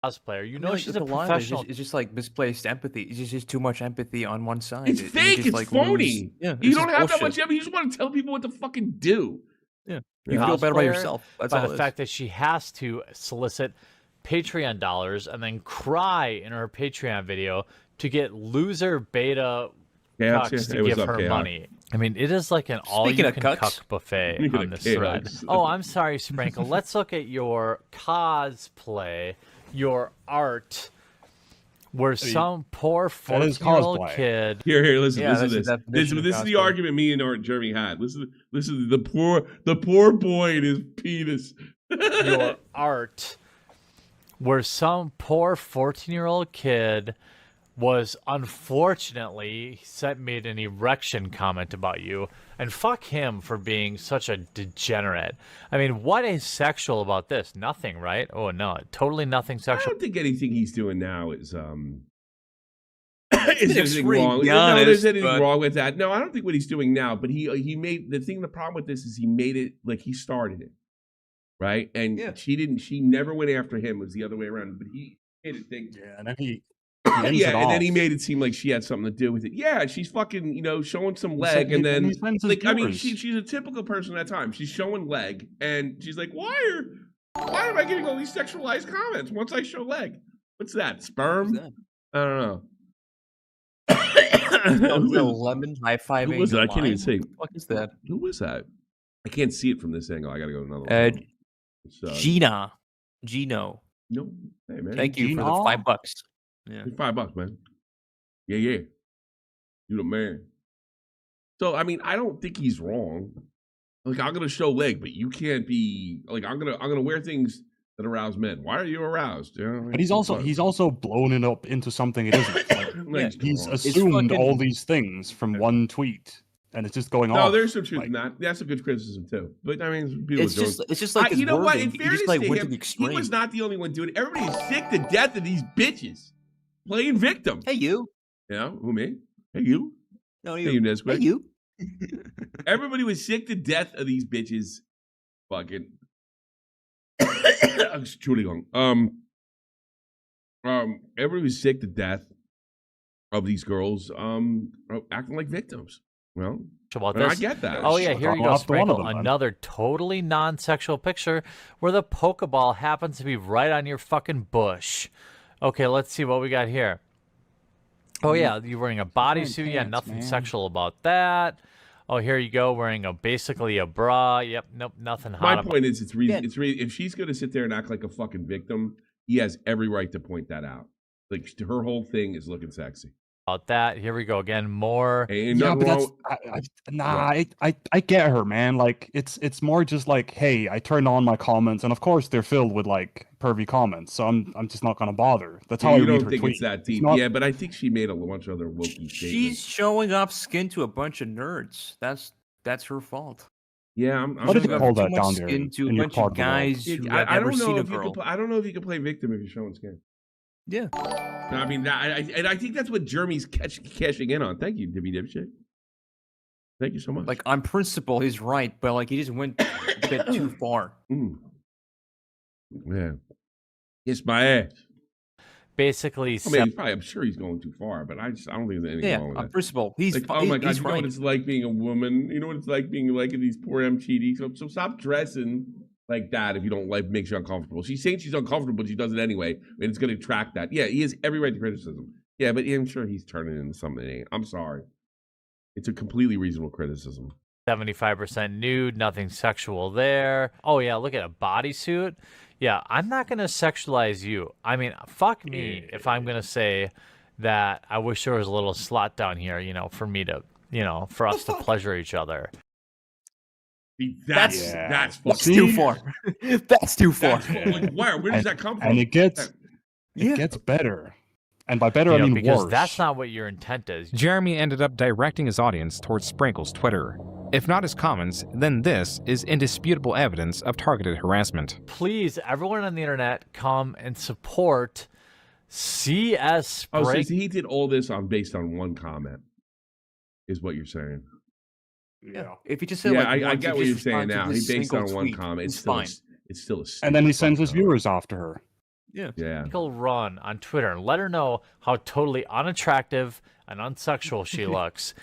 Speaker 8: Cosplayer, she's a
Speaker 3: a lot
Speaker 8: professional.
Speaker 3: It's just like misplaced empathy. It's just too much empathy on one side.
Speaker 1: It's fake. It's phony.
Speaker 3: Yeah,
Speaker 1: you don't have that much empathy. You just want to tell people what to fucking do.
Speaker 3: Yeah, you feel better about yourself. That's
Speaker 8: by
Speaker 3: all
Speaker 8: the fact that she has to solicit Patreon dollars and then cry in her Patreon video to get loser beta cucks to give her money. I mean, it is like an all-you-can-cuck buffet on this thread. Oh, I'm sorry, Sprinkle. Let's look at your cosplay, your art, where some poor 14-year-old kid.
Speaker 1: Here, listen to this. This is the argument me and Jeremy had. Listen to the poor boy and his penis.
Speaker 8: Your art, where some poor 14-year-old kid was unfortunately made an erection comment about you, and fuck him for being such a degenerate. I mean, what is sexual about this? Nothing, right? Oh no, totally nothing sexual.
Speaker 1: I don't think anything he's doing now is anything wrong.
Speaker 3: No,
Speaker 1: there's anything wrong with that. No, I don't think what he's doing now, but he made the problem with this is he made it like he started it, right? And she never went after him. It was the other way around, but he made it think.
Speaker 4: Yeah, and then he
Speaker 1: and then he made it seem like she had something to do with it. Yeah, she's fucking, showing some leg, and then like, I mean, she's a typical person at that time. She's showing leg, and she's like, why am I getting all these sexualized comments once I show leg? What's that? Sperm? I don't know.
Speaker 3: Lemon high-fiving.
Speaker 1: Who was that? I can't even say.
Speaker 3: What is that?
Speaker 1: Who was that? I can't see it from this angle. I gotta go to another one.
Speaker 3: Gino.
Speaker 1: No, hey man.
Speaker 3: Thank you for the $5. Yeah,
Speaker 1: $5, man. Yeah. You the man. So I mean, I don't think he's wrong. Like, I'm gonna show leg, but you can't be like, I'm gonna wear things that arouse men. Why are you aroused?
Speaker 4: But he's also blown it up into something it isn't. Like, he's assumed all these things from one tweet, and it's just going on.
Speaker 1: No, there's some truth in that. That's a good criticism too. But I mean, people
Speaker 3: it's just like
Speaker 1: you know what? In fairness
Speaker 3: to
Speaker 1: him, he was not the only one doing it. Everybody's sick to death of these bitches playing victim.
Speaker 3: Hey, you.
Speaker 1: Yeah, who, me? Hey, you.
Speaker 3: No, you.
Speaker 1: Hey, you, Nesquik.
Speaker 3: Hey, you.
Speaker 1: Everybody was sick to death of these bitches. Fucking. I'm truly going. Everybody was sick to death of these girls acting like victims. Well, I get that.
Speaker 8: Oh yeah, here you go, Sprinkle. Another totally non-sexual picture where the Pokeball happens to be right on your fucking bush. Okay, let's see what we got here. Oh yeah, you're wearing a bodysuit. Yeah, nothing sexual about that. Oh, here you go, wearing basically a bra. Yep, nope, nothing hot.
Speaker 1: My point is, it's if she's gonna sit there and act like a fucking victim, he has every right to point that out. Like, her whole thing is looking sexy.
Speaker 8: About that, here we go again. More.
Speaker 4: Yeah, but I get her, man. Like, it's more just like, hey, I turned on my comments, and of course they're filled with like pervy comments, so I'm just not gonna bother. That's how I read her tweet. You don't think
Speaker 1: it's that deep? Yeah, but I think she made a bunch of other wokey statements.
Speaker 3: She's showing off skin to a bunch of nerds. That's her fault.
Speaker 1: Yeah,
Speaker 4: what did you call that down there?
Speaker 3: To a bunch of guys who have never seen a girl.
Speaker 1: I don't know if you can play victim if you're showing skin.
Speaker 3: Yeah.
Speaker 1: I mean, I think that's what Jeremy's cashing in on. Thank you, Dibby Dipshit. Thank you so much.
Speaker 3: Like, on principle, he's right, but like, he just went a bit too far.
Speaker 1: Yeah. Kiss my ass.
Speaker 8: Basically,
Speaker 1: I mean, I'm sure he's going too far, but I don't think there's anything wrong with that.
Speaker 3: On principle, he's
Speaker 1: like, oh my God, you know
Speaker 3: right.
Speaker 1: what it's like being a woman? You know what it's like being like these poor MTD? So stop dressing like that if you don't like, makes you uncomfortable. She's saying she's uncomfortable, but she does it anyway, and it's going to attract that. Yeah, he has every right to criticism. Yeah, but I'm sure he's turning into something. I'm sorry. It's a completely reasonable criticism.
Speaker 10: 75% nude, nothing sexual there. Oh yeah, look at a bodysuit. Yeah, I'm not gonna sexualize you. I mean, fuck me if I'm gonna say that I wish there was a little slot down here, you know, for me to, you know, for us to pleasure each other.
Speaker 1: That's
Speaker 3: too far. That's too far.
Speaker 1: Like, where does that come from?
Speaker 4: And it gets better. And by better, I mean
Speaker 10: because
Speaker 4: worse.
Speaker 10: that's not what your intent is.
Speaker 7: Jeremy ended up directing his audience towards Sprinkle's Twitter. If not his comments, then this is indisputable evidence of targeted harassment.
Speaker 10: Please, everyone on the internet, come and support CS Sprinkle.
Speaker 1: Oh, so he did all this based on one comment, is what you're saying.
Speaker 3: Yeah. If he just said
Speaker 1: I get what you're saying now. He based on one comment. It's still a
Speaker 4: and then he sends his viewers after her.
Speaker 3: Yeah.
Speaker 10: Sprinkle run on Twitter and let her know how totally unattractive and unsexual she looks.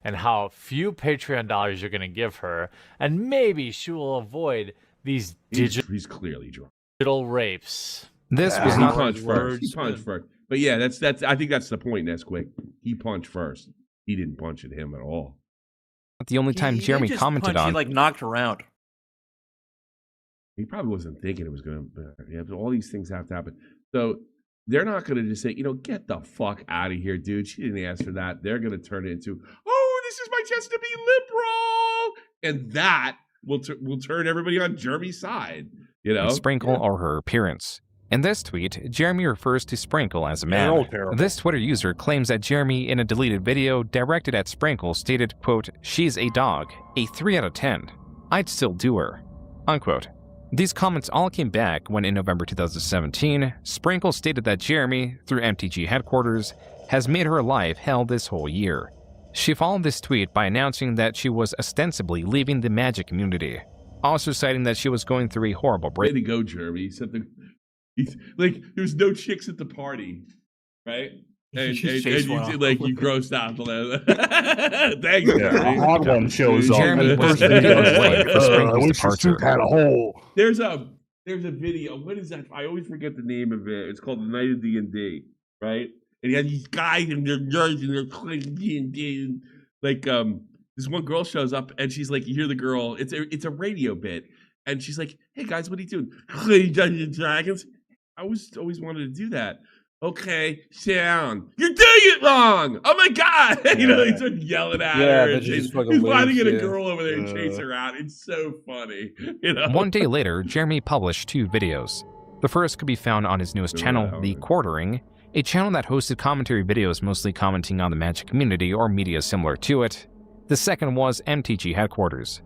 Speaker 10: And how few Patreon dollars you're going to give her, and maybe she will avoid these
Speaker 1: He's clearly drunk.
Speaker 10: digital rapes.
Speaker 7: This was not
Speaker 1: punched first. He punched first. But yeah, that's. I think that's the point, Nesquik. He punched first. He didn't punch at him at all.
Speaker 7: the only time Jeremy commented on.
Speaker 3: He like knocked around.
Speaker 1: He probably wasn't thinking it was going to. Yeah, but all these things have to happen. So they're not going to just say, get the fuck out of here, dude. She didn't ask for that. They're going to turn it into, this is my chance to be liberal, and that will turn everybody on Jeremy's side.
Speaker 7: Sprinkle or her appearance. In this tweet, Jeremy refers to Sprinkle as a man. This Twitter user claims that Jeremy, in a deleted video directed at Sprinkle, stated, quote, "She's a dog, a 3 out of 10. I'd still do her," unquote. These comments all came back when, in November 2017, Sprinkle stated that Jeremy, through MTG headquarters, has made her life hell this whole year. She followed this tweet by announcing that she was ostensibly leaving the Magic community, also citing that she was going through a horrible break.
Speaker 1: Way to go, Jeremy. Like, there's no chicks at the party, right? And you grossed out. Thanks, Jeremy.
Speaker 4: A hot one shows up.
Speaker 7: Jeremy was late for Sprinkle's departure.
Speaker 4: Had a hole.
Speaker 1: There's a video. What is that? I always forget the name of it. It's called The Night of D&D, right? And you have these guys and they're nerds and they're playing D&D. Like, this one girl shows up and she's like, you hear the girl. It's a radio bit, and she's like, "Hey guys, what are you doing? Playing Dungeons and Dragons." I always wanted to do that. Okay, sit down. You're doing it wrong. Oh my god! He started yelling at her. And he's finally get a girl over there and chase her out. It's so funny.
Speaker 7: One day later, Jeremy published 2 videos. The first could be found on his newest channel, TheQuartering, a channel that hosted commentary videos mostly commenting on the Magic community or media similar to it. The second was MTG headquarters.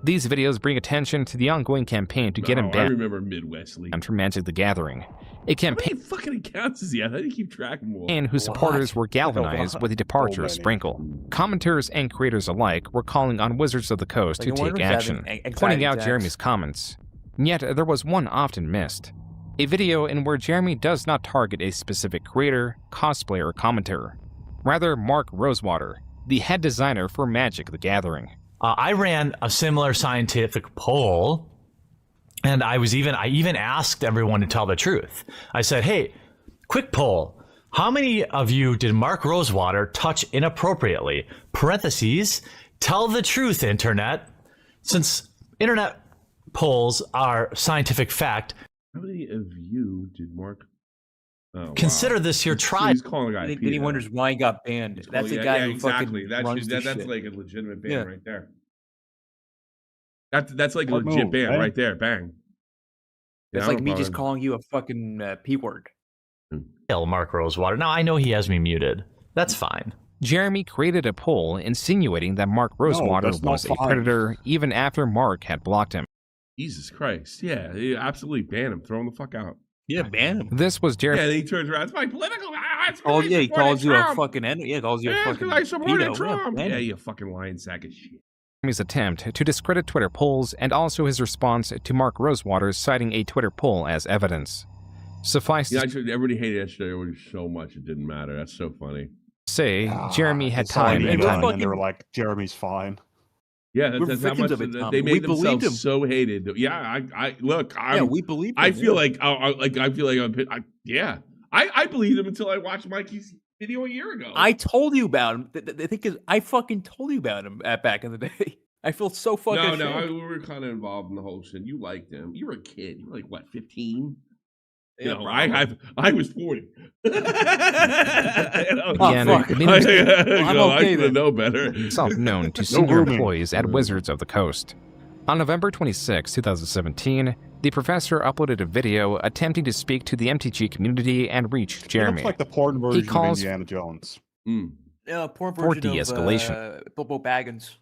Speaker 7: These videos bring attention to the ongoing campaign to get him banned.
Speaker 1: I remember Midwest League.
Speaker 7: And from Magic the Gathering. A campaign.
Speaker 1: How many fucking accounts is he at? How do you keep track of them all?
Speaker 7: And whose supporters were galvanized with the departure of Sprinkle. Commenters and creators alike were calling on Wizards of the Coast to take action, pointing out Jeremy's comments. Yet there was one often missed. A video in where Jeremy does not target a specific creator, cosplayer, or commentator. Rather, Mark Rosewater, the head designer for Magic the Gathering.
Speaker 8: I ran a similar scientific poll, and I even asked everyone to tell the truth. I said, "Hey, quick poll. How many of you did Mark Rosewater touch inappropriately? Parentheses, tell the truth, internet." Since internet polls are scientific fact.
Speaker 1: How many of you did Mark?
Speaker 8: Consider this your trial.
Speaker 1: He's calling a guy.
Speaker 3: Then he wonders why he got banned. That's a guy who
Speaker 1: exactly.
Speaker 3: fucking runs
Speaker 1: That's
Speaker 3: shit.
Speaker 1: like a legitimate ban right there. That's like a legit ban right there. Bang.
Speaker 3: It's like me just calling you a fucking P word.
Speaker 8: Mark Rosewater. Now I know he has me muted. That's fine.
Speaker 7: Jeremy created a poll insinuating that Mark Rosewater was a predator even after Mark had blocked him.
Speaker 1: Jesus Christ. Yeah, absolutely ban him. Throw him the fuck out.
Speaker 3: Yeah, ban him.
Speaker 7: This was Jeremy.
Speaker 1: Yeah, he turns around. It's my political.
Speaker 3: He calls you a fucking enemy. Yeah, he calls you a fucking.
Speaker 1: I supported Trump. Yeah, you fucking lying sack of shit.
Speaker 7: Jeremy's attempt to discredit Twitter polls and also his response to Mark Rosewater citing a Twitter poll as evidence. Suffice to
Speaker 1: everybody hated that shit so much it didn't matter. That's so funny.
Speaker 7: Say, Jeremy had time and time.
Speaker 4: And they were like, "Jeremy's fine."
Speaker 1: Yeah, that's how much they made themselves so hated. Yeah, I look.
Speaker 3: We believe.
Speaker 1: I feel like I believed him until I watched Mikey's video a year ago.
Speaker 3: I told you about him. The thing is, I fucking told you about him back in the day. I feel so fucking
Speaker 1: we were kind of involved in the whole shit. You liked him. You were a kid. You were like, what, 15?
Speaker 3: Yeah,
Speaker 1: I was 40.
Speaker 7: Again,
Speaker 3: I'm okay then.
Speaker 1: Know better.
Speaker 7: Self-known to senior employees at Wizards of the Coast. On November 26, 2017, the professor uploaded a video attempting to speak to the MTG community and reach Jeremy.
Speaker 4: It looks like the porn version
Speaker 7: calls
Speaker 4: of Indiana Jones.
Speaker 3: Porn
Speaker 7: for
Speaker 3: version
Speaker 7: de-escalation.
Speaker 3: of Bilbo Baggins.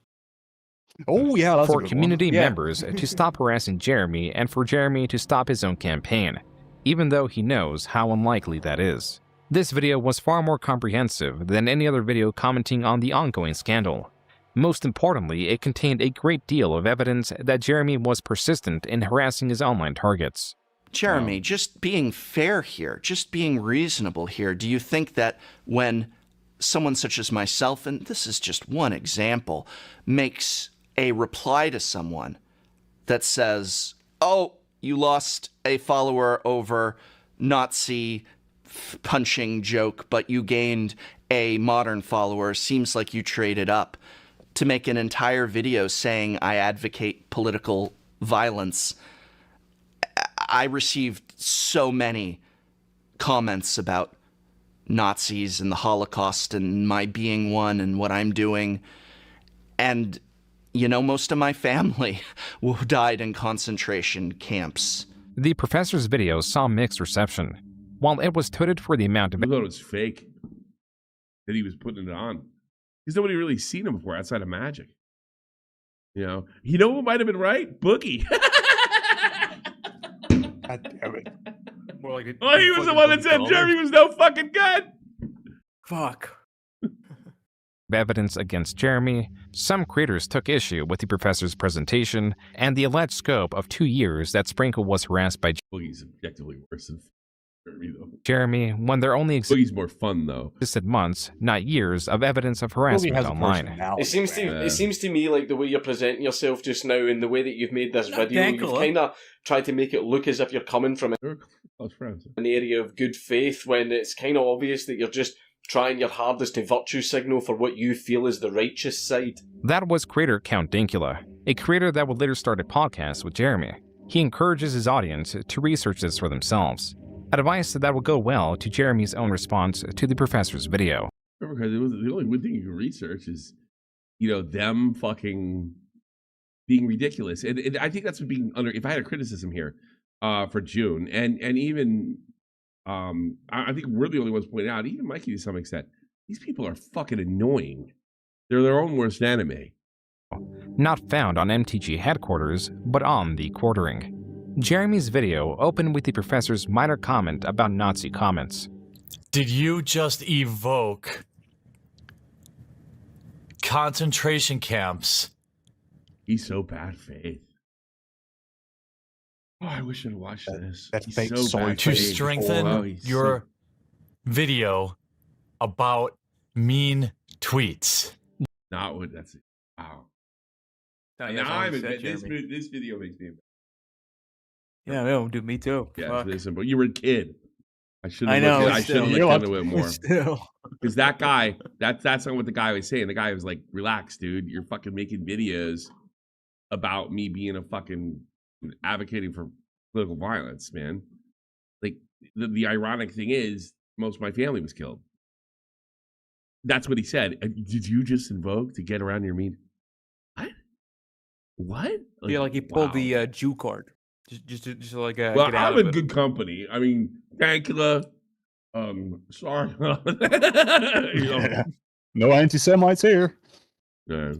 Speaker 4: Oh, yeah, that's a
Speaker 7: for
Speaker 4: good
Speaker 7: community
Speaker 4: one. Yeah.
Speaker 7: members to stop harassing Jeremy and for Jeremy to stop his own campaign, even though he knows how unlikely that is. This video was far more comprehensive than any other video commenting on the ongoing scandal. Most importantly, it contained a great deal of evidence that Jeremy was persistent in harassing his online targets.
Speaker 11: Jeremy, just being fair here, just being reasonable here, do you think that when someone such as myself, and this is just one example, makes a reply to someone that says, oh, you lost a follower over Nazi punching joke, but you gained a modern follower, seems like you traded up, to make an entire video saying I advocate political violence? I received so many comments about Nazis and the Holocaust and my being one and what I'm doing. And, you know, most of my family died in concentration camps.
Speaker 7: The professor's video saw mixed reception. While it was touted for the amount of...
Speaker 1: I thought it was fake that he was putting it on. Because nobody really seen him before outside of Magic. You know who might have been right? Boogie.
Speaker 4: God damn it.
Speaker 3: More like
Speaker 1: he was the one that said Jeremy was no fucking good.
Speaker 3: Fuck.
Speaker 7: Evidence against Jeremy, some creators took issue with the professor's presentation and the alleged scope of 2 years that Sprinkle was harassed by
Speaker 1: Boogie's objectively worse than Jeremy, though.
Speaker 7: Jeremy when there only
Speaker 1: Boogie's more fun, though.
Speaker 7: Existed months, not years, of evidence of harassment online.
Speaker 14: It seems to me like the way you're presenting yourself just now and the way that you've made this video, you've kind of tried to make it look as if you're coming from an area of good faith when it's kind of obvious that you're just trying your hardest to virtue signal for what you feel is the righteous side.
Speaker 7: That was creator Count Dinkula, a creator that would later start a podcast with Jeremy. He encourages his audience to research this for themselves. Advice that will go well to Jeremy's own response to the professor's video.
Speaker 1: Because the only good thing you can research is, them fucking being ridiculous. And I think that's what being under. If I had a criticism here for Joon, and even I think we're the only ones pointing out, even Mikey to some extent, these people are fucking annoying. They're their own worst enemy.
Speaker 7: Not found on MTG headquarters, but on TheQuartering. Jeremy's video opened with the professor's minor comment about Nazi comments.
Speaker 8: Did you just evoke concentration camps?
Speaker 1: He's so bad faith. Oh, I wish I'd watched this.
Speaker 4: That's fake soy
Speaker 8: to strengthen your video about mean tweets.
Speaker 1: Not what that's it. Wow.
Speaker 3: Now
Speaker 1: I'm this video makes me.
Speaker 3: Yeah, no, dude, me too.
Speaker 1: Yeah, listen, but you were a kid. I should have.
Speaker 3: I
Speaker 1: should have looked into it more.
Speaker 3: Still.
Speaker 1: Because that guy, that's not what the guy was saying. The guy was like, "Relax, dude. You're fucking making videos about me being a fucking advocating for political violence, man." Like the ironic thing is, most of my family was killed. That's what he said. Did you just invoke to get around your mean? What?
Speaker 3: Like he pulled the Jew card. Just like
Speaker 1: well,
Speaker 3: get out
Speaker 1: I'm
Speaker 3: of
Speaker 1: in
Speaker 3: it.
Speaker 1: good company. I mean, Dankula. Sorry.
Speaker 4: No anti-Semites here.
Speaker 1: That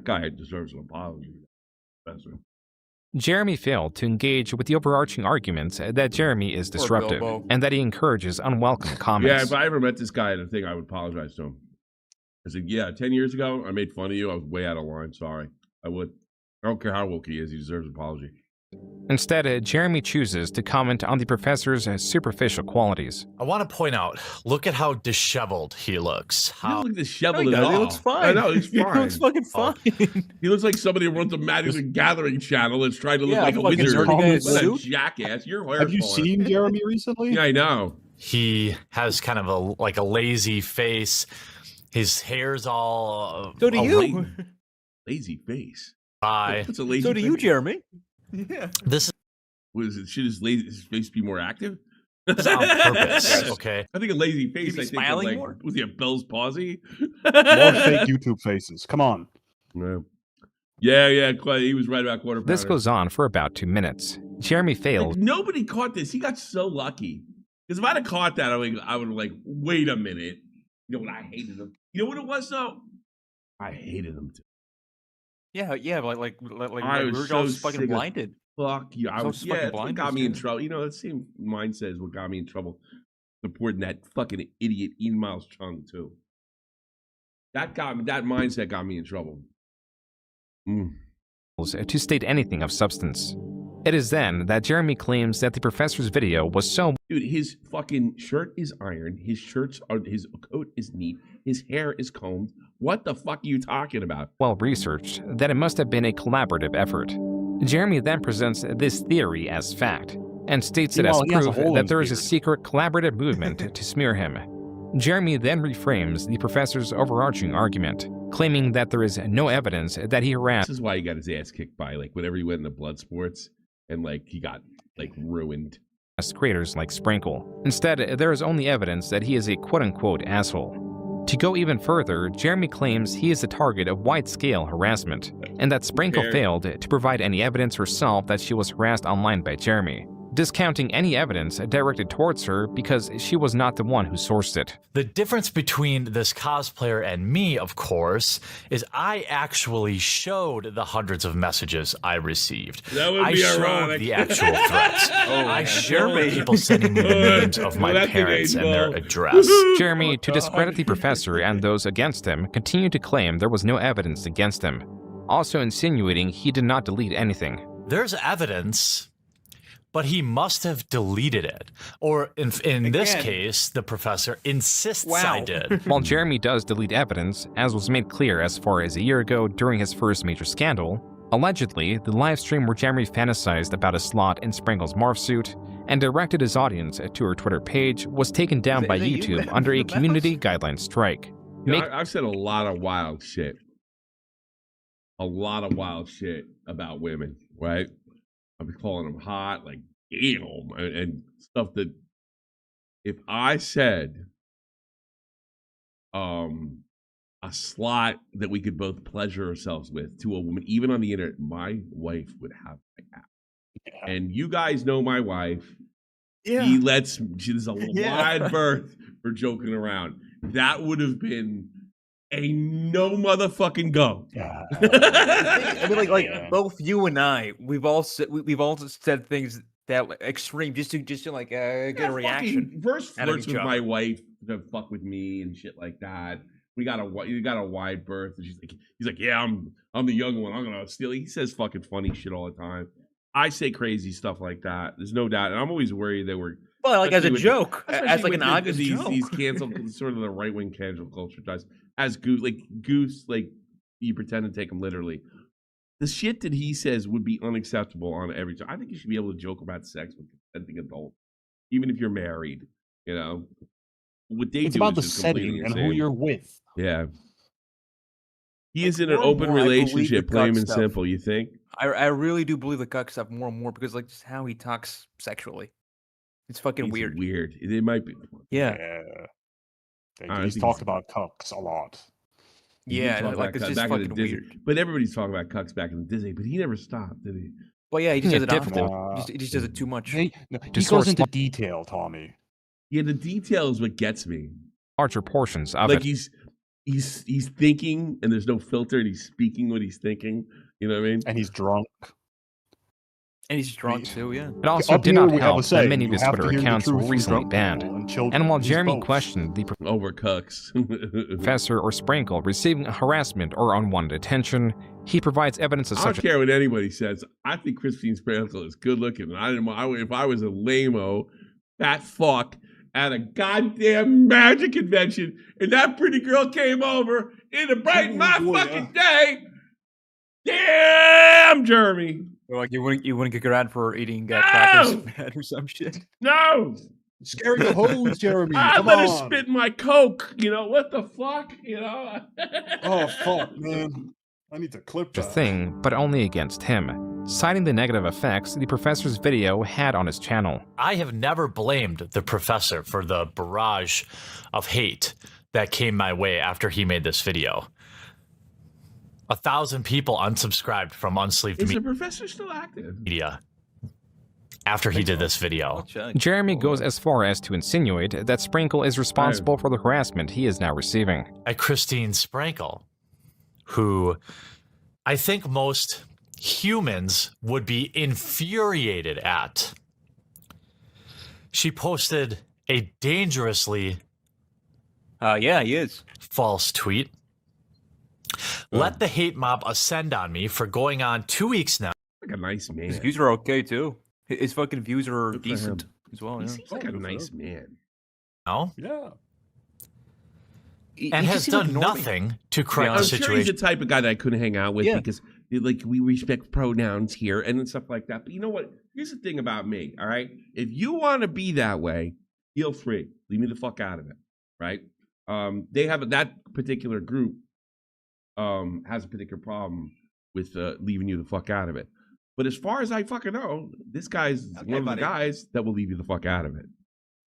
Speaker 1: guy deserves an apology. Professor.
Speaker 7: Jeremy failed to engage with the overarching arguments that Jeremy is disruptive and that he encourages unwelcome comments.
Speaker 1: Yeah, if I ever met this guy at a thing, I would apologize to him. I said, yeah, 10 years ago, I made fun of you. I was way out of line. Sorry. I would. I don't care how woke he is. He deserves an apology.
Speaker 7: Instead, Jeremy chooses to comment on the professor's superficial qualities.
Speaker 8: I want to point out, look at how disheveled he looks.
Speaker 1: He doesn't look disheveled at all.
Speaker 3: He looks fine.
Speaker 1: I know, he's fine.
Speaker 3: He looks fucking fine.
Speaker 1: He looks like somebody who runs a Magic the Gathering channel that's trying to look like a
Speaker 3: fucking
Speaker 1: wizard.
Speaker 3: dirty guy in a
Speaker 1: What a
Speaker 3: suit.
Speaker 1: jackass. Your hair.
Speaker 4: Have you seen Jeremy recently?
Speaker 1: Yeah, I know.
Speaker 10: He has kind of a lazy face. His hair's all.
Speaker 6: So do you?
Speaker 1: Lazy face.
Speaker 10: What's
Speaker 1: a lazy
Speaker 6: So do
Speaker 1: face?
Speaker 6: you, Jeremy? Yeah.
Speaker 10: This
Speaker 1: should his face be more active?
Speaker 10: is on purpose. Okay.
Speaker 1: I think a lazy face.
Speaker 6: Should he
Speaker 1: I
Speaker 6: be
Speaker 1: think of
Speaker 6: smiling
Speaker 1: like,
Speaker 6: more?
Speaker 1: was he a Bell's palsy?
Speaker 4: More fake YouTube faces. Come on.
Speaker 1: Yeah. He was right about quarter.
Speaker 7: This goes on for about 2 minutes. Jeremy failed.
Speaker 1: Nobody caught this. He got so lucky. Because if I'd have caught that, I would have like, wait a minute. You know what? I hated him. You know what it was though? I hated him too.
Speaker 3: Yeah, like we
Speaker 1: I
Speaker 3: were
Speaker 1: was
Speaker 3: all
Speaker 1: so
Speaker 3: fucking
Speaker 1: sick of-
Speaker 3: blinded.
Speaker 1: Fuck you. I
Speaker 3: So
Speaker 1: was,
Speaker 3: fucking
Speaker 1: yeah, that's what
Speaker 3: blind,
Speaker 1: got me in
Speaker 3: dude.
Speaker 1: trouble. You know, that same mindset is what got me in trouble. Supporting that fucking idiot Ian Miles Chung too. That mindset got me in trouble.
Speaker 7: To state anything of substance. It is then that Jeremy claims that the professor's video was so.
Speaker 1: Dude, his fucking shirt is ironed. His coat is neat. His hair is combed. What the fuck are you talking about?
Speaker 7: Well researched that it must have been a collaborative effort. Jeremy then presents this theory as fact and states it as proof that there is a secret collaborative movement to smear him. Jeremy then reframes the professor's overarching argument, claiming that there is no evidence that he harassed.
Speaker 1: This is why he got his ass kicked by, like, whenever he went into blood sports and, like, he got, like, ruined.
Speaker 7: Creators like Sprinkle. Instead, there is only evidence that he is a quote-unquote asshole. To go even further, Jeremy claims he is the target of wide-scale harassment, and that Sprinkle failed to provide any evidence herself that she was harassed online by Jeremy, discounting any evidence directed towards her because she was not the one who sourced it.
Speaker 10: The difference between this cosplayer and me, of course, is I actually showed the hundreds of messages I received.
Speaker 1: That would
Speaker 10: I
Speaker 1: be
Speaker 10: showed
Speaker 1: ironic.
Speaker 10: the actual threats. I showed people sending me the names of my parents and their address.
Speaker 7: Jeremy, to discredit the professor and those against him, continued to claim there was no evidence against him, also insinuating he did not delete anything.
Speaker 10: There's evidence, but he must have deleted it. Or in this case, the professor insists I did.
Speaker 7: While Jeremy does delete evidence, as was made clear as far as a year ago during his first major scandal, allegedly, the livestream where Jeremy fantasized about a slot in Sprinkle's morph suit and directed his audience to her Twitter page was taken down by YouTube under a community guideline strike.
Speaker 1: I've said a lot of wild shit. A lot of wild shit about women, right? I've been calling them hot, like, damn, and stuff that if I said a slot that we could both pleasure ourselves with to a woman, even on the internet, my wife would have my app. Yeah. And you guys know my wife. Yeah. She's a wide berth for joking around. That would have been a no motherfucking go.
Speaker 3: Yeah. I mean, like both you and I, we've all said things that extreme just to like get a reaction.
Speaker 1: First flirts with my wife to fuck with me and shit like that. You got a wide berth, and he's like, yeah, I'm the young one. I'm gonna steal. He says fucking funny shit all the time. I say crazy stuff like that. There's no doubt, and I'm always worried that we're
Speaker 3: like as a joke, as like an obvious joke.
Speaker 1: These cancel sort of the right wing cancel culture does. As Goose, like you pretend to take him literally. The shit that he says would be unacceptable on every time. I think you should be able to joke about sex with consenting adults, even if you're married. You know, what they
Speaker 4: it's
Speaker 1: do
Speaker 4: about
Speaker 1: is
Speaker 4: the
Speaker 1: just
Speaker 4: setting and who you're with.
Speaker 1: Yeah, he is in an open relationship, plain and simple. You think?
Speaker 3: I really do believe the cuck stuff more and more because like just how he talks sexually, it's fucking weird.
Speaker 1: Weird. It might be.
Speaker 3: Yeah.
Speaker 4: He's talked about cucks a lot.
Speaker 3: Yeah, like it's just fucking weird.
Speaker 1: But everybody's talking about cucks back in the Disney, but he never stopped, did he?
Speaker 3: Well, yeah, he just does it often. He just does it too much.
Speaker 4: He goes into detail, Tommy.
Speaker 1: Yeah, the detail is what gets me.
Speaker 7: Larger portions of
Speaker 1: like
Speaker 7: it.
Speaker 1: He's thinking, and there's no filter, and he's speaking what he's thinking. You know what I mean?
Speaker 4: And he's drunk.
Speaker 3: And he's drunk too, yeah.
Speaker 7: It also did not help that many of his Twitter accounts were recently banned. And while Jeremy questioned the professor or Sprinkle receiving harassment or unwanted attention, he provides evidence of such.
Speaker 1: I don't care what anybody says. I think Christine Sprinkle is good looking. If I was a lame-o, fat fuck at a goddamn magic convention, and that pretty girl came over to brighten my fucking day. Damn, Jeremy.
Speaker 3: Like you wouldn't kick her out for eating crackers or some shit.
Speaker 1: No,
Speaker 4: Scare your hose, Jeremy.
Speaker 1: I
Speaker 4: Come
Speaker 1: let her
Speaker 4: on.
Speaker 1: spit in my Coke. You know, what the fuck? You know?
Speaker 4: Oh, fuck, man. I need to clip
Speaker 7: The
Speaker 4: that.
Speaker 7: thing, but only against him, citing the negative effects the professor's video had on his channel.
Speaker 10: I have never blamed the professor for the barrage of hate that came my way after he made this video. 1,000 people unsubscribed from Unsleeved
Speaker 1: Is the professor still active?
Speaker 10: Media after he did this video.
Speaker 7: Jeremy goes as far as to insinuate that Sprinkle is responsible for the harassment he is now receiving.
Speaker 10: At Christine Sprankle, who I think most humans would be infuriated at. She posted a dangerously
Speaker 3: yeah, he is.
Speaker 10: false tweet. Let the hate mob ascend on me for going on 2 weeks now.
Speaker 1: Like a nice man.
Speaker 3: His views are okay too. His fucking views are decent as well.
Speaker 1: He
Speaker 3: Yeah.
Speaker 1: seems like a nice man.
Speaker 10: No?
Speaker 4: Yeah.
Speaker 10: And has done nothing to correct the
Speaker 1: I'm sure he's
Speaker 10: situation.
Speaker 1: the type of guy that I couldn't hang out with
Speaker 3: Yeah.
Speaker 1: because like we respect pronouns here and stuff like that. But you know what? Here's the thing about me, all right? If you want to be that way, feel free. Leave me the fuck out of it, right? They have that particular group has a particular problem with leaving you the fuck out of it. But as far as I fucking know, this guy's one of the guys that will leave you the fuck out of it.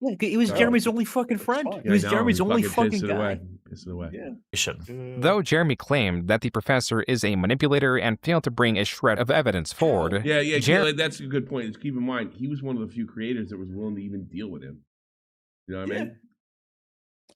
Speaker 3: Yeah, he was Jeremy's only fucking friend. He was Jeremy's only fucking guy.
Speaker 1: Piss it away.
Speaker 3: Yeah.
Speaker 7: Though Jeremy claimed that the professor is a manipulator and failed to bring a shred of evidence forward,
Speaker 1: Yeah, that's a good point. Just keep in mind, he was one of the few creators that was willing to even deal with him. You know what I mean?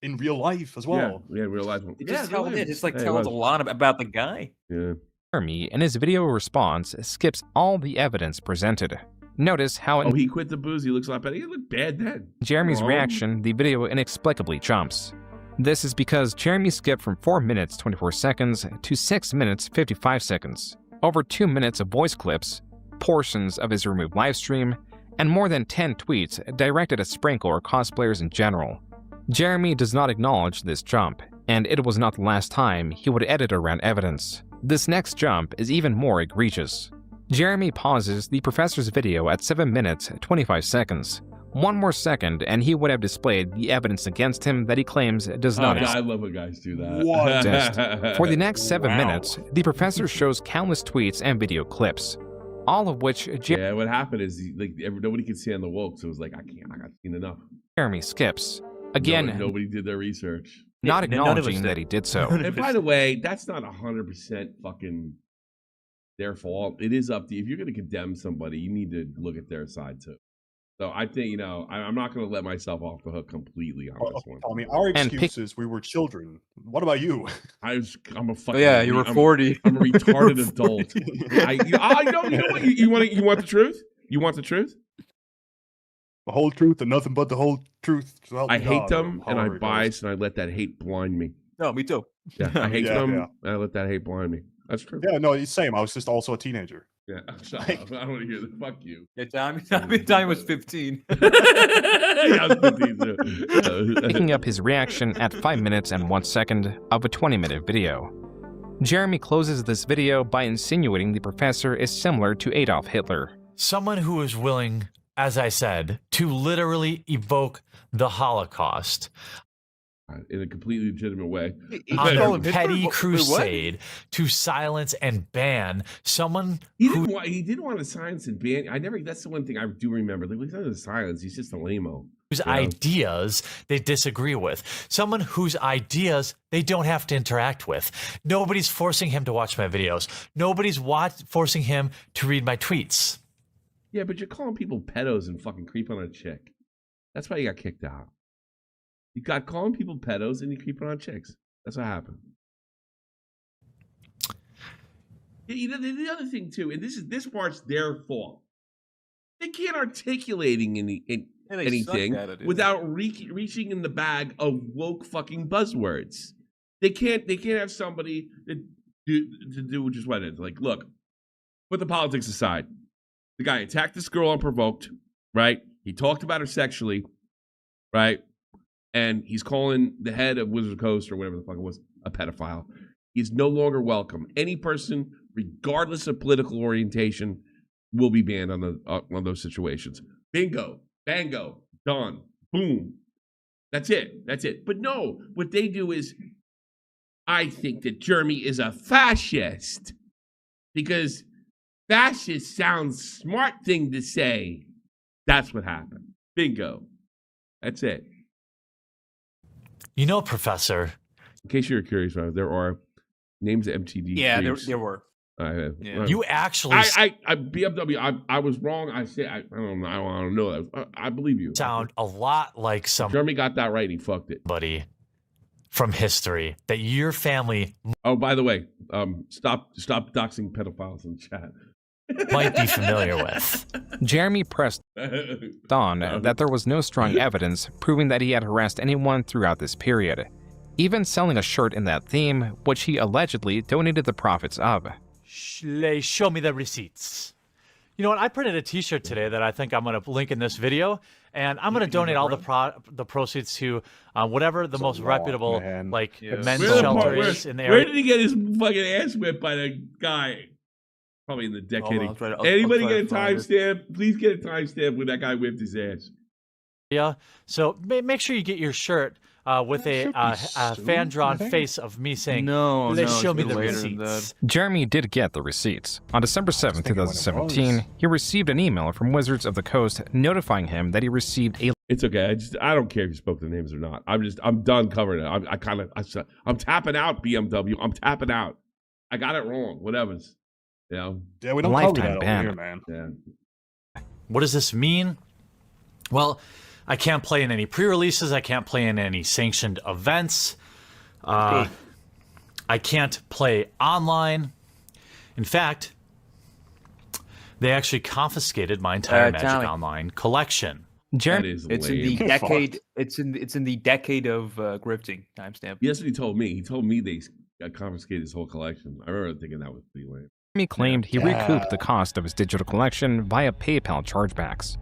Speaker 4: In real life as well.
Speaker 1: Yeah, real life.
Speaker 3: It just tells
Speaker 1: Hey,
Speaker 3: tells a lot about the guy.
Speaker 1: Yeah.
Speaker 7: Jeremy, in his video response, skips all the evidence presented. Notice how in
Speaker 1: he quit the booze. He looks a lot better. He looked bad then.
Speaker 7: Jeremy's reaction, the video inexplicably jumps. This is because Jeremy skipped from 4 minutes 24 seconds to 6 minutes 55 seconds, over 2 minutes of voice clips, portions of his removed livestream, and more than 10 tweets directed at Sprinkle or cosplayers in general. Jeremy does not acknowledge this jump, and it was not the last time he would edit around evidence. This next jump is even more egregious. Jeremy pauses the professor's video at 7 minutes 25 seconds. One more second and he would have displayed the evidence against him that he claims does not exist.
Speaker 1: I love when guys do that.
Speaker 7: For the next 7 minutes, the professor shows countless tweets and video clips, all of which
Speaker 1: what happened is nobody could see on the woke, so it was like I got seen enough.
Speaker 7: Jeremy skips. Again,
Speaker 1: nobody did their research.
Speaker 7: Not acknowledging that he did so.
Speaker 1: And by the way, that's not 100% fucking their fault. It is up to you. If you're going to condemn somebody, you need to look at their side too. So I think, I'm not going to let myself off the hook completely on this one.
Speaker 4: I mean, our excuse is we were children. What about you?
Speaker 1: I'm a fucking.
Speaker 3: You were 40.
Speaker 1: I'm a retarded adult. You know what? You want the truth? You want the truth?
Speaker 4: The whole truth and nothing but the whole truth.
Speaker 1: I hate them and I bias and I let that hate blind me.
Speaker 3: No, me too.
Speaker 1: Yeah, I hate them and I let that hate blind me. That's true.
Speaker 4: Yeah, no, it's same. I was just also a teenager.
Speaker 1: Yeah, shut up. I don't want to hear that. Fuck you.
Speaker 3: Yeah, Tommy was 15.
Speaker 1: I was 15 too.
Speaker 7: Picking up his reaction at 5 minutes and 1 second of a 20-minute video. Jeremy closes this video by insinuating the professor is similar to Adolf Hitler.
Speaker 10: Someone who is willing, as I said, to literally evoke the Holocaust
Speaker 1: in a completely legitimate way.
Speaker 10: On a petty crusade to silence and ban someone
Speaker 1: he didn't want to silence and ban. That's the one thing I do remember. Like, he's not a silence. He's just a lame-o.
Speaker 10: Whose ideas they disagree with. Someone whose ideas they don't have to interact with. Nobody's forcing him to watch my videos. Nobody's forcing him to read my tweets.
Speaker 1: Yeah, but you're calling people pedos and fucking creep on a chick. That's why you got kicked out. You got calling people pedos and you creeping on chicks. That's what happened. The other thing too, and this part's their fault. They can't articulating anything without reaching in the bag of woke fucking buzzwords. They can't have somebody to do just what it is. Like, look, put the politics aside. The guy attacked this girl unprovoked, right? He talked about her sexually, right? And he's calling the head of Wizard Coast or whatever the fuck it was a pedophile. He's no longer welcome. Any person, regardless of political orientation, will be banned on those situations. Bingo, bango, done. Boom. That's it. That's it. But no, what they do is, I think that Jeremy is a fascist because fascist sounds smart thing to say. That's what happened. Bingo. That's it.
Speaker 10: You know, Professor.
Speaker 1: In case you're curious, there are names of MTG.
Speaker 3: Yeah, there were.
Speaker 1: Yeah.
Speaker 10: You actually,
Speaker 1: BMW. I was wrong. I said I don't know. I believe you.
Speaker 10: Sound a lot like some.
Speaker 1: Jeremy got that right. He fucked it,
Speaker 10: buddy. From history that your family.
Speaker 1: Oh, by the way, stop doxing pedophiles in chat.
Speaker 10: Might be familiar with.
Speaker 7: Jeremy pressed on that there was no strong evidence proving that he had harassed anyone throughout this period, even selling a shirt in that theme, which he allegedly donated the profits of.
Speaker 8: Show me the receipts. You know what? I printed a T-shirt today that I think I'm going to link in this video, and I'm going to donate all the proceeds to whatever the most reputable men's shelter is in the area.
Speaker 1: Where did he get his fucking ass whipped by the guy? Probably in the decade. Anybody get a timestamp? Please get a timestamp when that guy whipped his ass.
Speaker 8: Yeah. So make sure you get your shirt with a fan-drawn face of me saying, show me the receipts.
Speaker 7: Jeremy did get the receipts. On December 7, 2017, he received an email from Wizards of the Coast notifying him that he received a...
Speaker 1: It's okay. I don't care if you spoke the names or not. I'm done covering it. I'm tapping out, BMW. I'm tapping out. I got it wrong. Whatever's. Yeah,
Speaker 4: we don't
Speaker 7: lifetime ban.
Speaker 4: Here, man.
Speaker 1: Yeah.
Speaker 8: What does this mean? Well, I can't play in any pre-releases. I can't play in any sanctioned events. I can't play online. In fact, they actually confiscated my entire Magic Online collection.
Speaker 3: It's in the decade. It's in the decade of grifting timestamp.
Speaker 1: Yes, he told me. He told me they confiscated his whole collection. I remember thinking that was pretty lame.
Speaker 7: Jeremy claimed he recouped the cost of his digital collection via PayPal chargebacks.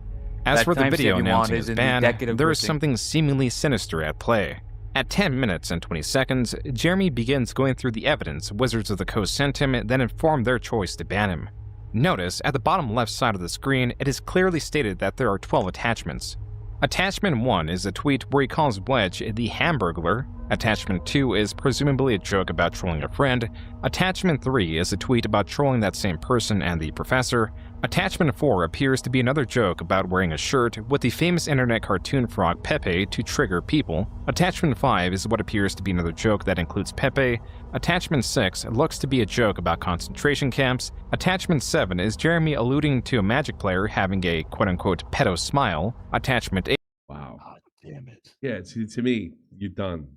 Speaker 7: As for the video announcing his ban, there is something seemingly sinister at play. At 10 minutes and 20 seconds, Jeremy begins going through the evidence Wizards of the Coast sent him, then informed their choice to ban him. Notice, at the bottom left side of the screen, it is clearly stated that there are 12 attachments. Attachment 1 is a tweet where he calls Wedge the Hamburglar. Attachment 2 is presumably a joke about trolling a friend. Attachment 3 is a tweet about trolling that same person and the professor. Attachment 4 appears to be another joke about wearing a shirt with the famous internet cartoon frog Pepe to trigger people. Attachment 5 is what appears to be another joke that includes Pepe. Attachment 6 looks to be a joke about concentration camps. Attachment 7 is Jeremy alluding to a Magic player having a quote-unquote pedo smile. Attachment 8...
Speaker 1: Wow.
Speaker 4: God damn it.
Speaker 1: Yeah, to me, you're done.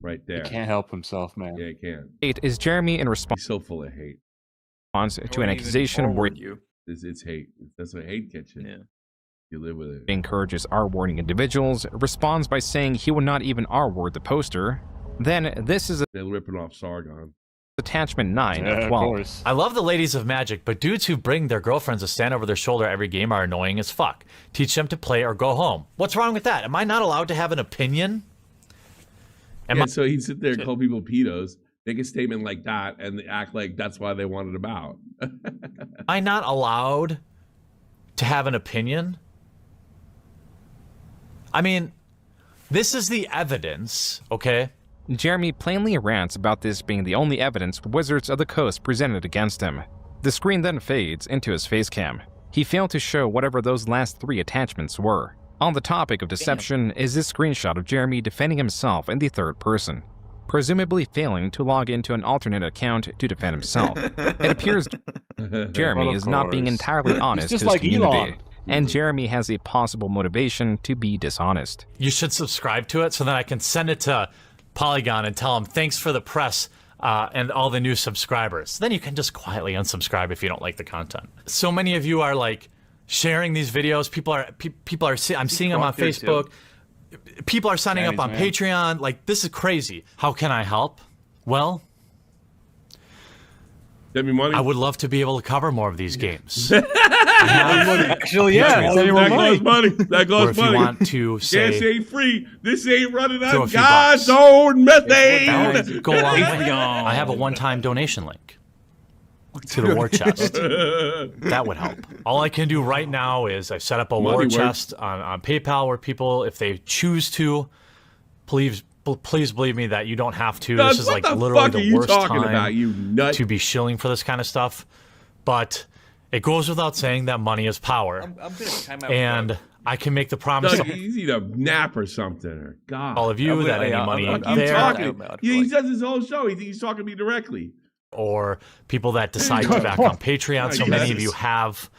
Speaker 1: Right there.
Speaker 4: He can't help himself, man.
Speaker 1: Yeah, he can't.
Speaker 7: 8 is Jeremy in response...
Speaker 1: He's so full of hate.
Speaker 7: To an accusation where...
Speaker 1: It's hate. That's what hate gets you. Yeah. You live with it.
Speaker 7: Encourages R-wording individuals, responds by saying he would not even R-word the poster. Then this is
Speaker 1: they're ripping off Sargon.
Speaker 7: Attachment 9 of 12.
Speaker 8: I love the ladies of Magic, but dudes who bring their girlfriends to stand over their shoulder every game are annoying as fuck. Teach them to play or go home. What's wrong with that? Am I not allowed to have an opinion?
Speaker 1: So he'd sit there and call people pedos, make a statement like that, and act like that's why they wanted him out.
Speaker 8: Am I not allowed to have an opinion? I mean, this is the evidence, okay?
Speaker 7: Jeremy plainly rants about this being the only evidence Wizards of the Coast presented against him. The screen then fades into his face cam. He failed to show whatever those last 3 attachments were. On the topic of deception is this screenshot of Jeremy defending himself in the third person, presumably failing to log into an alternate account to defend himself. It appears Jeremy is not being entirely honest to his community, and Jeremy has a possible motivation to be dishonest.
Speaker 8: You should subscribe to it so that I can send it to Polygon and tell them thanks for the press and all the new subscribers. Then you can just quietly unsubscribe if you don't like the content. So many of you are like sharing these videos. I'm seeing them on Facebook. People are signing up on Patreon. Like, this is crazy. How can I help? Well,
Speaker 1: send me money.
Speaker 8: I would love to be able to cover more of these games.
Speaker 3: Actually, yeah.
Speaker 1: That goes money. That goes
Speaker 8: or if
Speaker 1: money.
Speaker 8: you want to say,
Speaker 1: gas ain't free. This ain't running on God's own methane.
Speaker 8: Go on. I have a one-time donation link.
Speaker 10: to the war chest. That would help. All I can do right now is I set up a war chest on PayPal where people, if they choose to, please believe me that you don't have to.
Speaker 1: Doug,
Speaker 10: this is like literally the worst time
Speaker 1: about, you nut?
Speaker 10: to be shilling for this kind of stuff. But it goes without saying that money is power.
Speaker 3: I'm gonna time out.
Speaker 10: And I can make the promise
Speaker 1: Doug, you need a nap or something. Or God,
Speaker 10: all of you that any money there.
Speaker 1: He says his whole show. He's talking to me directly.
Speaker 10: Or people that decide to back on Patreon. So many of you have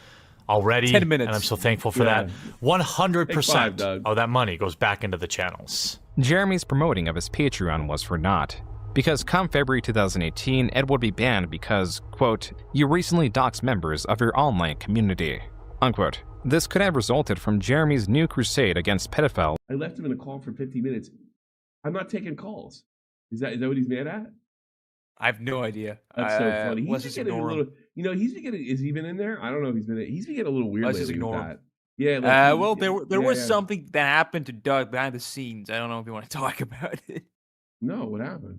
Speaker 10: already.
Speaker 3: 10 minutes.
Speaker 10: And I'm so thankful for that. 100% of that money goes back into the channels.
Speaker 7: Jeremy's promoting of his Patreon was for naught, because come February 2018, it would be banned because, quote, you recently doxed members of your online community, unquote. This could have resulted from Jeremy's new crusade against pedophiles.
Speaker 1: I left him in a call for 50 minutes. I'm not taking calls. Is that what he's mad at?
Speaker 3: I have no idea.
Speaker 1: That's so funny. He's been getting a little,
Speaker 3: him.
Speaker 1: He's been getting, is he been in there? I don't know if he's been getting a little weird
Speaker 3: Let's just
Speaker 1: lately
Speaker 3: ignore
Speaker 1: with
Speaker 3: him.
Speaker 1: that. Yeah.
Speaker 3: Well, there was something that happened to Doug behind the scenes. I don't know if you want to talk about it.
Speaker 1: No, what happened?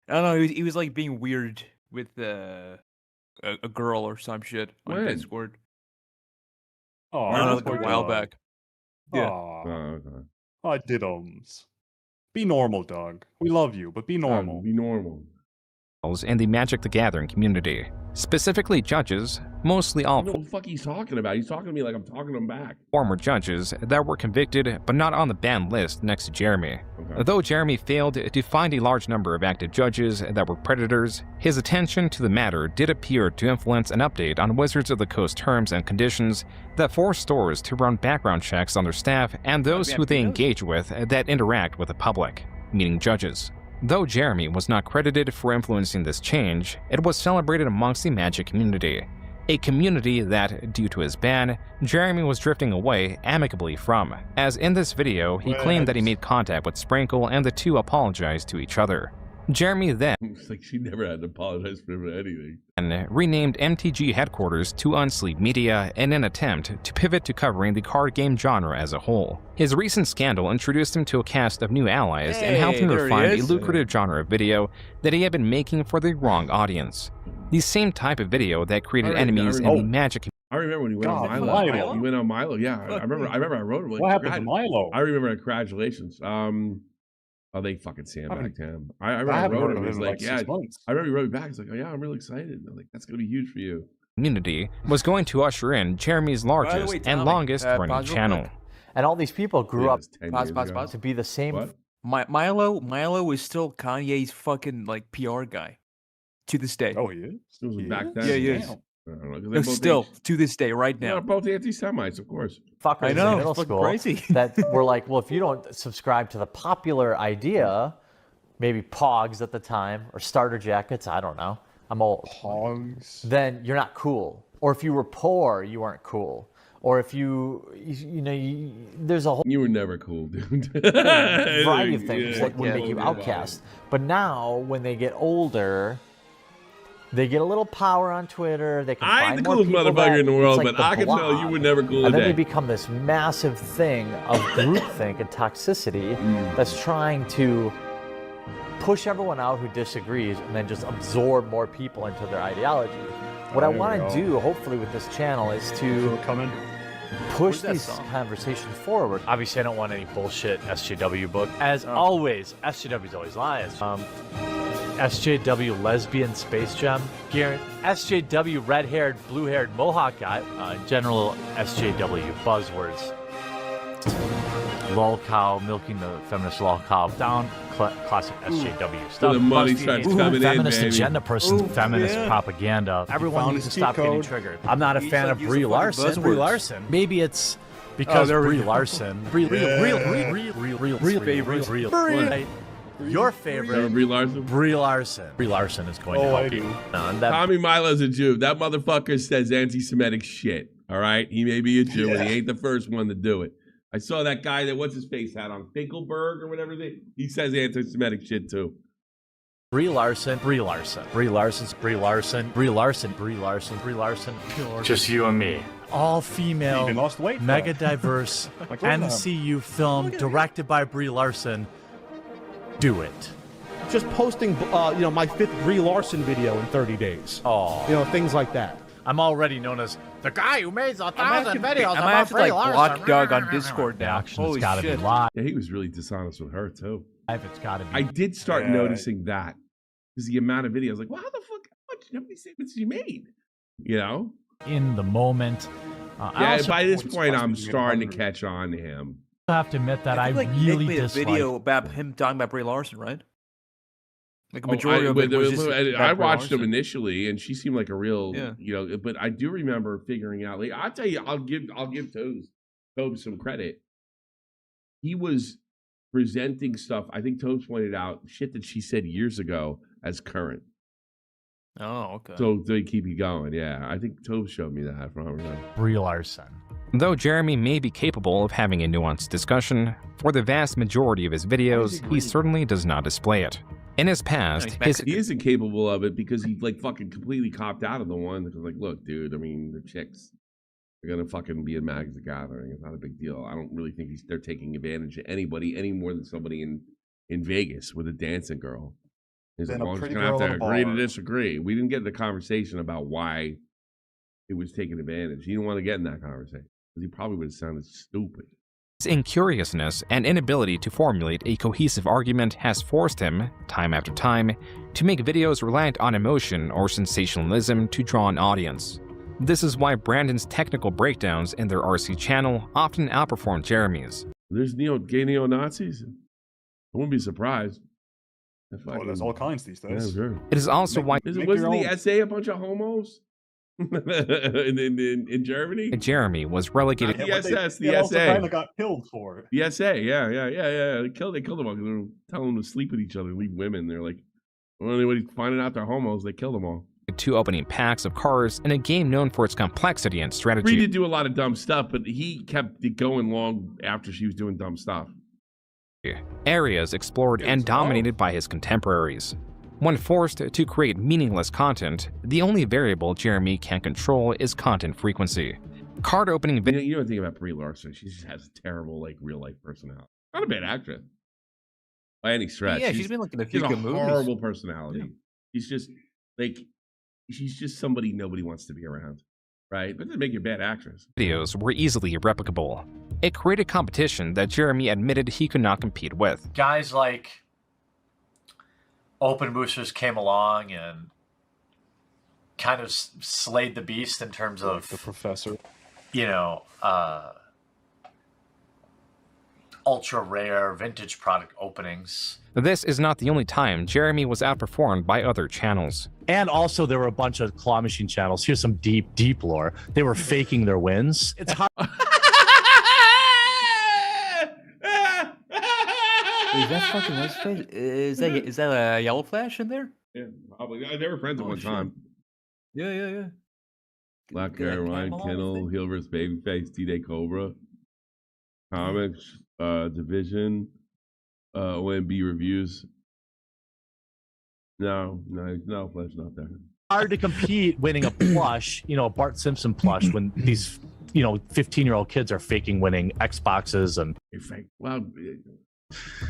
Speaker 3: I don't know. He was like being weird with a girl or some shit on Discord.
Speaker 4: Oh,
Speaker 3: I don't know, like a while back. Yeah.
Speaker 1: Okay.
Speaker 4: I did Be normal, Doug. We love you, but be normal.
Speaker 1: Be normal.
Speaker 7: In the Magic the Gathering community, specifically judges, mostly all
Speaker 1: what the fuck he's talking about? He's talking to me like I'm talking to him back.
Speaker 7: Former judges that were convicted but not on the banned list next to Jeremy.
Speaker 1: Okay.
Speaker 7: Though Jeremy failed to find a large number of active judges that were predators, his attention to the matter did appear to influence an update on Wizards of the Coast terms and conditions that force stores to run background checks on their staff and those who they engage with that interact with the public, meaning judges. Though Jeremy was not credited for influencing this change, it was celebrated amongst the Magic community. A community that, due to his ban, Jeremy was drifting away amicably from, as in this video he claimed that he made contact with Sprinkle and the two apologized to each other. Jeremy then
Speaker 1: It's like she never had to apologize for anything.
Speaker 7: And renamed MTG headquarters to Unsleep Media in an attempt to pivot to covering the card game genre as a whole. His recent scandal introduced him to a cast of new allies and helped him refine a lucrative genre of video that he had been making for the wrong audience. The same type of video that created enemies in the Magic.
Speaker 1: I remember when he went on Milo. He went on Milo. Yeah, I remember. I wrote him. Like,
Speaker 4: what happened to Milo?
Speaker 1: I remember. Congratulations. Oh, they fucking sandbagged him. I wrote him. He was like, yeah. I remember he wrote me back. He's like, oh yeah, I'm really excited. I'm like, that's gonna be huge for you.
Speaker 7: Community was going to usher in Jeremy's largest and longest running channel.
Speaker 15: And all these people grew up
Speaker 3: to
Speaker 15: be the same.
Speaker 3: Milo is still Kanye's fucking like PR guy to this day.
Speaker 4: Oh, he is?
Speaker 1: Back then.
Speaker 3: Yeah, he is. Still to this day, right now.
Speaker 1: Yeah, both anti-Semites, of course.
Speaker 15: Fuckers
Speaker 3: I know,
Speaker 15: in middle
Speaker 3: it's
Speaker 15: school
Speaker 3: crazy.
Speaker 15: that were like, well, if you don't subscribe to the popular idea, maybe Pogs at the time or starter jackets, I don't know. I'm old.
Speaker 4: Pogs.
Speaker 15: Then you're not cool. Or if you were poor, you weren't cool. Or if there's a whole
Speaker 1: You were never cool, dude.
Speaker 15: variety of things that would make you outcast. But now, when they get older, they get a little power on Twitter. They can
Speaker 1: I ain't
Speaker 15: find
Speaker 1: the
Speaker 15: more
Speaker 1: coolest
Speaker 15: people
Speaker 1: motherfucker in the world,
Speaker 15: like
Speaker 1: but
Speaker 15: the
Speaker 1: I can tell you were never cool
Speaker 15: And then
Speaker 1: today.
Speaker 15: they become this massive thing of groupthink and toxicity that's trying to push everyone out who disagrees and then just absorb more people into their ideology. What I want to do, hopefully, with this channel is to push these conversations forward.
Speaker 10: Obviously, I don't want any bullshit SJW book. As always, SJW's always lies. SJW lesbian space gem. Garrett, SJW red-haired, blue-haired mohawk guy. General SJW buzzwords. Lol cow, milking the feminist lol cow. Down, classic SJW stuff.
Speaker 1: The money starts coming in,
Speaker 10: feminist
Speaker 1: baby.
Speaker 10: agenda person, feminist propaganda. Everyone needs to stop getting triggered. I'm not a fan of Brie Larson. Maybe it's because Brie Larson. Your favorite.
Speaker 1: Brie Larson?
Speaker 10: Brie Larson. Brie Larson is going to help you.
Speaker 1: Tommy Milo's a Jew. That motherfucker says anti-Semitic shit. All right? He may be a Jew, and he ain't the first one to do it. I saw that guy that, what's his face, had on Finkelberg or whatever. He says anti-Semitic shit, too.
Speaker 10: Brie Larson. Just you and me. All female, mega diverse, NCU film directed by Brie Larson. Do it.
Speaker 16: just posting, my 5th Brie Larson video in 30 days.
Speaker 15: Oh.
Speaker 16: Things like that.
Speaker 8: I'm already known as the guy who made 1,000 videos.
Speaker 3: I might have to block Doug on Discord now.
Speaker 8: Action's gotta be live.
Speaker 1: Yeah, he was really dishonest with her too.
Speaker 8: It's gotta be.
Speaker 1: I did start noticing that because the amount of videos, like, well, how the fuck? How many statements you made?
Speaker 8: In the moment.
Speaker 1: By this point, I'm starting to catch on to him.
Speaker 8: I have to admit that I
Speaker 3: Nick
Speaker 8: really
Speaker 3: made a
Speaker 8: dislike
Speaker 3: video about him talking about Brie Larson, right? Like a majority of it was just
Speaker 1: I watched him initially, and she seemed like a real, But I do remember figuring out. Like, I'll tell you, I'll give Tobes some credit. He was presenting stuff. I think Tobes pointed out shit that she said years ago as current.
Speaker 3: Oh, okay.
Speaker 1: So they keep you going. Yeah, I think Tobes showed me that from
Speaker 8: Brie Larson.
Speaker 7: Though Jeremy may be capable of having a nuanced discussion, for the vast majority of his videos, he certainly does not display it. In his past,
Speaker 1: he isn't capable of it because he fucking completely copped out of the one. Because look, dude, I mean, the chicks are gonna fucking be in Magic the Gathering. It's not a big deal. I don't really think they're taking advantage of anybody any more than somebody in Vegas with a dancing girl. Is as long as you're gonna have to agree to disagree. We didn't get in the conversation about why it was taking advantage. He didn't want to get in that conversation because he probably would have sounded stupid.
Speaker 7: His incuriousness and inability to formulate a cohesive argument has forced him, time after time, to make videos reliant on emotion or sensationalism to draw an audience. This is why Brandon's technical breakdowns in their RC channel often outperform Jeremy's.
Speaker 1: There's gay neo-Nazis? I wouldn't be surprised.
Speaker 4: There's all kinds these days.
Speaker 1: Yeah, sure.
Speaker 7: It is also why...
Speaker 1: Wasn't the SA a bunch of homos? in Germany?
Speaker 7: Jeremy was relegated...
Speaker 1: The SS, the
Speaker 4: also
Speaker 1: SA.
Speaker 4: kind of got killed for it.
Speaker 1: The SA, yeah. They killed them all because they were telling them to sleep with each other, leave women. They're like, well, anybody finding out they're homos, they killed them all.
Speaker 7: 2 opening packs of cards in a game known for its complexity and strategy.
Speaker 1: Bree did do a lot of dumb stuff, but he kept it going long after she was doing dumb stuff.
Speaker 7: Areas explored and dominated by his contemporaries. When forced to create meaningless content, the only variable Jeremy can control is content frequency. Card opening videos.
Speaker 1: You don't think about Brie Larson. She just has a terrible, real life personality. Not a bad actress by any stretch.
Speaker 3: Yeah, she's been in a few good movies.
Speaker 1: Horrible personality. Yeah. She's just she's just somebody nobody wants to be around, right? But doesn't make you a bad actress.
Speaker 7: Videos were easily replicable. It created competition that Jeremy admitted he could not compete with.
Speaker 10: Guys like Open Boosters came along and kind of slayed the beast in terms of
Speaker 4: the professor.
Speaker 10: Ultra rare vintage product openings.
Speaker 7: This is not the only time Jeremy was outperformed by other channels.
Speaker 15: And also there were a bunch of claw machine channels. Here's some deep lore. They were faking their wins. It's hard.
Speaker 3: Is that fucking what's face? Is that a yellow flash in there?
Speaker 1: Yeah, probably. They were friends at one time.
Speaker 3: Yeah.
Speaker 1: Black Hair, Ryan Kennel, Heel vs. Babyface, D-Day Cobra, Comics, Division, OMB Reviews. No, Flash not there.
Speaker 15: Hard to compete winning a plush, a Bart Simpson plush when these, 15-year-old kids are faking winning Xboxes and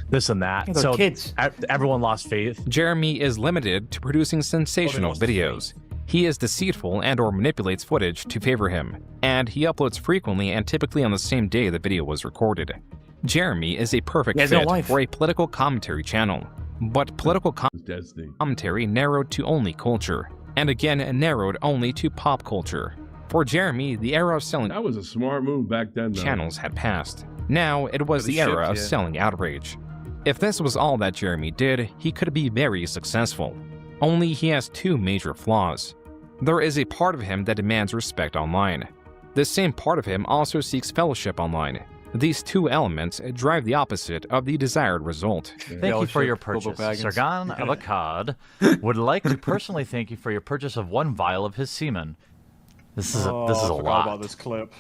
Speaker 15: this and that. So
Speaker 3: kids.
Speaker 15: Everyone lost faith.
Speaker 7: Jeremy is limited to producing sensational videos. He is deceitful and or manipulates footage to favor him, and he uploads frequently and typically on the same day the video was recorded. Jeremy is a perfect fit for a political commentary channel, but political commentary narrowed to only culture, and again narrowed only to pop culture. For Jeremy, the era of selling
Speaker 1: that was a smart move back then, though.
Speaker 7: Channels had passed. Now it was the era of selling outrage. If this was all that Jeremy did, he could be very successful. Only he has 2 major flaws. There is a part of him that demands respect online. This same part of him also seeks fellowship online. These 2 elements drive the opposite of the desired result.
Speaker 8: Thank you for your purchase. Sargon of Akkad would like to personally thank you for your purchase of 1 vial of his semen. This is a lot.
Speaker 4: About this clip.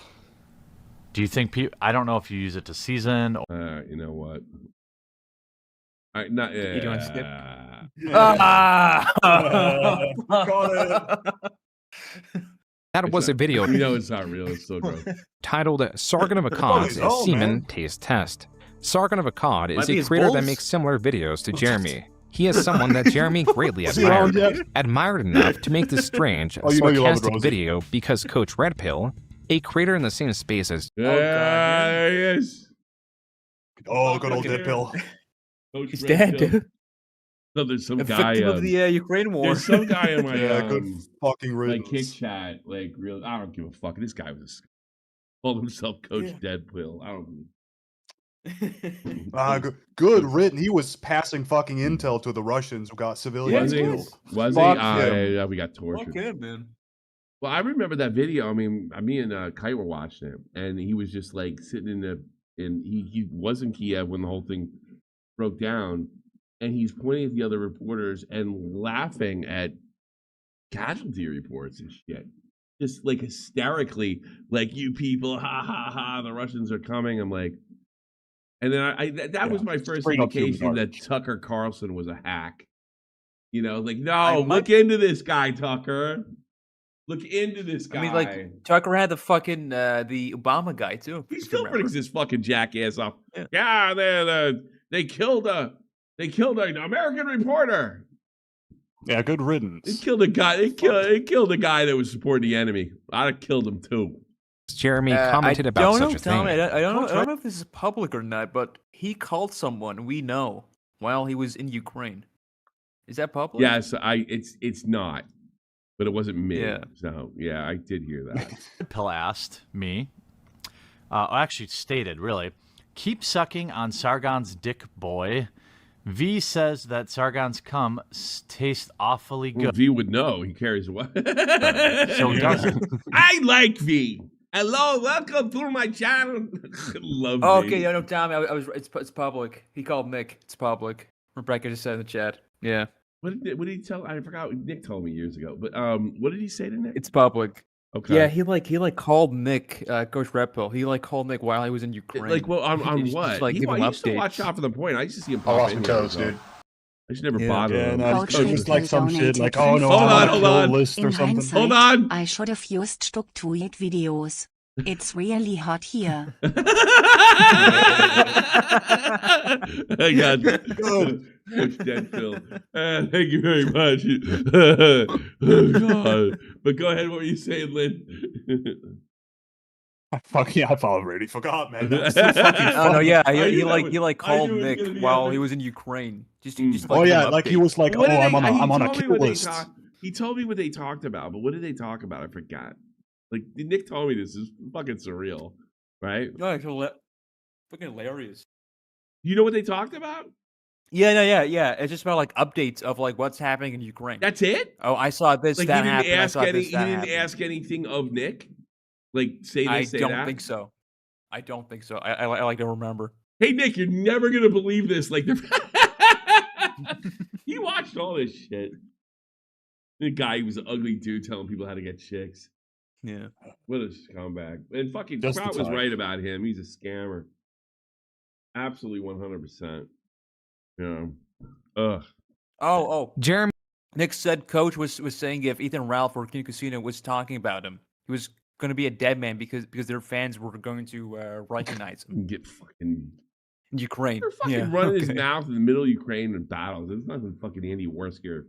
Speaker 8: Do you think I don't know if you use it to season.
Speaker 1: You know what? Not.
Speaker 3: You doing skip?
Speaker 7: That was a video.
Speaker 1: It's not real. It's still gross.
Speaker 7: Titled Sargon of Akkad's Semen Taste Test. Sargon of Akkad is a creator that makes similar videos to Jeremy. He is someone that Jeremy greatly admired enough to make this strange, sarcastic video because Coach Red Pill, a creator in the same space as
Speaker 1: there he is.
Speaker 4: Oh, good old Dead Pill.
Speaker 3: He's dead, dude.
Speaker 1: So there's some
Speaker 3: A
Speaker 1: guy
Speaker 3: victim of the Ukraine war.
Speaker 1: There's some guy in my
Speaker 4: good fucking
Speaker 1: like kick chat, like real. I don't give a fuck. This guy was called himself Coach Deadpool. I don't.
Speaker 4: Good written. He was passing fucking intel to the Russians who got civilians killed.
Speaker 1: Was he? Yeah, we got tortured.
Speaker 3: Fuck him, man.
Speaker 1: Well, I remember that video. I mean, me and Kite were watching it, and he was just like sitting he was in Kiev when the whole thing broke down, and he's pointing at the other reporters and laughing at casualty reports and shit. Just like hysterically, like, you people, ha ha ha, the Russians are coming. I'm like, and then that was my first indication that Tucker Carlson was a hack. You know, like, no, look into this guy, Tucker. Look into this guy.
Speaker 3: I mean, like, Tucker had the fucking the Obama guy too.
Speaker 1: He still brings this fucking jackass up. Yeah, they killed an American reporter.
Speaker 4: Yeah, good riddance.
Speaker 1: They killed a guy. They killed a guy that was supporting the enemy. I'd have killed him too.
Speaker 7: Jeremy commented about such a thing.
Speaker 3: I don't know if this is public or not, but he called someone we know while he was in Ukraine. Is that public?
Speaker 1: Yes, it's not, but it wasn't me. Yeah. So yeah, I did hear that.
Speaker 8: Pill asked me, actually stated really, keep sucking on Sargon's dick, boy. V says that Sargon's cum tastes awfully good.
Speaker 1: Well, V would know. He carries what?
Speaker 8: So he doesn't.
Speaker 1: I like V. Hello, welcome to my channel. Love V.
Speaker 3: Okay, no, Tommy, it's public. He called Nick. It's public. Rebecca just said in the chat. Yeah.
Speaker 1: What did he tell? I forgot. Nick told me years ago. But what did he say to Nick?
Speaker 3: It's public.
Speaker 1: Okay.
Speaker 3: Yeah, he called Nick, Coach Redpill. He called Nick while he was in Ukraine.
Speaker 1: Like, well, on what?
Speaker 3: Like,
Speaker 1: he used to watch out for the point. I used to see him pop in.
Speaker 4: Toes, dude.
Speaker 1: I just never bothered him.
Speaker 4: It was like some shit, like, oh no,
Speaker 1: hold on.
Speaker 4: List or something.
Speaker 1: Hold on.
Speaker 5: I should have used Stuck Tweet videos. It's really hot here.
Speaker 1: I got good. Coach Deadfield. Thank you very much. Oh God! But go ahead. What were you saying, Lynn?
Speaker 4: I already forgot, man.
Speaker 3: Oh no, yeah, he called Nick while he was in Ukraine. Just
Speaker 4: like, like he was like, I'm on a kill list.
Speaker 1: He told me what they talked about, but what did they talk about? I forgot. Like, Nick told me this is fucking surreal, right?
Speaker 3: No, it's fucking hilarious.
Speaker 1: You know what they talked about?
Speaker 3: Yeah. It's just about like updates of like what's happening in Ukraine.
Speaker 1: That's it?
Speaker 3: Oh, I saw this.
Speaker 1: Like,
Speaker 3: that
Speaker 1: he
Speaker 3: happened.
Speaker 1: He didn't ask anything of Nick. Like, say this, say that.
Speaker 3: I don't think so. I like to remember.
Speaker 1: Hey Nick, you're never gonna believe this. Like, he watched all this shit. The guy who was an ugly dude telling people how to get chicks.
Speaker 3: Yeah.
Speaker 1: What a scumbag. And fucking Kraut was right about him. He's a scammer. Absolutely 100%. Yeah. Ugh.
Speaker 3: Oh.
Speaker 7: Jeremy.
Speaker 3: Nick said Coach was saying if Ethan Ralph or King Casino was talking about him, he was going to be a dead man because their fans were going to recognize him.
Speaker 1: Get fucking...
Speaker 3: In Ukraine.
Speaker 1: They're fucking running his mouth in the middle of Ukraine in battles. There's nothing fucking Andy Warski or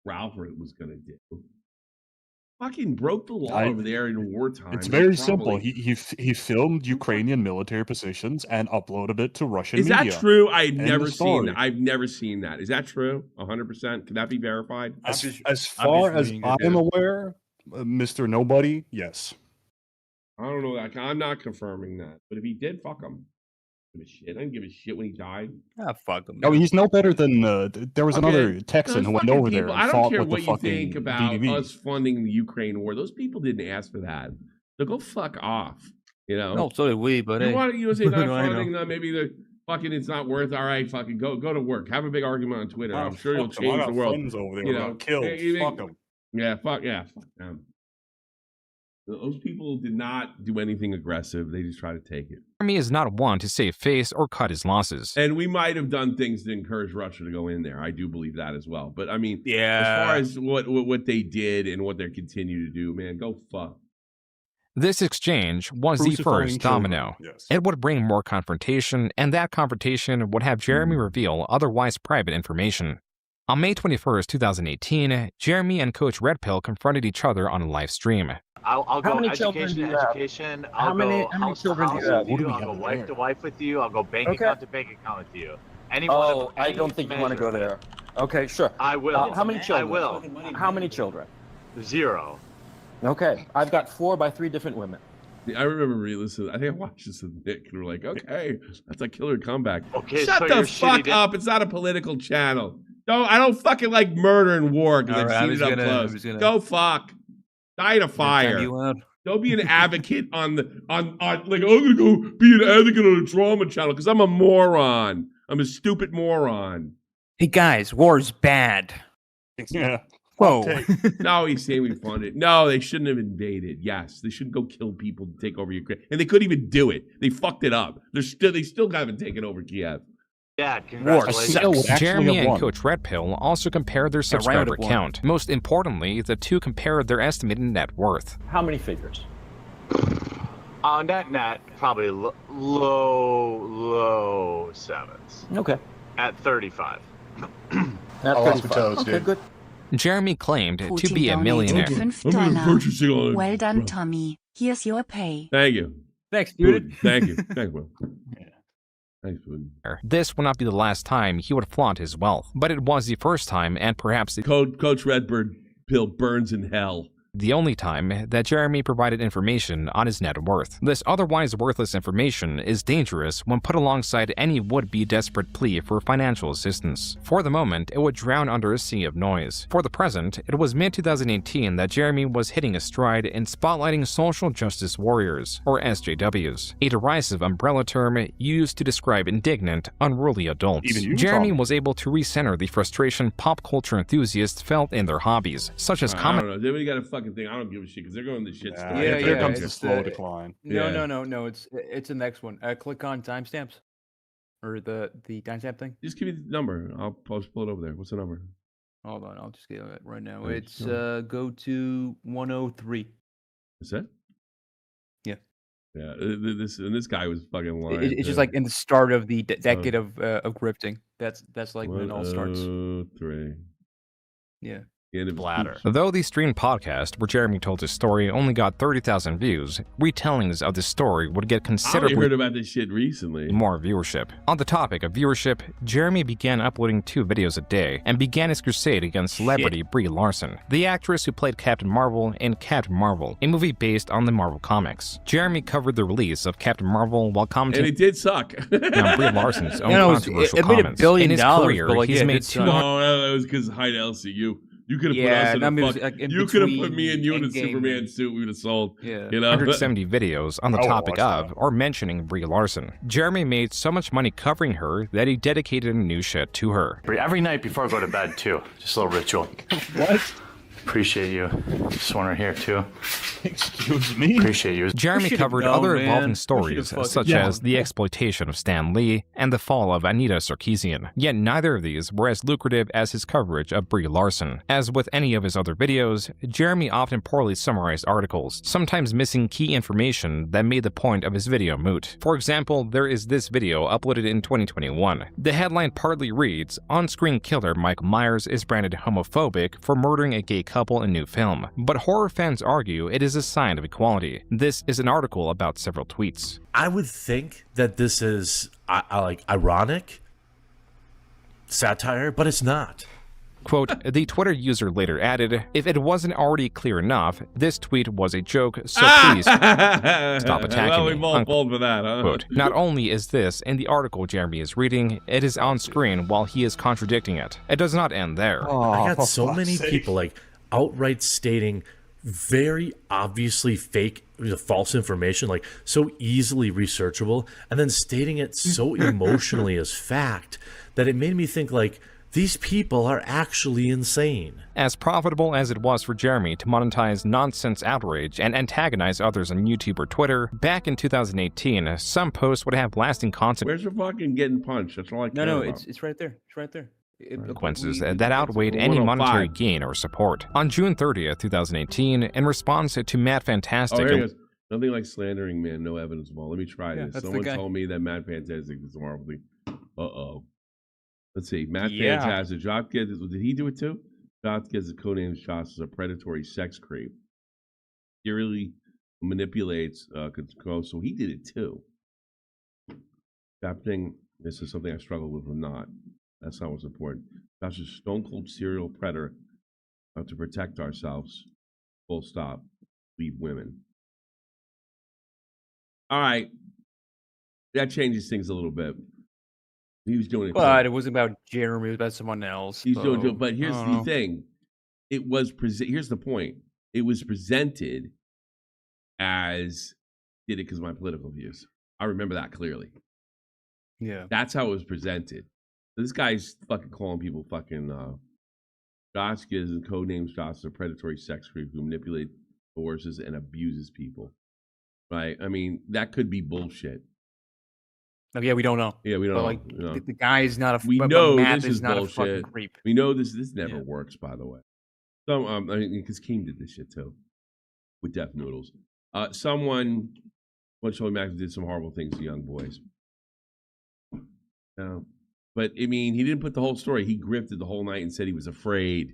Speaker 1: Ralph was going to do. Fucking broke the law over there in wartime.
Speaker 4: It's very simple. He filmed Ukrainian military positions and uploaded it to Russian media.
Speaker 1: Is that true? I've never seen that. I've never seen that. Is that true? 100%? Can that be verified?
Speaker 4: As far as I'm aware, Mr. Nobody, yes.
Speaker 1: I don't know. I'm not confirming that. But if he did, fuck him. I didn't give a shit when he died.
Speaker 3: Ah, fuck him.
Speaker 4: No, he's no better than there was another Texan who went over there.
Speaker 1: I don't care what you think about us funding the Ukraine war. Those people didn't ask for that. So go fuck off. You know.
Speaker 3: No, so did we. But
Speaker 1: you want to say not funding them? Maybe the fucking it's not worth. All right, fucking go to work. Have a big argument on Twitter. I'm sure you'll change the world.
Speaker 4: Over there,
Speaker 1: you know,
Speaker 4: killed. Fuck them.
Speaker 1: Yeah, fuck them. Those people did not do anything aggressive. They just try to take it.
Speaker 7: Jeremy is not one to save face or cut his losses.
Speaker 1: And we might have done things to encourage Russia to go in there. I do believe that as well. But I mean, as far as what they did and what they continue to do, man, go fuck.
Speaker 7: This exchange was the first domino.
Speaker 4: Yes.
Speaker 7: It would bring more confrontation, and that confrontation would have Jeremy reveal otherwise private information. On May 21st, 2018, Jeremy and Coach Red Pill confronted each other on a live stream.
Speaker 17: I'll go education. I'll go house to house with you. I'll go wife to wife with you. I'll go bank account to bank account with you.
Speaker 18: I don't think you want to go there. Okay, sure.
Speaker 17: I will.
Speaker 18: How many children?
Speaker 17: I will.
Speaker 18: How many children?
Speaker 17: 0.
Speaker 18: Okay, I've got 4 by 3 different women.
Speaker 1: I remember re-listening. I think I watched this with Nick, and we're like, okay, that's a killer comeback.
Speaker 17: Okay,
Speaker 1: shut the fuck up. It's not a political channel. I don't fucking like murder and war because I've seen it up close. Go fuck. Die in a fire. Don't be an advocate on like, I'm gonna go be an advocate on a drama channel because I'm a moron. I'm a stupid moron.
Speaker 3: Hey guys, war's bad.
Speaker 4: Yeah.
Speaker 3: Whoa.
Speaker 1: No, he's saying we funded. No, they shouldn't have invaded. Yes, they shouldn't go kill people to take over Ukraine. And they couldn't even do it. They fucked it up. They still haven't taken over Kiev.
Speaker 17: Yeah, congratulations.
Speaker 7: Jeremy and Coach Red Pill also compared their subscriber count. Most importantly, the two compared their estimated net worth.
Speaker 18: How many figures?
Speaker 17: Net, probably low 7s.
Speaker 18: Okay.
Speaker 17: At 35.
Speaker 18: At 35. Okay, good.
Speaker 7: Jeremy claimed
Speaker 5: Putin
Speaker 7: to be a millionaire.
Speaker 5: $5. Well done, Tommy. Here's your pay.
Speaker 1: Thank you.
Speaker 3: Thanks, dude.
Speaker 1: Thank you. Thanks, Will. Thanks, Putin.
Speaker 7: This would not be the last time he would flaunt his wealth, but it was the first time and perhaps the
Speaker 1: Coach Redbird Pill burns in hell.
Speaker 7: The only time that Jeremy provided information on his net worth. This otherwise worthless information is dangerous when put alongside any would-be desperate plea for financial assistance. For the moment, it would drown under a sea of noise. For the present, it was mid-2018 that Jeremy was hitting a stride in spotlighting social justice warriors, or SJWs, a derisive umbrella term used to describe indignant, unruly adults. Jeremy was able to recenter the frustration pop culture enthusiasts felt in their hobbies, such as
Speaker 1: I don't know. Everybody got a fucking thing. I don't give a shit because they're going to shit stuff.
Speaker 4: Here comes the slow decline.
Speaker 3: No. It's the next one. Click on timestamps, or the timestamp thing.
Speaker 1: Just give me the number. I'll just pull it over there. What's the number?
Speaker 3: Hold on. I'll just get it right now. It's go to 103.
Speaker 1: Is that?
Speaker 3: Yeah.
Speaker 1: Yeah. This guy was fucking lying.
Speaker 3: It's just like in the start of the decade of grifting. That's like when it all starts.
Speaker 1: 103.
Speaker 3: Yeah.
Speaker 7: Bladder. Though the streamed podcast where Jeremy told his story only got 30,000 views, retellings of the story would get considerably
Speaker 1: I heard about this shit recently.
Speaker 7: more viewership. On the topic of viewership, Jeremy began uploading 2 videos a day and began his crusade against celebrity Brie Larson, the actress who played Captain Marvel in Captain Marvel, a movie based on the Marvel comics. Jeremy covered the release of Captain Marvel while commenting
Speaker 1: And it did suck.
Speaker 7: on Brie Larson's own controversial
Speaker 3: it made
Speaker 7: comments.
Speaker 3: $1 billion,
Speaker 7: in his career,
Speaker 3: but, like,
Speaker 7: he's
Speaker 3: yeah,
Speaker 7: made
Speaker 3: it's,
Speaker 7: 200.
Speaker 1: No, that was because Hyde LCU. You could have put us in a fuck. You could have put me and you in a Superman suit. We would have sold.
Speaker 3: Yeah.
Speaker 1: You know,
Speaker 7: 170 videos on the topic of or mentioning Brie Larson. Jeremy made so much money covering her that he dedicated a new shed to her.
Speaker 12: Every night before I go to bed, too. Just a little ritual.
Speaker 18: What?
Speaker 12: Appreciate you. Just want to hear, too.
Speaker 4: Excuse me?
Speaker 12: Appreciate you.
Speaker 7: Jeremy covered other evolving stories, such as the exploitation of Stan Lee and the fall of Anita Sarkeesian. Yet neither of these were as lucrative as his coverage of Brie Larson. As with any of his other videos, Jeremy often poorly summarized articles, sometimes missing key information that made the point of his video moot. For example, there is this video uploaded in 2021. The headline partly reads, "On-screen killer Michael Myers is branded homophobic for murdering a gay couple in new film," but horror fans argue it is a sign of equality. This is an article about several tweets.
Speaker 19: I would think that this is like ironic satire, but it's not.
Speaker 7: Quote, the Twitter user later added, "If it wasn't already clear enough, this tweet was a joke, so please stop attacking
Speaker 1: well,
Speaker 7: me."
Speaker 1: We've all pulled for that, huh?
Speaker 7: Quote, not only is this in the article Jeremy is reading, it is on screen while he is contradicting it. It does not end there.
Speaker 19: I got so many people like outright stating very obviously fake, false information, like so easily researchable, and then stating it so emotionally as fact that it made me think like, these people are actually insane.
Speaker 7: As profitable as it was for Jeremy to monetize nonsense outrage and antagonize others on YouTube or Twitter, back in 2018, some posts would have lasting consequences.
Speaker 1: Where's the fucking getting punched? That's all I care about.
Speaker 3: It's right there. It's right there.
Speaker 7: Consequences that outweighed any monetary gain or support. On June 30th, 2018, in response to Matt Fantastic...
Speaker 1: Oh, here it is. Nothing like slandering man, no evidence of all. Let me try
Speaker 3: Yeah,
Speaker 1: this.
Speaker 3: that's the
Speaker 1: Someone
Speaker 3: guy.
Speaker 1: told me that Matt Fantastic is a horrible thing. Uh-oh. Let's see. Matt
Speaker 3: Yeah.
Speaker 1: Fantastic. Jock did he do it too? Jock gets the codename Josh as a predatory sex creep. He really manipulates control, so he did it too. Adapting, this is something I struggle with or not. That's not what's important. Josh is a stone cold serial predator to protect ourselves. Full stop. Leave women. All right. That changes things a little bit. He was doing it.
Speaker 3: But it wasn't about Jeremy, it was about someone else.
Speaker 1: He's doing
Speaker 3: so,
Speaker 1: it. But here's
Speaker 3: I
Speaker 1: the
Speaker 3: don't know.
Speaker 1: thing. It was here's the point. It was presented as did it because of my political views. I remember that clearly.
Speaker 3: Yeah.
Speaker 1: That's how it was presented. This guy's fucking calling people fucking Josh gives and code names Josh is a predatory sex creep who manipulates, coerces, and abuses people. Right? I mean, that could be bullshit.
Speaker 3: Oh, yeah, we don't know.
Speaker 1: Yeah, we don't
Speaker 3: But,
Speaker 1: know.
Speaker 3: like,
Speaker 1: You know.
Speaker 3: the guy is not a.
Speaker 1: We
Speaker 3: but
Speaker 1: know
Speaker 3: Matt
Speaker 1: this is
Speaker 3: not
Speaker 1: bullshit.
Speaker 3: a fucking creep.
Speaker 1: We know this never works, by the way. So I mean, because King did this shit too with Death Noodles. Someone told me Max did some horrible things to young boys. But I mean, he didn't put the whole story. He grifted the whole night and said he was afraid.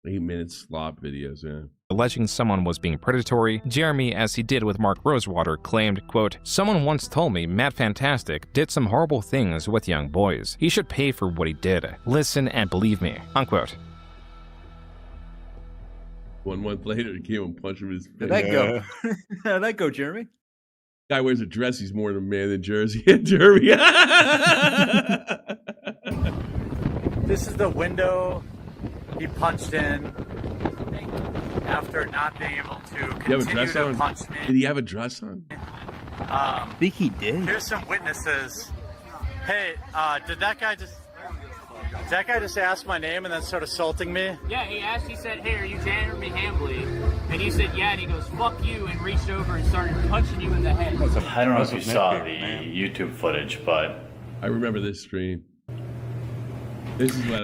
Speaker 1: 8-minute slop videos, yeah.
Speaker 7: Alleging someone was being predatory, Jeremy, as he did with Mark Rosewater, claimed, quote, "Someone once told me Matt Fantastic did some horrible things with young boys. He should pay for what he did. Listen and believe me," unquote.
Speaker 1: 1 month later, he came and punched him in his face.
Speaker 3: How'd that go? How'd that go, Jeremy?
Speaker 1: Guy wears a dress, he's more of a man than Jersey. Jeremy.
Speaker 8: This is the window he punched in after not being able to
Speaker 1: Did he have a
Speaker 8: continue
Speaker 1: dress
Speaker 8: to
Speaker 1: on?
Speaker 8: punch me.
Speaker 1: Did he have a dress on?
Speaker 3: I think he did.
Speaker 8: Here's some witnesses. Hey, did that guy just ask my name and then start assaulting me?
Speaker 20: Yeah, he said, "Hey, are you Jeremy Hambley?" And you said, "Yeah," and he goes, "Fuck you," and reached over and started punching you in the head.
Speaker 9: I don't know if you saw the YouTube footage, but
Speaker 1: I remember this stream. This is what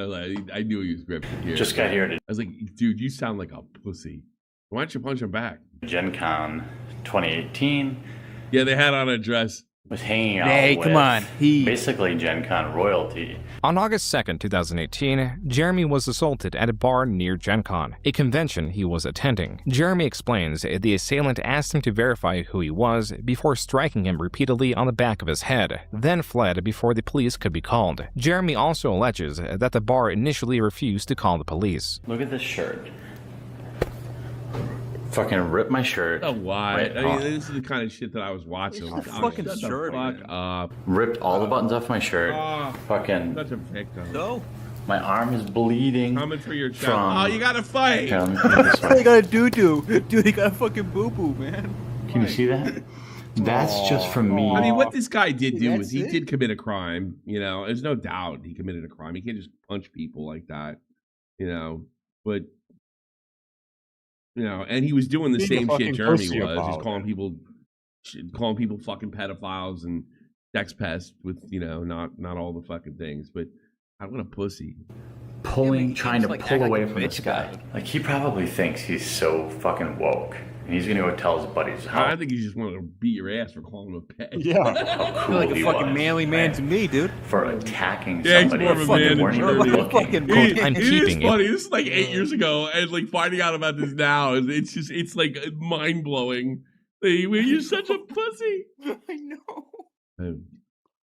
Speaker 1: I knew he was scripted here.
Speaker 9: Just got here to-
Speaker 1: I was like, dude, you sound like a pussy. Why don't you punch him back?
Speaker 9: Gen Con 2018
Speaker 1: Yeah, they had on a dress.
Speaker 9: was hanging out
Speaker 3: Hey,
Speaker 9: with
Speaker 3: come on.
Speaker 9: basically Gen Con royalty.
Speaker 7: On August 2nd, 2018, Jeremy was assaulted at a bar near Gen Con, a convention he was attending. Jeremy explains the assailant asked him to verify who he was before striking him repeatedly on the back of his head, then fled before the police could be called. Jeremy also alleges that the bar initially refused to call the police.
Speaker 9: Look at this shirt. Fucking ripped my shirt.
Speaker 1: Oh, why?
Speaker 9: Right
Speaker 1: I mean,
Speaker 9: off.
Speaker 1: this is the kind of shit that I was watching.
Speaker 3: It's a fucking
Speaker 1: Shut the
Speaker 3: shirt,
Speaker 1: fuck
Speaker 3: man.
Speaker 1: up.
Speaker 9: Ripped all the buttons off my shirt. Fucking.
Speaker 1: Such a victim.
Speaker 3: No.
Speaker 9: My arm is bleeding.
Speaker 1: Coming for your child.
Speaker 9: From-
Speaker 1: Oh, you gotta fight.
Speaker 9: Here, let me put it this way.
Speaker 3: They got a doo-doo. Dude, he got a fucking boo-boo, man.
Speaker 9: Can you see that? That's just from me.
Speaker 1: I mean, what this guy did do is he
Speaker 3: That's it?
Speaker 1: did commit a crime. You know, there's no doubt he committed a crime. He can't just punch people like that. You know, but you know, and he was doing the
Speaker 4: Being a
Speaker 1: same
Speaker 4: fucking
Speaker 1: shit Jeremy
Speaker 4: pussy
Speaker 1: was. He's
Speaker 4: about
Speaker 1: calling people fucking pedophiles and sex pests with, you know, not all the fucking things. But I'm a pussy.
Speaker 9: Pulling,
Speaker 3: he
Speaker 9: trying to
Speaker 3: just, like,
Speaker 9: pull
Speaker 3: act
Speaker 9: away
Speaker 3: like a
Speaker 9: from this
Speaker 3: bitch
Speaker 9: guy.
Speaker 3: about it.
Speaker 9: Like, he probably thinks he's so fucking woke. And he's gonna go tell his buddies how,
Speaker 1: I think he just wanted to beat your ass for calling him a pet.
Speaker 4: Yeah.
Speaker 9: how cool
Speaker 3: You're like a
Speaker 9: he
Speaker 3: fucking
Speaker 9: was,
Speaker 3: manly man to me, dude.
Speaker 9: for attacking
Speaker 1: Yeah, he's
Speaker 9: somebody
Speaker 1: more of a
Speaker 9: who
Speaker 1: man
Speaker 9: weren't
Speaker 1: than
Speaker 9: even
Speaker 1: Jeremy.
Speaker 9: looking.
Speaker 3: Fucking
Speaker 7: I'm
Speaker 1: It is
Speaker 7: keeping it.
Speaker 1: funny. This is like 8 years ago, and like finding out about this now, it's like mind blowing. You're such a pussy.
Speaker 3: I know.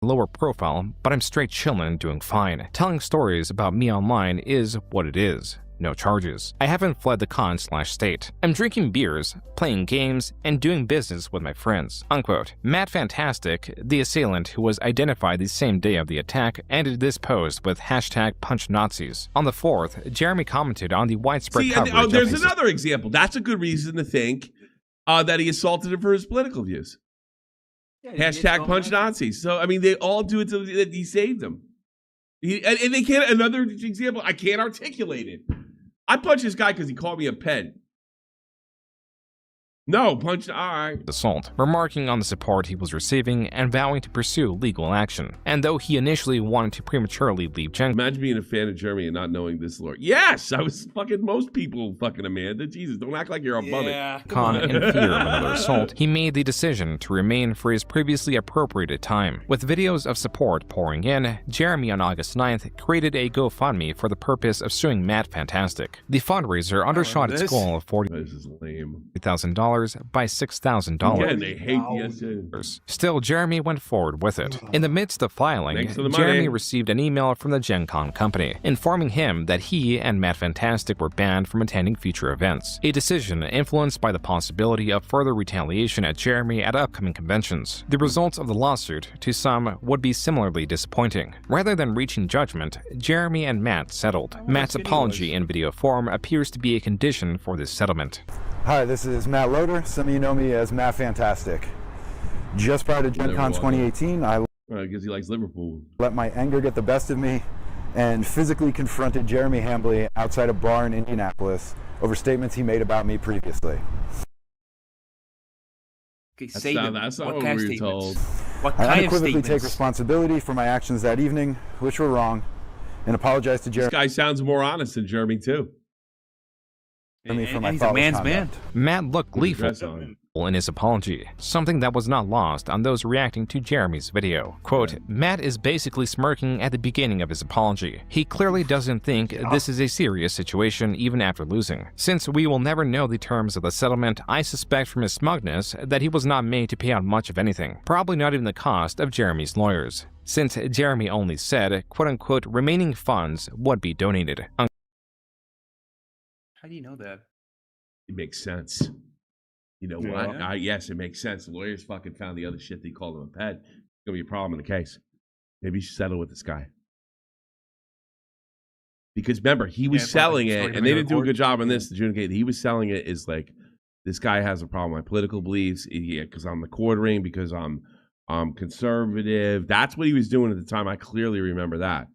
Speaker 7: Lower profile, but I'm straight chillin' and doing fine. Telling stories about me online is what it is. No charges. I haven't fled the con/state. I'm drinking beers, playing games, and doing business with my friends. Unquote. Matt Fantastic, the assailant who was identified the same day of the attack, ended this post with #PunchNazis. On the 4th, Jeremy commented on the widespread
Speaker 1: See,
Speaker 7: coverage
Speaker 1: and, there's
Speaker 7: of his
Speaker 1: another example. That's a good reason to think that he assaulted him for his political views. #punch Nazis. So I mean, they all do it that he saved them. And they can't. Another example, I can't articulate it. I punched this guy because he called me a pen. No, punch. All right.
Speaker 7: Assault, remarking on the support he was receiving and vowing to pursue legal action. And though he initially wanted to prematurely leave Gen,
Speaker 1: imagine being a fan of Jeremy and not knowing this lore. Yes, I was fucking most people fucking Amanda. Jesus, don't act like you're above it.
Speaker 7: Con in fear of another assault, he made the decision to remain for his previously appropriated time. With videos of support pouring in, Jeremy on August 9th created a GoFundMe for the purpose of suing Matt Fantastic. The fundraiser undershot its goal of $40,000 by $6,000.
Speaker 1: Yeah, they hate the
Speaker 7: Still, Jeremy went forward with it. In the midst of filing, Jeremy received an email from the Gen Con company, informing him that he and Matt Fantastic were banned from attending future events, a decision influenced by the possibility of further retaliation at Jeremy at upcoming conventions. The results of the lawsuit, to some, would be similarly disappointing. Rather than reaching judgment, Jeremy and Matt settled. Matt's apology in video form appears to be a condition for this settlement.
Speaker 21: Hi, this is Matt Loader. Some of you know me as Matt Fantastic. Just prior to Gen Con 2018, I
Speaker 1: guess he likes Liverpool.
Speaker 21: Let my anger get the best of me and physically confronted Jeremy Hambley outside a bar in Indianapolis over statements he made about me previously.
Speaker 1: That's not what we were told.
Speaker 21: I unequivocally take responsibility for my actions that evening, which were wrong, and apologize to Jeremy.
Speaker 1: This guy sounds more honest than Jeremy, too.
Speaker 21: For my he's a man's man.
Speaker 7: Matt looked gleeful in his apology, something that was not lost on those reacting to Jeremy's video. Quote, Matt is basically smirking at the beginning of his apology. He clearly doesn't think this is a serious situation even after losing. Since we will never know the terms of the settlement, I suspect from his smugness that he was not made to pay out much of anything, probably not even the cost of Jeremy's lawyers, since Jeremy only said, quote-unquote, remaining funds would be donated.
Speaker 3: How do you know that?
Speaker 1: It makes sense. You know what? Yes, it makes sense. The lawyers fucking found the other shit they called him a pet. It's going to be a problem in the case. Maybe you should settle with this guy. Because remember, he was selling it, and they didn't do a good job on this. He was selling it as like, this guy has a problem with my political beliefs, because I'm TheQuartering, because I'm conservative. That's what he was doing at the time. I clearly remember that.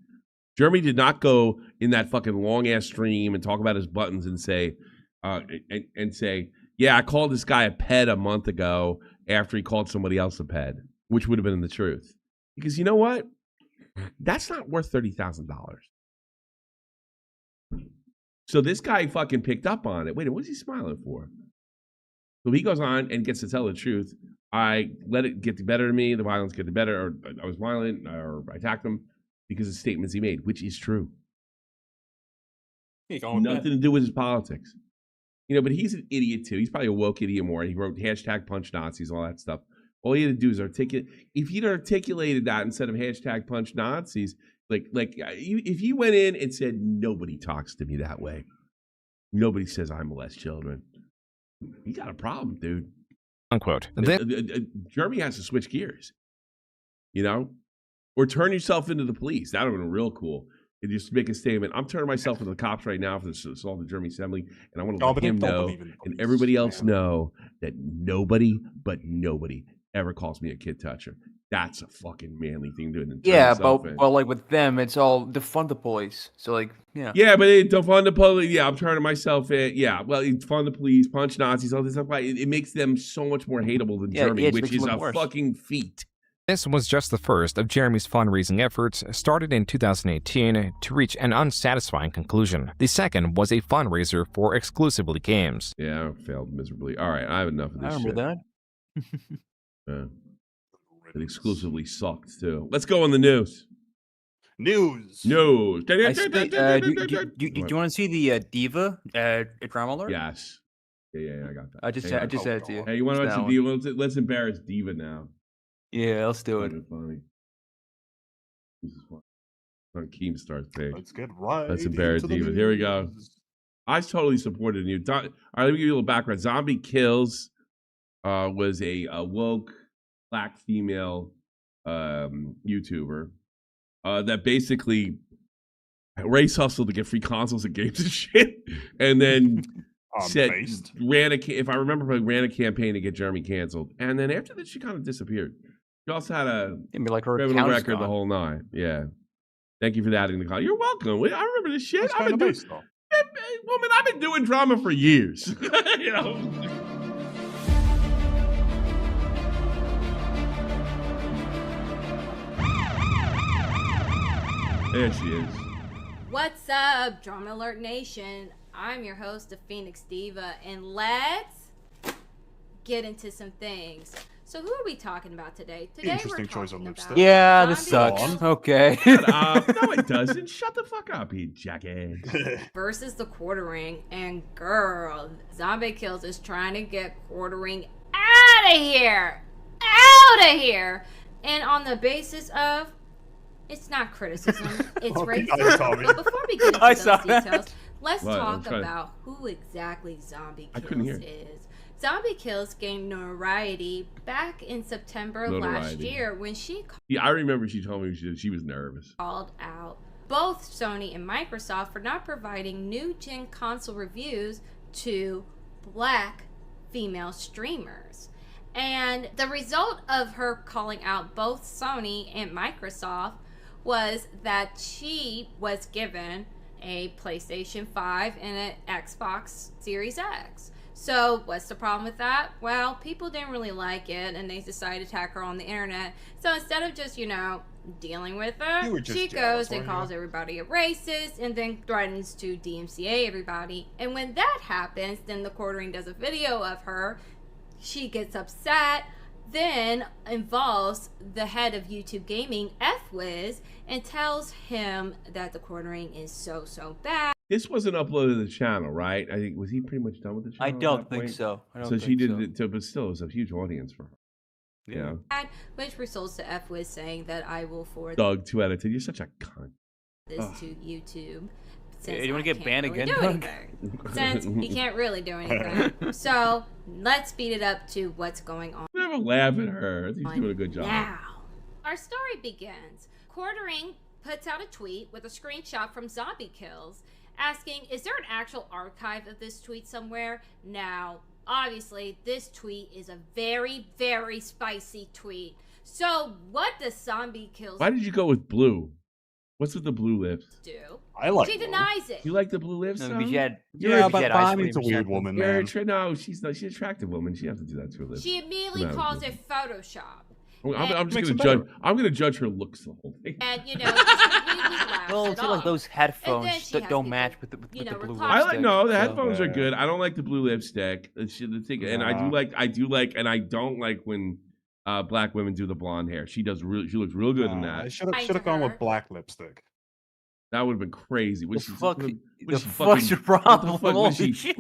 Speaker 1: Jeremy did not go in that fucking long-ass stream and talk about his buttons and say, yeah, I called this guy a ped a month ago after he called somebody else a ped, which would have been the truth. Because you know what? That's not worth $30,000. So this guy fucking picked up on it. Wait, what's he smiling for? So he goes on and gets to tell the truth. I let it get the better of me. The violence get the better, or I was violent, or I attacked him because of statements he made, which is true. Nothing to do with his politics. You know, but he's an idiot too. He's probably a woke idiot more. He wrote hashtag punch Nazis, all that stuff. All he had to do is articulate. If he'd articulated that instead of hashtag punch Nazis, like if he went in and said, nobody talks to me that way. Nobody says I molest children. He got a problem, dude.
Speaker 7: Unquote.
Speaker 1: Jeremy has to switch gears. You know? Or turn yourself into the police. That would have been real cool. And just make a statement. I'm turning myself into the cops right now for the assault of Jeremy Assembly, and I want to let him know and everybody else know that nobody ever calls me a kid toucher. That's a fucking manly thing to do.
Speaker 3: Yeah, but like with them, it's all defund the police. So like, yeah.
Speaker 1: Yeah, but defund the police. Yeah, I'm turning myself in. Yeah, well, defund the police, punch Nazis, all this stuff. It makes them so much more hateable than Jeremy, which is a fucking feat.
Speaker 7: This was just the first of Jeremy's fundraising efforts, started in 2018 to reach an unsatisfying conclusion. The second was a fundraiser for exclusively games.
Speaker 1: Yeah, I failed miserably. All right, I have enough of this shit.
Speaker 3: I remember
Speaker 1: that. It exclusively sucked, too. Let's go on the news.
Speaker 4: News.
Speaker 3: Do you want to see the Diva drama alert?
Speaker 1: Yes. Yeah, I got that.
Speaker 3: I just said it to you.
Speaker 1: Hey, you want to watch the Diva? Let's embarrass Diva now.
Speaker 3: Yeah, let's do it.
Speaker 1: Funny. This is fun. On Keemstar's page.
Speaker 4: Let's get right.
Speaker 1: Let's embarrass Diva. Here we go. I totally supported you. All right, let me give you a little background. Zombie Kills was a woke black female YouTuber that basically race hustled to get free consoles and games and shit, and then ran a campaign to get Jeremy canceled, and then after that she kind of disappeared. She also had a criminal record the whole nine. Yeah. Thank you for adding the call. You're welcome. I remember this shit. Woman, I've been doing drama for years. You know. There she is.
Speaker 2: What's up, Drama Alert Nation? I'm your host, the Phoenix Diva, and let's get into some things. So who are we talking about today?
Speaker 4: Interesting choice of lipstick.
Speaker 3: Yeah, this sucks. Okay.
Speaker 1: Shut up. No, it doesn't. Shut the fuck up, you jackass.
Speaker 2: Versus the Quartering, and girl, Zombie Kills is trying to get Quartering out of here. Out of here. And on the basis of, it's not criticism, it's racism. But before we get into those details, let's talk about who exactly Zombie Kills is. Zombie Kills gained notoriety back in September of last year when she
Speaker 1: I remember she told me she was nervous.
Speaker 2: Called out both Sony and Microsoft for not providing new gen console reviews to black female streamers. And the result of her calling out both Sony and Microsoft was that she was given a PlayStation 5 and an Xbox Series X. So what's the problem with that? Well, people didn't really like it, and they decided to attack her on the internet. So instead of just, dealing with her, she goes and calls everybody a racist and then threatens to DMCA everybody. And when that happens, then the Quartering does a video of her. She gets upset, then involves the head of YouTube Gaming, FWiz, and tells him that the Quartering is so bad.
Speaker 1: This wasn't uploaded to the channel, right? I think, was he pretty much done with the channel?
Speaker 3: I don't think so.
Speaker 1: So she did it, but still, it was a huge audience for her. Yeah.
Speaker 2: Which results to FWiz saying that I will forward
Speaker 1: Doug, 2 out of 10. You're such a cunt.
Speaker 2: this to YouTube.
Speaker 3: Hey, you want to get banned again,
Speaker 2: Doug? Since he can't really do anything. So let's speed it up to what's going on.
Speaker 1: Never laugh at her. He's doing a good job.
Speaker 2: Now, our story begins. Quartering puts out a tweet with a screenshot from Zombie Kills asking, is there an actual archive of this tweet somewhere? Now, obviously, this tweet is a very, very spicy tweet. So what does Zombie Kills
Speaker 1: Why did you go with blue? What's with the blue lips?
Speaker 4: I like
Speaker 2: She denies it.
Speaker 1: You like the blue lips?
Speaker 3: No,
Speaker 4: but Bonnie's a weird woman, man.
Speaker 1: No, she's an attractive woman. She has to do that to her lips.
Speaker 2: She immediately calls it Photoshop.
Speaker 1: I'm just gonna judge. I'm gonna judge her looks the whole thing.
Speaker 2: And just completely laughs
Speaker 3: Well,
Speaker 2: it
Speaker 3: it's like
Speaker 2: off.
Speaker 3: those
Speaker 2: And then
Speaker 3: headphones
Speaker 2: she
Speaker 3: that
Speaker 2: has
Speaker 3: don't
Speaker 2: people,
Speaker 3: match with the blue
Speaker 2: reply-
Speaker 1: I like the headphones
Speaker 3: so.
Speaker 1: are good. I don't like the blue lipstick. And I do like, and I don't like when black women do the blonde hair. She looks real good in that.
Speaker 4: I should have gone with black lipstick.
Speaker 1: That would have been crazy. What
Speaker 3: fuck's your problem?
Speaker 1: What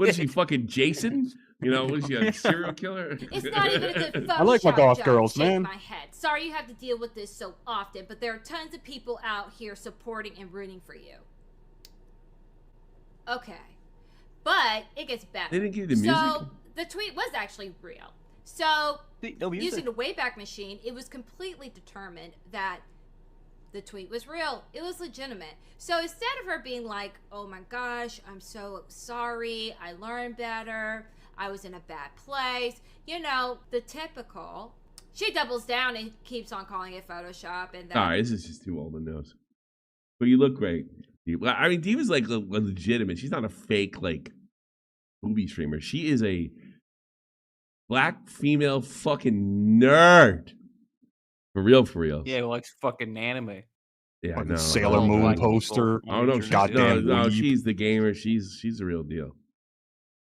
Speaker 1: is she fucking Jason? What is she, a serial killer?
Speaker 2: It's not even a good Photoshop
Speaker 4: I like my goth
Speaker 2: job.
Speaker 4: girls,
Speaker 2: Shake
Speaker 4: man.
Speaker 2: my head. Sorry you have to deal with this so often, but there are tons of people out here supporting and rooting for you. Okay. But it gets better.
Speaker 1: They didn't give you the music?
Speaker 2: So the tweet was actually real. So
Speaker 3: no music.
Speaker 2: using the Wayback Machine, it was completely determined that the tweet was real. It was legitimate. So instead of her being like, oh my gosh, I'm so sorry, I learned better, I was in a bad place, the typical, she doubles down and keeps on calling it Photoshop. And then,
Speaker 1: All right, this is just too old to know. But you look great. I mean, Diva's like a legitimate. She's not a fake, movie streamer. She is a black female fucking nerd. For real.
Speaker 3: Yeah, who likes fucking anime.
Speaker 1: Yeah,
Speaker 4: Fucking
Speaker 1: no.
Speaker 4: Sailor Moon poster.
Speaker 1: Oh no,
Speaker 4: Goddamn
Speaker 1: no,
Speaker 4: weeb.
Speaker 1: she's the gamer. She's the real deal.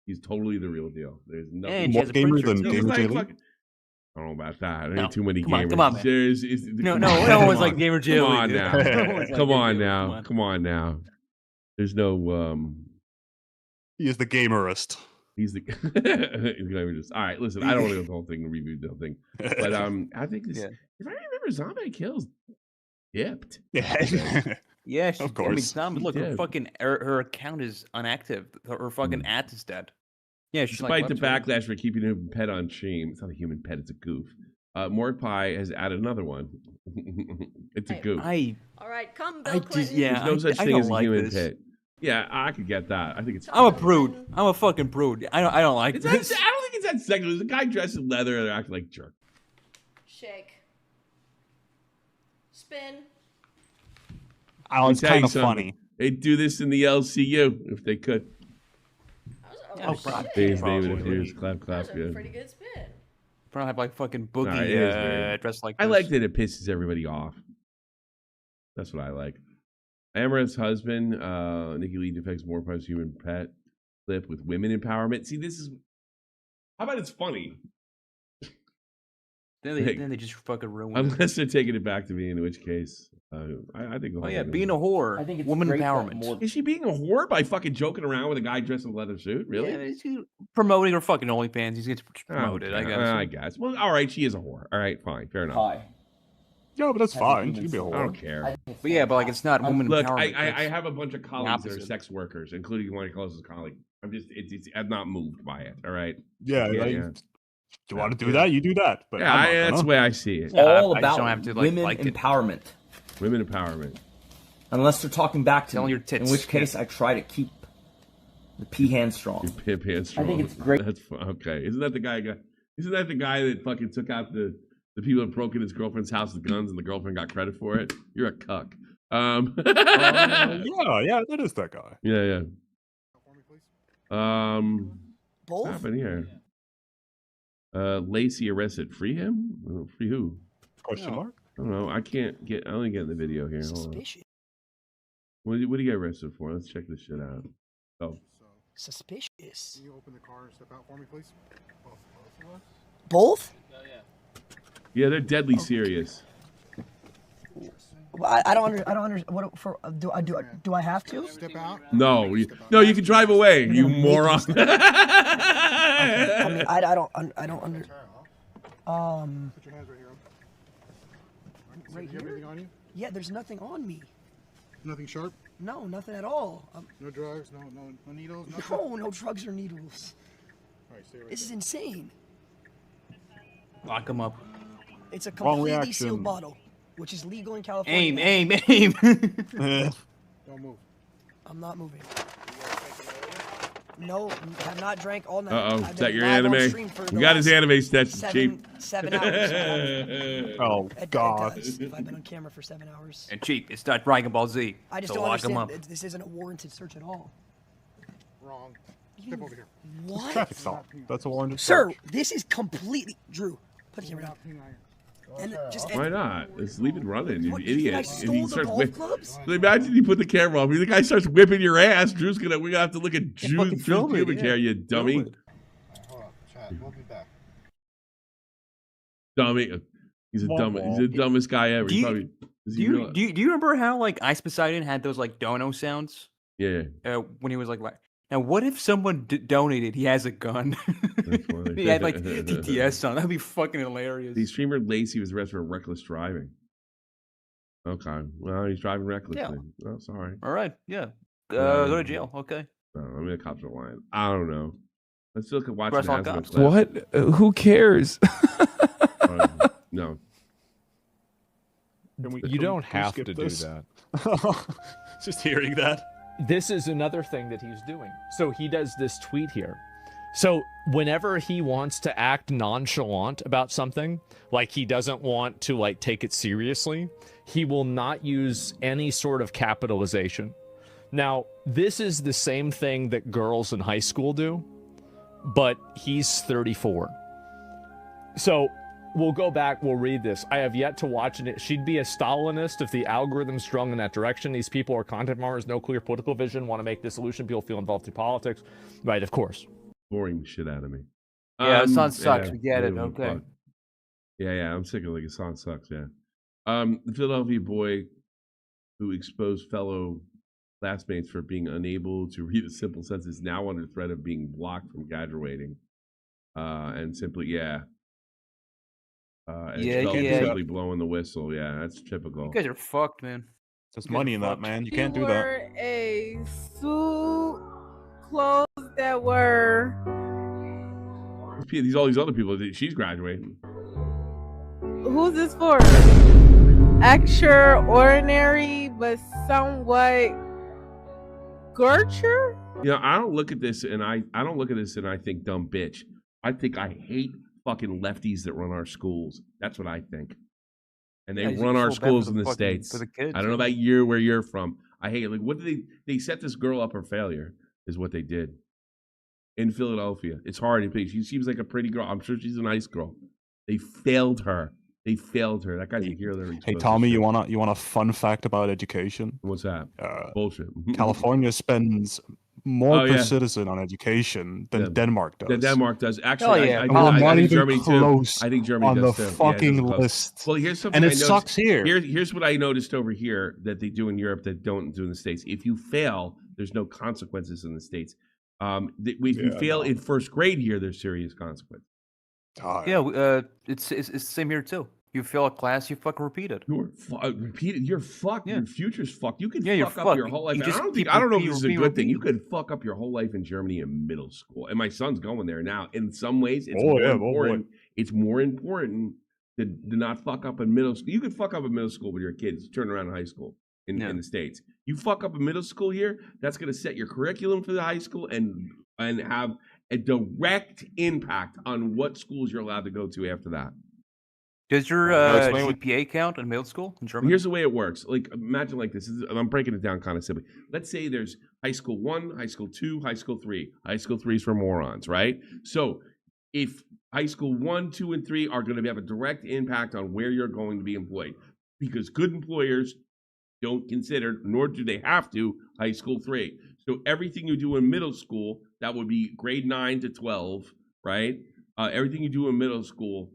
Speaker 1: She's totally the real deal. There's nothing
Speaker 4: more gamer than Gamer J. Lee?
Speaker 1: I don't know about that. There ain't too many
Speaker 3: Come on,
Speaker 1: gamers.
Speaker 3: come on, man. No one's like Gamer J.
Speaker 1: Come
Speaker 3: Lee,
Speaker 1: on
Speaker 3: dude.
Speaker 1: now.
Speaker 3: No one's like
Speaker 1: Come
Speaker 3: Gamer
Speaker 1: on
Speaker 3: J. Lee,
Speaker 1: now. Come on now. There's no
Speaker 4: He is the gamerist.
Speaker 1: He's the gamerist. All right, listen, I don't want to go the whole thing and review the whole thing. But I think this, if I remember, Zombie Kills dipped.
Speaker 3: Yeah,
Speaker 4: of course.
Speaker 3: Look, her account is inactive. Her fucking ad is dead. Yeah, she's
Speaker 1: Despite the backlash for keeping a human pet on stream, it's not a human pet, it's a goof. Mordpie has added another one. It's a goof.
Speaker 2: all right, come Bill Clinton.
Speaker 1: There's no such thing as a human pet. Yeah, I could get that. I think it's.
Speaker 3: I'm a prude. I'm a fucking prude. I don't like this.
Speaker 1: I don't think it's that sexual. There's a guy dressed in leather and they're acting like a jerk.
Speaker 2: Shake. Spin.
Speaker 4: Oh, it's
Speaker 1: I'll tell you
Speaker 4: kind of
Speaker 1: something.
Speaker 4: funny.
Speaker 1: They'd do this in the LCU if they could. Days, David, appears. Clap,
Speaker 2: That was
Speaker 1: yeah.
Speaker 2: a pretty good spin.
Speaker 3: Probably have like fucking
Speaker 1: All
Speaker 3: Boogie
Speaker 1: right, it is weird.
Speaker 3: dressed like
Speaker 1: I
Speaker 3: this.
Speaker 1: like that it pisses everybody off. That's what I like. Amaranth's husband, Nikki Lee defects more price human pet clip with women empowerment. See, this is how about it's funny?
Speaker 3: Then they just fucking ruin it.
Speaker 1: Unless they're taking it back to me, in which case, I think.
Speaker 3: Oh yeah, being a whore.
Speaker 15: I think it's
Speaker 3: woman
Speaker 15: great that
Speaker 3: empowerment.
Speaker 15: more-
Speaker 1: Is she being a whore by fucking joking around with a guy dressed in a leather suit? Really?
Speaker 3: Yeah, she's promoting her fucking OnlyFans. He's gets promoted.
Speaker 1: Okay,
Speaker 3: I
Speaker 1: I
Speaker 3: guess.
Speaker 1: guess. Well, all right, she is a whore. All right, fine, fair enough.
Speaker 15: Hi.
Speaker 4: Yeah, but that's
Speaker 15: Has a
Speaker 4: fine.
Speaker 15: human
Speaker 4: You can be a
Speaker 15: soul.
Speaker 1: I
Speaker 4: whore.
Speaker 1: don't care.
Speaker 3: But yeah, but like it's not woman
Speaker 1: Look,
Speaker 3: empowerment.
Speaker 1: I have a bunch of colleagues that are
Speaker 3: opposite.
Speaker 1: sex workers, including one of my closest colleagues. I'm not moved by it. All right.
Speaker 4: Yeah,
Speaker 1: Yeah,
Speaker 4: like,
Speaker 1: yeah.
Speaker 4: you want to do that? You do that. But
Speaker 1: Yeah,
Speaker 4: I'm not
Speaker 1: that's
Speaker 4: gonna.
Speaker 1: the way I see it.
Speaker 3: Yeah,
Speaker 13: All
Speaker 3: I just
Speaker 13: about
Speaker 3: don't have to, like,
Speaker 13: women
Speaker 3: like it.
Speaker 13: empowerment.
Speaker 1: Women empowerment.
Speaker 13: Unless they're talking back to
Speaker 3: Selling
Speaker 13: me,
Speaker 3: your tits.
Speaker 13: in which case I try to keep the pea hand strong.
Speaker 1: Your pimp hand strong.
Speaker 15: think it's great.
Speaker 1: That's okay. Isn't that the guy? Isn't that the guy that fucking took out the people that broke in his girlfriend's house with guns and the girlfriend got credit for it? You're a cuck.
Speaker 4: Yeah, that is that guy.
Speaker 1: Yeah.
Speaker 22: Both?
Speaker 1: What happened here? Lacey arrested. Free him? Free who?
Speaker 4: Question mark?
Speaker 1: I don't know. I only get the video here. Hold on.
Speaker 22: Suspicious.
Speaker 1: What did he get arrested for? Let's check this shit out. Oh.
Speaker 22: Suspicious.
Speaker 23: Can you open the car and step out for me, please? Both of us?
Speaker 22: Both?
Speaker 1: Yeah, they're deadly serious.
Speaker 22: I don't understand. What for? Do I have to?
Speaker 23: Step out.
Speaker 1: No, you can drive away, you moron.
Speaker 22: I mean, I don't under.
Speaker 23: Put your hands right here.
Speaker 22: Right
Speaker 23: Do you have
Speaker 22: here?
Speaker 23: anything on you?
Speaker 22: Yeah, there's nothing on me.
Speaker 23: Nothing sharp?
Speaker 22: No, nothing at all.
Speaker 23: No drugs? No needles? Nothing?
Speaker 22: No drugs or needles.
Speaker 23: All right, stay right
Speaker 22: This is insane.
Speaker 3: Lock him up.
Speaker 22: It's a
Speaker 4: Wrong
Speaker 22: completely
Speaker 4: reaction.
Speaker 22: sealed bottle, which is legal in California.
Speaker 3: Aim.
Speaker 23: Don't move.
Speaker 22: I'm not moving. No, have not drank all night.
Speaker 1: Uh-oh.
Speaker 22: I've
Speaker 1: Is that
Speaker 22: been
Speaker 1: your
Speaker 22: live on
Speaker 1: anime?
Speaker 22: stream for
Speaker 1: We
Speaker 22: the
Speaker 1: got his
Speaker 22: last
Speaker 1: anime stats cheap.
Speaker 22: 7 hours.
Speaker 4: Oh,
Speaker 22: It
Speaker 4: God.
Speaker 22: does, if I've been on camera for 7 hours.
Speaker 3: And cheap. It's not Dragon Ball Z.
Speaker 22: I just
Speaker 3: so
Speaker 22: don't
Speaker 3: lock him
Speaker 22: understand.
Speaker 3: up.
Speaker 22: This isn't a warranted search at all.
Speaker 23: Wrong. Step over here.
Speaker 22: What?
Speaker 4: Traffic stop. That's a warranted
Speaker 22: Sir,
Speaker 4: search.
Speaker 22: this is completely Drew. Put the camera down. And just
Speaker 1: Why not? Let's leave it running, you
Speaker 22: What, you
Speaker 1: idiot.
Speaker 22: think I
Speaker 1: If
Speaker 22: stole
Speaker 1: he
Speaker 22: the
Speaker 1: starts
Speaker 22: golf clubs?
Speaker 1: So imagine you put the camera off. If the guy starts whipping your ass, we're gonna have to look at Drew's pubic hair, you dummy.
Speaker 23: Hold on, Chad. We'll be back.
Speaker 1: Dummy. He's the dumbest guy ever.
Speaker 3: Do you,
Speaker 1: Probably,
Speaker 3: do you remember how like Ice Poseidon had those like dono sounds?
Speaker 1: Yeah.
Speaker 3: When he was like, now what if someone donated? He has a gun. He had like TTS on. That'd be fucking hilarious.
Speaker 1: The streamer Lacey was arrested for reckless driving. Okay. Well, he's driving recklessly.
Speaker 3: Yeah.
Speaker 1: Oh, sorry.
Speaker 3: All right. Yeah. Go to jail. Okay.
Speaker 1: No, I mean, the cops are lying. I don't know. Let's look at watching
Speaker 3: Press all
Speaker 1: Asthma
Speaker 3: cops.
Speaker 1: clip.
Speaker 7: What? Who cares?
Speaker 1: No.
Speaker 7: You don't have to
Speaker 4: skip
Speaker 7: do
Speaker 4: this?
Speaker 7: that.
Speaker 4: Just hearing that.
Speaker 24: This is another thing that he's doing. So he does this tweet here. So whenever he wants to act nonchalant about something, like he doesn't want to like take it seriously, he will not use any sort of capitalization. Now, this is the same thing that girls in high school do, but he's 34. So we'll go back, we'll read this. I have yet to watch it. She'd be a Stalinist if the algorithm's strung in that direction. These people are content farmers, no clear political vision, want to make dissolution, people feel involved in politics. Right, of course.
Speaker 1: Boring the shit out of me.
Speaker 3: Yeah, Hassan sucks. We get it.
Speaker 1: really
Speaker 3: Okay.
Speaker 1: fuck. Yeah. I'm sick of like Hassan sucks. Yeah. The Philadelphia boy who exposed fellow classmates for being unable to read a simple sentence is now under threat of being blocked from graduating. And simply, and simply blowing the whistle. Yeah, that's typical.
Speaker 3: You guys are fucked, man.
Speaker 4: There's money in that, man. You can't do that.
Speaker 25: Wore a suit, clothes that were.
Speaker 1: All these other people. She's graduating.
Speaker 25: Who's this for? Extraordinary, but somewhat Gertrude?
Speaker 1: You know, I don't look at this and I think dumb bitch. I think I hate fucking lefties that run our schools. That's what I think. And they run our schools in the States.
Speaker 3: For the kids,
Speaker 1: I don't know about where you're from. I hate it. Like, what did they set this girl up for failure is what they did in Philadelphia. It's hard to believe. She seems like a pretty girl. I'm sure she's a nice girl. They failed her. They failed her. That guy's a hero.
Speaker 4: Hey Tommy, you want a fun fact about education?
Speaker 1: What's that? Bullshit.
Speaker 4: California spends more per citizen on education than Denmark does.
Speaker 1: Denmark does. Actually,
Speaker 4: I think
Speaker 1: Germany
Speaker 4: close
Speaker 1: too. I think Germany
Speaker 4: on
Speaker 1: does
Speaker 4: the
Speaker 1: too.
Speaker 4: fucking
Speaker 1: Yeah,
Speaker 4: list.
Speaker 1: Well, here's something
Speaker 4: and it sucks here.
Speaker 1: Here's what I noticed over here that they do in Europe that don't do in the States. If you fail, there's no consequences in the States. If you fail in first grade here, there's serious consequences.
Speaker 3: It's the same here too. You fail a class, you fucking repeat it.
Speaker 1: You're fucked. Your future's fucked. You can fuck up
Speaker 3: fucked.
Speaker 1: your whole life.
Speaker 3: You
Speaker 1: And
Speaker 3: just
Speaker 1: I don't know if this is a
Speaker 3: repeat,
Speaker 1: good thing. You
Speaker 3: repeat.
Speaker 1: could fuck up your whole life in Germany in middle school. And my son's going there now. In some ways, it's It's more important to not fuck up in middle school. You can fuck up in middle school with your kids. Turn around in high school in the States. You fuck up in middle school here, that's going to set your curriculum for the high school and have a direct impact on what schools you're allowed to go to after that.
Speaker 3: Does your GPA count in middle school in Germany?
Speaker 1: Here's the way it works. Like, imagine like this. I'm breaking it down kind of simply. Let's say there's high school 1, high school 2, high school 3. High school 3 is for morons, right? So if high school 1, 2, and 3 are going to have a direct impact on where you're going to be employed, because good employers don't consider, nor do they have to, high school 3. So everything you do in middle school, that would be grade 9 to 12, right? Everything you do in middle school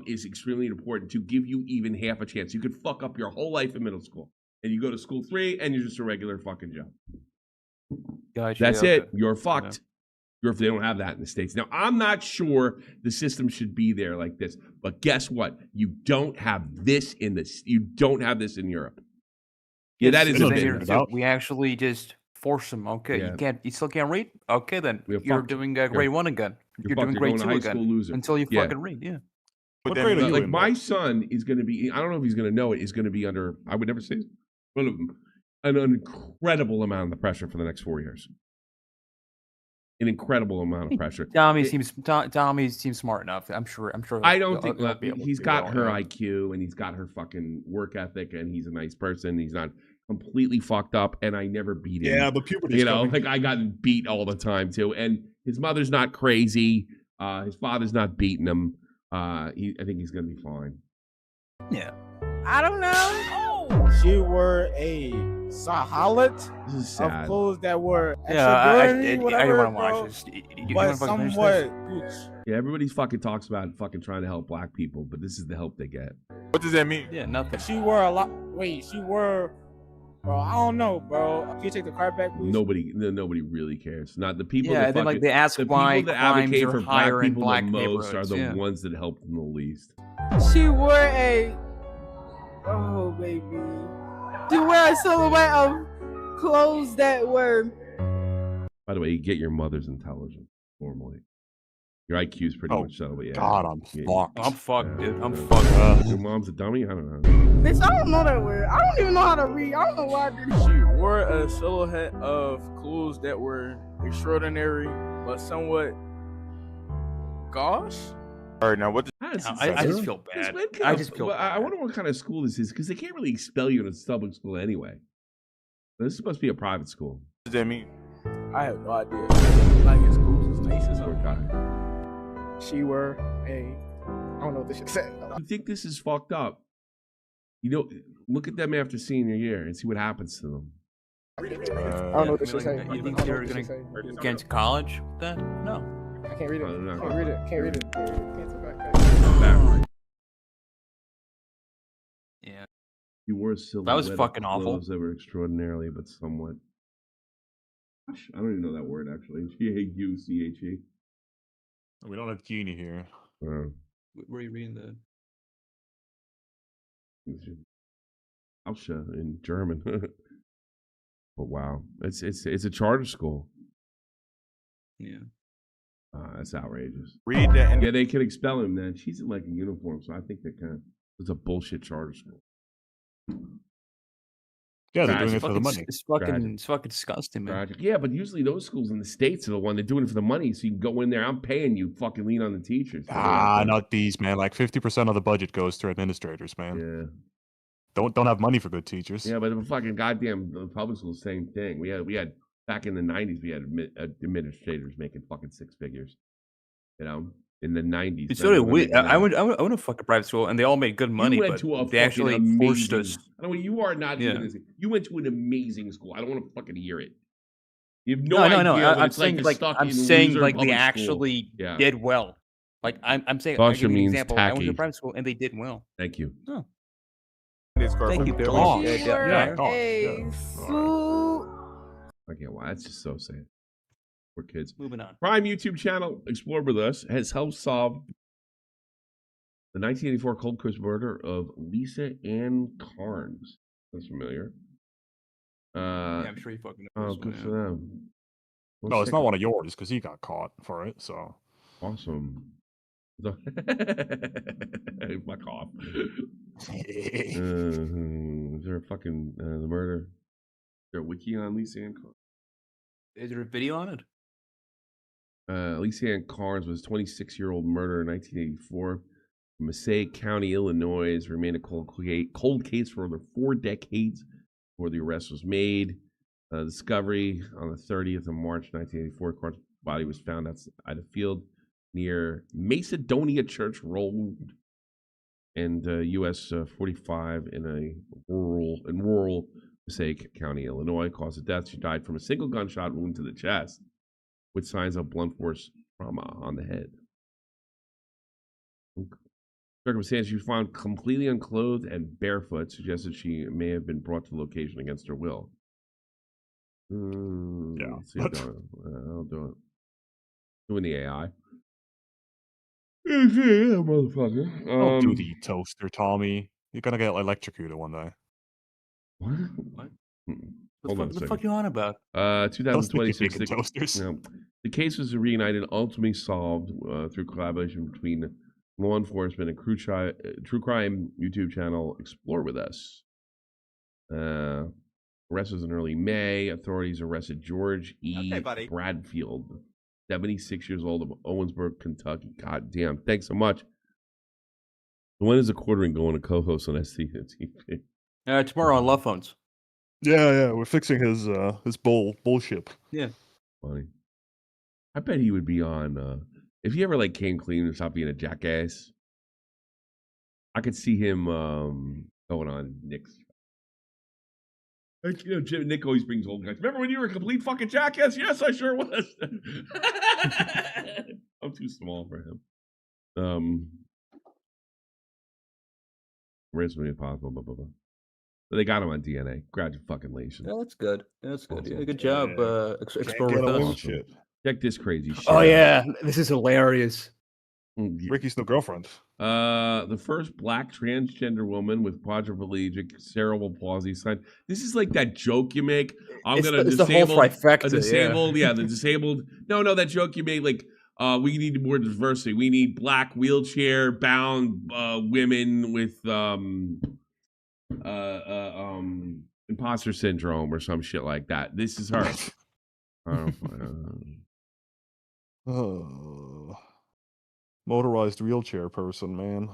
Speaker 1: is extremely important to give you even half a chance. You could fuck up your whole life in middle school, and you go to school 3, and you're just a regular fucking Joe.
Speaker 3: Gotcha,
Speaker 1: That's it. You're fucked. If they don't have that in the States. Now, I'm not sure the system should be there like this, but guess what? You don't have this in this. You don't have this in Europe. Yeah, that is a bit.
Speaker 3: We actually just force them. Okay, you still can't read. Okay, then you're doing grade 1 again. You're doing grade 2 again until you fucking read. Yeah.
Speaker 1: What grade are you in? My son is going to be. I don't know if he's going to know it. Is going to be under. I would never say this, but an incredible amount of pressure for the next 4 years. An incredible amount of pressure.
Speaker 3: Tommy seems smart enough. I'm sure.
Speaker 1: I don't think he's got her IQ and he's got her fucking work ethic and he's a nice person. He's not completely fucked up, and I never beat him.
Speaker 4: Yeah, but puberty's coming.
Speaker 1: Like I got beat all the time too. And his mother's not crazy. His father's not beating him. I think he's gonna be fine.
Speaker 3: Yeah.
Speaker 25: I don't know.
Speaker 22: She wore a sahalat of clothes that were extra whatever,
Speaker 3: I want to watch this.
Speaker 22: But somewhat gooch.
Speaker 1: Yeah, everybody fucking talks about fucking trying to help black people, but this is the help they get.
Speaker 22: What does that mean?
Speaker 3: Yeah, nothing.
Speaker 22: She wore a lot. Wait, she wore. Bro, I don't know, bro. Can you take the card back, please?
Speaker 1: Nobody really cares. Not the people.
Speaker 3: Yeah,
Speaker 1: that
Speaker 3: then
Speaker 1: fucking,
Speaker 3: they ask
Speaker 1: the
Speaker 3: why
Speaker 1: people that advocate for black
Speaker 3: higher in
Speaker 1: people
Speaker 3: black
Speaker 1: the most are
Speaker 3: neighborhoods,
Speaker 1: the ones that help them the least.
Speaker 25: She wore a. Oh, baby. She wore a silhouette of clothes that were.
Speaker 1: By the way, you get your mother's intelligence normally. Your IQ is pretty much so, but yeah.
Speaker 4: God, I'm fucked.
Speaker 3: I'm fucked, dude. I'm fucked.
Speaker 1: Your mom's a dummy? I don't know.
Speaker 25: Bitch, I don't know that word. I don't even know how to read. I don't know why I did it.
Speaker 22: She wore a silhouette of clothes that were extraordinary, but somewhat gauche. All right, now what?
Speaker 3: I just feel bad.
Speaker 1: I wonder what kind of school this is because they can't really expel you in a public school anyway. This is supposed to be a private school.
Speaker 22: What does that mean? I have no idea. Like his schools is nice as hell. She were a. I don't know what this should say.
Speaker 1: I think this is fucked up. You know, look at them after senior year and see what happens to them.
Speaker 22: I don't know what this should say.
Speaker 3: You think they're going to get into college with that? No.
Speaker 22: I can't read it. Can't read it. Can't read it.
Speaker 3: Yeah.
Speaker 1: You wore a silhouette.
Speaker 3: That was fucking awful.
Speaker 1: That were extraordinarily, but somewhat. Gosh, I don't even know that word actually. G-A-U-C-H-E.
Speaker 4: We don't have Genie here.
Speaker 3: Where are you reading the?
Speaker 1: Auscha in German. But wow, it's a charter school.
Speaker 3: Yeah.
Speaker 1: That's outrageous.
Speaker 22: Read that.
Speaker 1: Yeah, they can expel him then. She's in like a uniform, so I think that it's a bullshit charter school.
Speaker 4: Yeah, they're doing it for the money.
Speaker 3: It's fucking disgusting, man.
Speaker 1: Tragic. Yeah, but usually those schools in the States are the one they're doing it for the money, so you can go in there. I'm paying you. Fucking lean on the teachers.
Speaker 4: Not these, man. Like 50% of the budget goes to administrators, man.
Speaker 1: Yeah.
Speaker 4: Don't have money for good teachers.
Speaker 1: Yeah, but the fucking goddamn public school, same thing. We had back in the 90s, we had administrators making fucking 6 figures. You know, in the 90s.
Speaker 3: It's really weird. I went to fucking private school, and they all made good money.
Speaker 1: You went
Speaker 3: but
Speaker 1: to a
Speaker 3: they actually
Speaker 1: fucking
Speaker 3: forced
Speaker 1: amazing.
Speaker 3: us.
Speaker 1: I don't know. You are not
Speaker 3: Yeah.
Speaker 1: doing this. You went to an amazing school. I don't want to fucking hear it. You have
Speaker 3: No,
Speaker 1: idea what
Speaker 3: I'm
Speaker 1: it's
Speaker 3: saying
Speaker 1: to
Speaker 3: like
Speaker 1: stuck
Speaker 3: I'm
Speaker 1: in
Speaker 3: saying
Speaker 1: loser
Speaker 3: like they
Speaker 1: public school.
Speaker 3: actually
Speaker 1: Yeah.
Speaker 3: did well. Like I'm saying,
Speaker 1: Sasha
Speaker 3: I give you an
Speaker 1: means
Speaker 3: example. I went
Speaker 1: tacky.
Speaker 3: to private school, and they did well.
Speaker 1: Thank you.
Speaker 3: Oh.
Speaker 25: This
Speaker 3: Thank you, Billy.
Speaker 25: Gosh.
Speaker 3: Yeah.
Speaker 1: Okay, wow, that's just so sad. Poor kids.
Speaker 3: Moving on.
Speaker 1: Prime YouTube channel, Explore With Us, has helped solve the 1984 cold case murder of Lisa Ann Carnes. That's familiar.
Speaker 3: I'm sure you fucking know.
Speaker 1: Oh, good for them.
Speaker 4: No, it's not one of yours because he got caught for it. So
Speaker 1: awesome. My cough. Is there a fucking the murder? Is there a wiki on Lisa Ann Carnes?
Speaker 3: Is there a video on it?
Speaker 1: Lisa Ann Carnes was a 26-year-old murderer in 1984. Passaic County, Illinois, has remained a cold case for over 4 decades before the arrest was made. Discovery on the 30th of March 1984, Carnes' body was found outside a field near Macedonia Church Road and US 45 in rural Passaic County, Illinois. Cause of death: she died from a single gunshot wound to the chest, with signs of blunt force trauma on the head. Circumstance: she was found completely unclothed and barefoot, suggested she may have been brought to the location against her will.
Speaker 4: Yeah.
Speaker 1: I'll do it. Doing the AI. Yeah, motherfucker.
Speaker 4: Don't do the toaster, Tommy. You're gonna get electrocuted one day.
Speaker 1: What?
Speaker 3: What the fuck you on about?
Speaker 1: 2026.
Speaker 4: Toasters.
Speaker 1: The case was reunited, ultimately solved through collaboration between law enforcement and true crime YouTube channel Explore With Us. Arrest was in early May. Authorities arrested George E. Bradfield, 76 years old, of Owensboro, Kentucky. God damn. Thanks so much. When is TheQuartering going to co-host on SFTP?
Speaker 3: Tomorrow on Love Phones.
Speaker 4: Yeah. We're fixing his bullshit.
Speaker 3: Yeah.
Speaker 1: Funny. I bet he would be on. If he ever like came clean and stopped being a jackass, I could see him going on Nick's. Like, Nick always brings old guys. Remember when you were a complete fucking jackass? Yes, I sure was. I'm too small for him. Reasonably impossible. Blah, blah, blah. But they got him on DNA. Congratulations.
Speaker 3: Yeah, that's good. That's good. Awesome. Yeah, good job. Explore With Us.
Speaker 1: Shit. Check this crazy shit.
Speaker 3: Oh yeah, this is hilarious.
Speaker 4: Ricky's new girlfriend.
Speaker 1: The first black transgender woman with quadriplegic cerebral palsy signed. This is like that joke you make. I'm gonna disable
Speaker 3: the whole trifecta,
Speaker 1: a disabled. Yeah, the disabled. No, that joke you made. Like, we need more diversity. We need black wheelchair bound women with imposter syndrome or some shit like that. This is her.
Speaker 4: Motorized wheelchair person, man.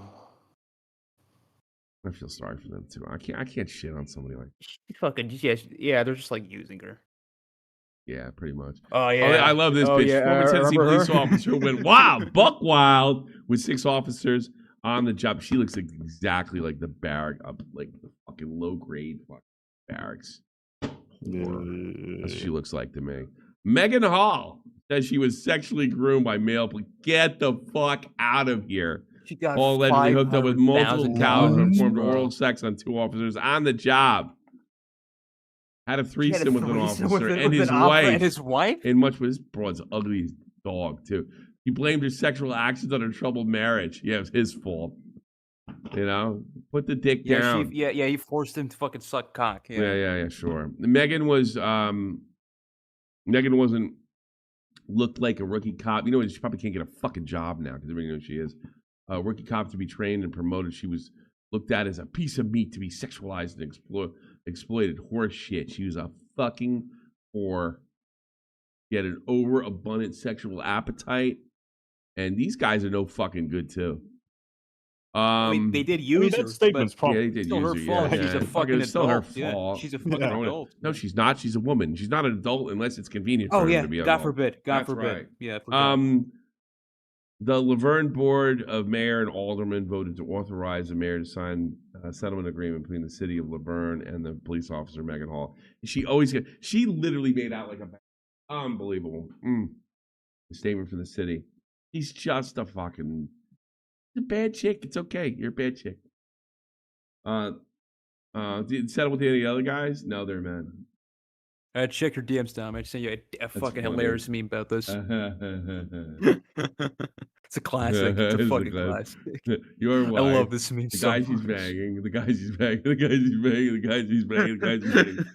Speaker 1: I feel sorry for them too. I can't shit on somebody like
Speaker 3: fucking yeah. They're just like using her.
Speaker 1: Yeah, pretty much.
Speaker 3: Oh yeah,
Speaker 1: I love this bitch.
Speaker 3: Yeah,
Speaker 1: Former Tennessee police officer went buck wild with 6 officers on the job. She looks exactly like the barrack, like the fucking low grade barracks. That's what she looks like to me. Megan Hall says she was sexually groomed by male police. Get the fuck out of here.
Speaker 3: She got
Speaker 1: all allegedly hooked up with multiple cows and performed
Speaker 3: bro.
Speaker 1: oral sex on 2 officers on the job. Had a threesome with an officer and his wife.
Speaker 3: And his wife?
Speaker 1: And much, but this broad's ugly as dog, too. He blamed her sexual actions on her troubled marriage. Yeah, it was his fault. You know? Put the dick down.
Speaker 3: He forced him to fucking suck cock.
Speaker 1: Yeah, sure. Megan wasn't looked like a rookie cop. You know, she probably can't get a fucking job now because everybody knows she is. Rookie cop to be trained and promoted. She was looked at as a piece of meat to be sexualized and exploited. Horse shit. She was a fucking whore. She had an overabundant sexual appetite. And these guys are no fucking good, too.
Speaker 3: They did use her.
Speaker 4: Statement's
Speaker 1: probably
Speaker 3: She's a fucking adult.
Speaker 1: Still her fault.
Speaker 3: She's a fucking adult.
Speaker 1: No, she's not. She's a woman. She's not an adult unless it's convenient for her to be an
Speaker 3: God
Speaker 1: adult.
Speaker 3: forbid. God
Speaker 1: That's
Speaker 3: forbid.
Speaker 1: right.
Speaker 3: Yeah.
Speaker 1: The Laverne Board of Mayor and Aldermen voted to authorize the mayor to sign a settlement agreement between the city of Laverne and the police officer, Megan Hall. She literally made out like a unbelievable statement from the city. He's just a bad chick. It's okay. You're a bad chick. Did you settle with any other guys? No, they're men.
Speaker 6: Check your DMs down. I just sent you a fucking hilarious meme about this. It's a classic. It's a fucking classic.
Speaker 1: You're
Speaker 6: I love this meme
Speaker 1: the
Speaker 6: so
Speaker 1: guys he's
Speaker 6: much.
Speaker 1: banging, the guys he's banging, the guys he's banging, the guys he's banging, the guys he's banging.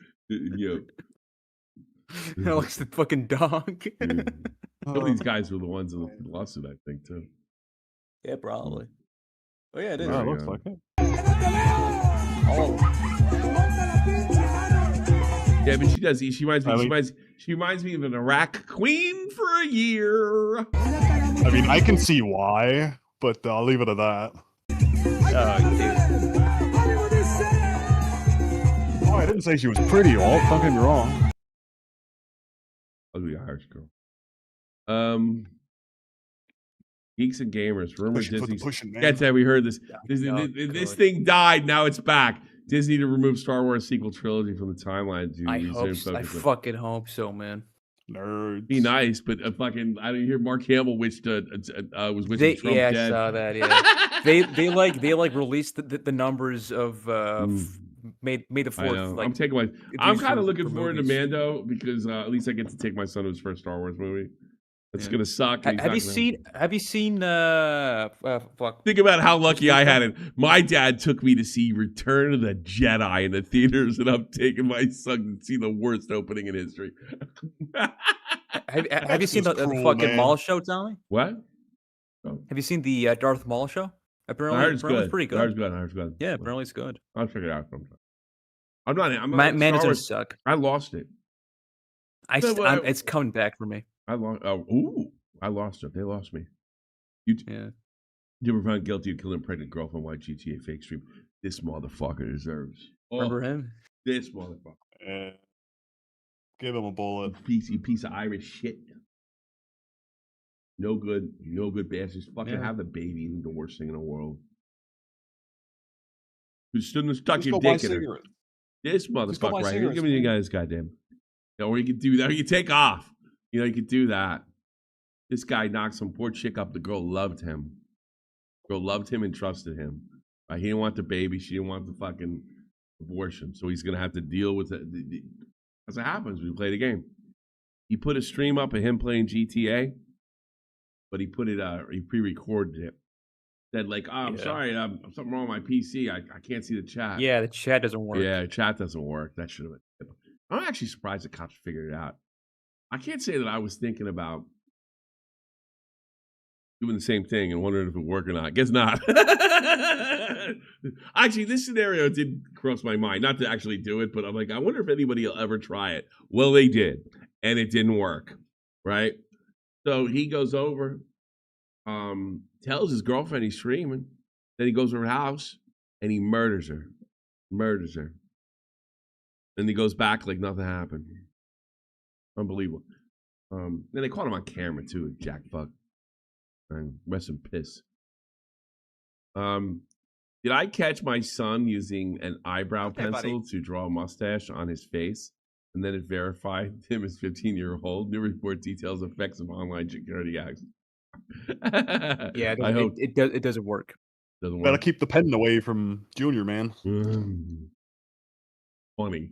Speaker 1: Yo.
Speaker 6: Alex the fucking dog.
Speaker 1: Some of these guys were the ones in the lawsuit, I think, too.
Speaker 6: Yeah, probably. Oh yeah, it is.
Speaker 1: Oh, looks like
Speaker 4: it.
Speaker 1: Yeah, but she does. She reminds me of an Iraq queen for a year.
Speaker 4: I mean, I can see why, but I'll leave it at that. Oh, I didn't say she was pretty, Alt. Don't get me wrong.
Speaker 1: Ugly Irish girl. Geeks and gamers. Rumor Disney. That's how we heard this. This thing died. Now it's back. Disney to remove Star Wars sequel trilogy from the timeline.
Speaker 6: I fucking hope so, man.
Speaker 4: Nerds.
Speaker 1: Be nice, but I didn't hear Mark Hamill was wishing Trump
Speaker 6: yeah,
Speaker 1: dead.
Speaker 6: I saw that. Yeah, they released the numbers of May the 4th.
Speaker 1: I'm taking I'm kind of looking forward to Mando because at least I get to take my son to his first Star Wars movie. It's gonna suck.
Speaker 6: Have you seen? Fuck.
Speaker 1: Think about how lucky I had it. My dad took me to see Return of the Jedi in the theaters, and I'm taking my son to see the worst opening in history.
Speaker 6: Have you seen the fucking Maul show, Tommy?
Speaker 1: What?
Speaker 6: Oh. Have you seen the Darth Maul show? Apparently, it's pretty good.
Speaker 1: I heard it's good.
Speaker 6: Yeah, apparently it's good.
Speaker 1: I'll check it out sometime. I'm not.
Speaker 6: Man, it's gonna suck.
Speaker 1: I lost it.
Speaker 6: It's coming back for me.
Speaker 1: I lost it. They lost me. You were found guilty of killing a pregnant girlfriend while GTA fake stream. This motherfucker deserves.
Speaker 6: Remember him?
Speaker 1: This motherfucker.
Speaker 4: Give him a bullet.
Speaker 1: Piece of Irish shit. No good bastards. Fucking have the baby isn't the worst thing in the world. You shouldn't have stuck your dick in her. This motherfucker right here. Give me you guys goddamn. Or you can do that. Or you take off. You could do that. This guy knocked some poor chick up. The girl loved him. Girl loved him and trusted him. He didn't want the baby. She didn't want the fucking abortion. So he's going to have to deal with it. That's what happens when you play the game. He put a stream up of him playing GTA, but he put it, he pre-recorded it. Said I'm sorry, something wrong with my PC. I can't see the chat.
Speaker 6: Yeah, the chat doesn't work.
Speaker 1: Yeah, chat doesn't work. That should have been. I'm actually surprised the cops figured it out. I can't say that I was thinking about doing the same thing and wondering if it would work or not. I guess not. Actually, this scenario did cross my mind. Not to actually do it, but I'm like, I wonder if anybody will ever try it. Well, they did, and it didn't work, right? So he goes over, tells his girlfriend he's streaming. Then he goes to her house, and he murders her. And he goes back like nothing happened. Unbelievable. Then they caught him on camera too, Jack fuck. And rest in piss. Did I catch my son using an eyebrow pencil to draw a mustache on his face? And then it verified him as 15-year-old. New report details effects of online security acts.
Speaker 6: Yeah, it doesn't work.
Speaker 4: Gotta keep the pen away from Junior, man.
Speaker 1: Funny.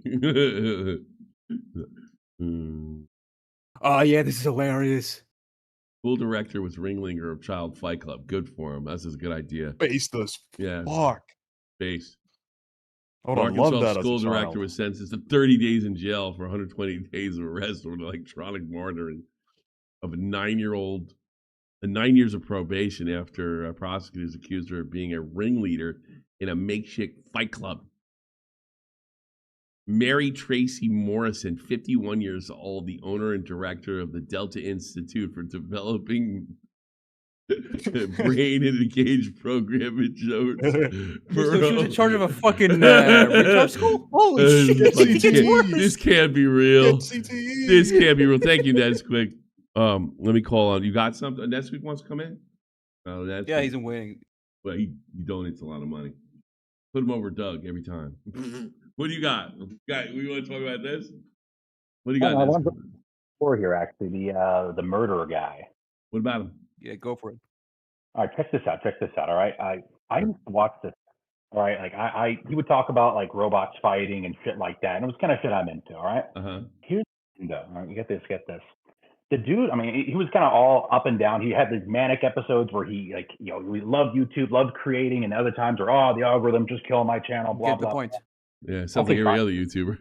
Speaker 6: Oh yeah, this is hilarious.
Speaker 1: School director was ringleader of child fight club. Good for him. That's a good idea.
Speaker 4: Base this.
Speaker 1: Yeah.
Speaker 4: Fuck.
Speaker 1: Base.
Speaker 4: I would have loved that
Speaker 1: school
Speaker 4: as a
Speaker 1: director
Speaker 4: child.
Speaker 1: was sentenced to 30 days in jail for 120 days of arrest for electronic monitoring of a 9-year-old. 9 years of probation after prosecutors accused her of being a ringleader in a makeshift fight club. Mary Tracy Morrison, 51 years old, the owner and director of the Delta Institute for Developing Brain and Engaged Program in Jones.
Speaker 6: She was in charge of a fucking retard school? Holy shit.
Speaker 1: This can't be real. This can't be real. Thank you, Nesquik. Let me call on. You got something? Nesquik wants to come in? Oh, that's
Speaker 3: Yeah, he's in waiting.
Speaker 1: But he donates a lot of money. Put him over Doug every time. What do you got? We want to talk about this? What do you got?
Speaker 10: I want to go for here actually the murderer guy.
Speaker 1: What about him?
Speaker 3: Yeah, go for it.
Speaker 10: All right, check this out. All right, I used to watch this. All right, like he would talk about like robots fighting and shit like that, and it was kind of shit I'm into. All right. Here's the thing, though. All right, get this. The dude, I mean, he was kind of all up and down. He had these manic episodes where he, like, we loved YouTube, loved creating, and other times where, the algorithm just killed my channel, blah,
Speaker 3: Get the
Speaker 10: blah.
Speaker 3: point.
Speaker 1: Yeah, sounds like every other YouTuber.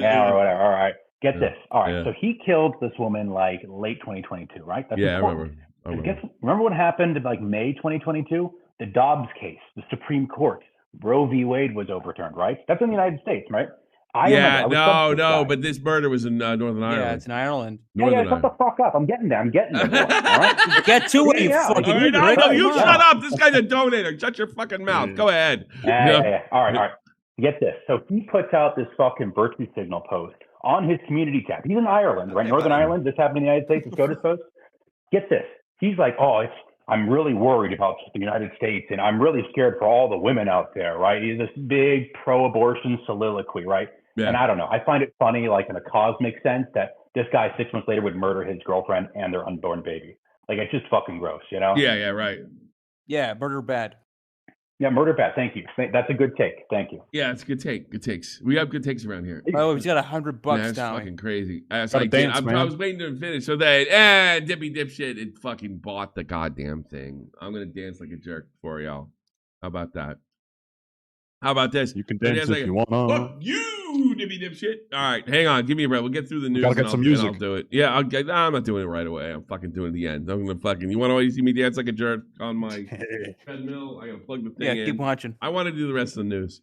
Speaker 10: Yeah, or whatever. All right. Get this. All right. So he killed this woman like late 2022, right? That's important.
Speaker 1: I remember.
Speaker 10: Remember what happened in like May 2022? The Dobbs case, the Supreme Court, Roe v. Wade was overturned, right? That's in the United States, right?
Speaker 1: But this murder was in Northern Ireland.
Speaker 3: Yeah, it's in Ireland.
Speaker 10: Shut the fuck up. I'm getting there. Boy. All right?
Speaker 3: Get to it, you fucking
Speaker 1: you shut up. This guy's a donator. Shut your fucking mouth. Go ahead.
Speaker 10: All right. Get this. So he puts out this fucking virtue signal post on his community tab. He's in Ireland, right? Northern Ireland. This happened in the United States. It's SCOTUS post. Get this. He's like, I'm really worried about the United States, and I'm really scared for all the women out there, right? He's this big pro-abortion soliloquy, right? Yeah. And I don't know. I find it funny, like in a cosmic sense, that this guy 6 months later would murder his girlfriend and their unborn baby. Like, it's just fucking gross, you know?
Speaker 1: Yeah, right.
Speaker 3: Yeah, murder bad.
Speaker 10: Yeah, murder bad. Thank you. That's a good take. Thank you.
Speaker 1: Yeah, it's a good take. Good takes. We have good takes around here.
Speaker 3: Oh, he's got $100
Speaker 1: that's
Speaker 3: down.
Speaker 1: Fucking crazy. I was waiting to finish. So Dippy Dipshit, it fucking bought the goddamn thing. I'm gonna dance like a jerk for y'all. How about that? How about this?
Speaker 4: You can dance if you want.
Speaker 1: Fuck you, Dippy Dipshit. All right, hang on. Give me a break. We'll get through the news.
Speaker 4: Gotta get some music.
Speaker 1: I'll do it. Yeah, I'm not doing it right away. I'm fucking doing it at the end. I'm gonna fucking. You want to always see me dance like a jerk on my treadmill? I gotta plug the thing in.
Speaker 3: Yeah, keep watching.
Speaker 1: I want to do the rest of the news.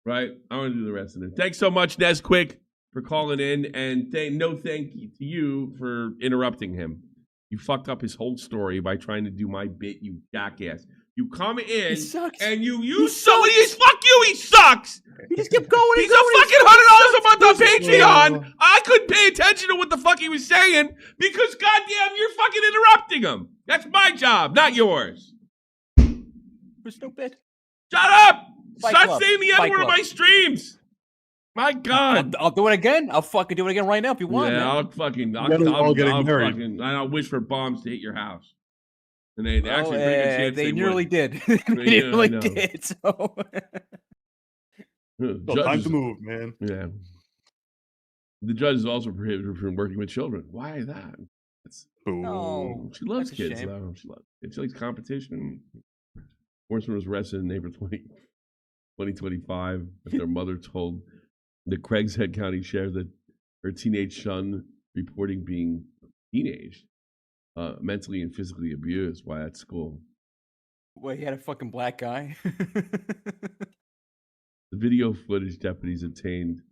Speaker 1: Right? I want to do the rest of the news. Thanks so much, Nesquick, for calling in, and thank you to you for interrupting him. You fucked up his whole story by trying to do my bit, you jackass. You come in and you somebody fuck you, he sucks.
Speaker 3: He just kept going.
Speaker 1: He's a fucking $100 a month on Patreon. I couldn't pay attention to what the fuck he was saying because goddamn you're fucking interrupting him. That's my job, not yours.
Speaker 3: We're stupid.
Speaker 1: Shut up! Stop saying the N-word on my streams. My God.
Speaker 3: I'll do it again. I'll fucking do it again right now if you want.
Speaker 1: Yeah, I'll wish for bombs to hit your house. And they actually pretty good chance
Speaker 3: they nearly did. They nearly did. So
Speaker 4: time to move, man.
Speaker 1: Yeah. The judge is also prohibited from working with children. Why that? She loves kids, though. She likes competition. Horseman was arrested in April 2025 after their mother told the Craig's Head County Sheriff that her teenage son reporting being teenage. Mentally and physically abused while at school.
Speaker 3: Wait, he had a fucking black guy?
Speaker 1: The video footage deputies obtained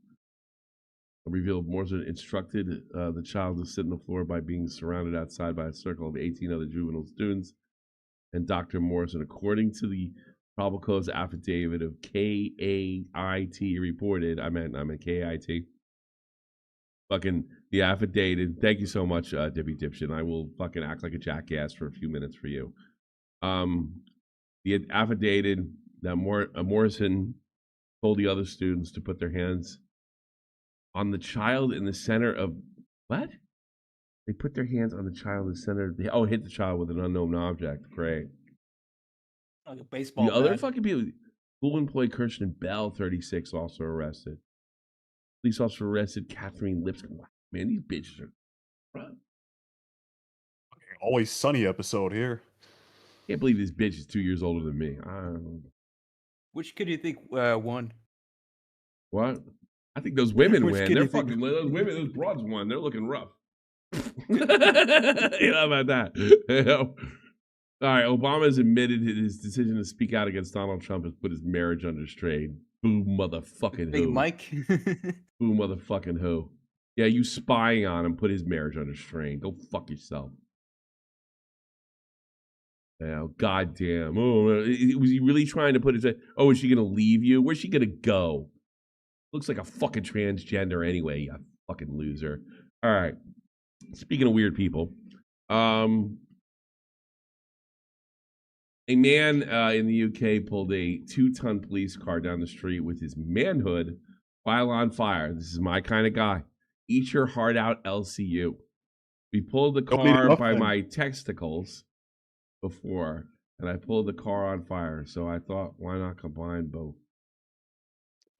Speaker 1: revealed Morrison instructed the child to sit on the floor by being surrounded outside by a circle of 18 other juvenile students. And Dr. Morrison, according to the probable cause affidavit of KAIT reported, I meant KIT. Fucking the affidavit. Thank you so much, Dippy Dipshit. I will fucking act like a jackass for a few minutes for you. The affidavit that Morrison told the other students to put their hands on the child in the center of what? They put their hands on the child in the center. Hit the child with an unknown object. Great.
Speaker 3: Like a baseball.
Speaker 1: The other fucking people. School employee Kirsten Bell, 36, also arrested. Police officer arrested Catherine Lipscomb. Wow, man, these bitches are run.
Speaker 4: Always Sunny episode here.
Speaker 1: Can't believe this bitch is 2 years older than me.
Speaker 3: Which kid do you think won?
Speaker 1: What? I think those women win. They're fucking those women. Those broads won. They're looking rough. You know about that? All right. Obama has admitted his decision to speak out against Donald Trump has put his marriage under strain. Boo motherfucking
Speaker 3: Big
Speaker 1: who?
Speaker 3: Mike.
Speaker 1: Boo motherfucking who? Yeah, you spying on him put his marriage under strain. Go fuck yourself. Yeah, goddamn. Was he really trying to put his... Oh, is she going to leave you? Where's she going to go? Looks like a fucking transgender anyway, you fucking loser. All right. Speaking of weird people, A man in the UK pulled a 2-ton police car down the street with his manhood while on fire. This is my kind of guy. Eat your heart out, LCU. We pulled the car by my testicles before, and I pulled the car on fire. So I thought, why not combine both?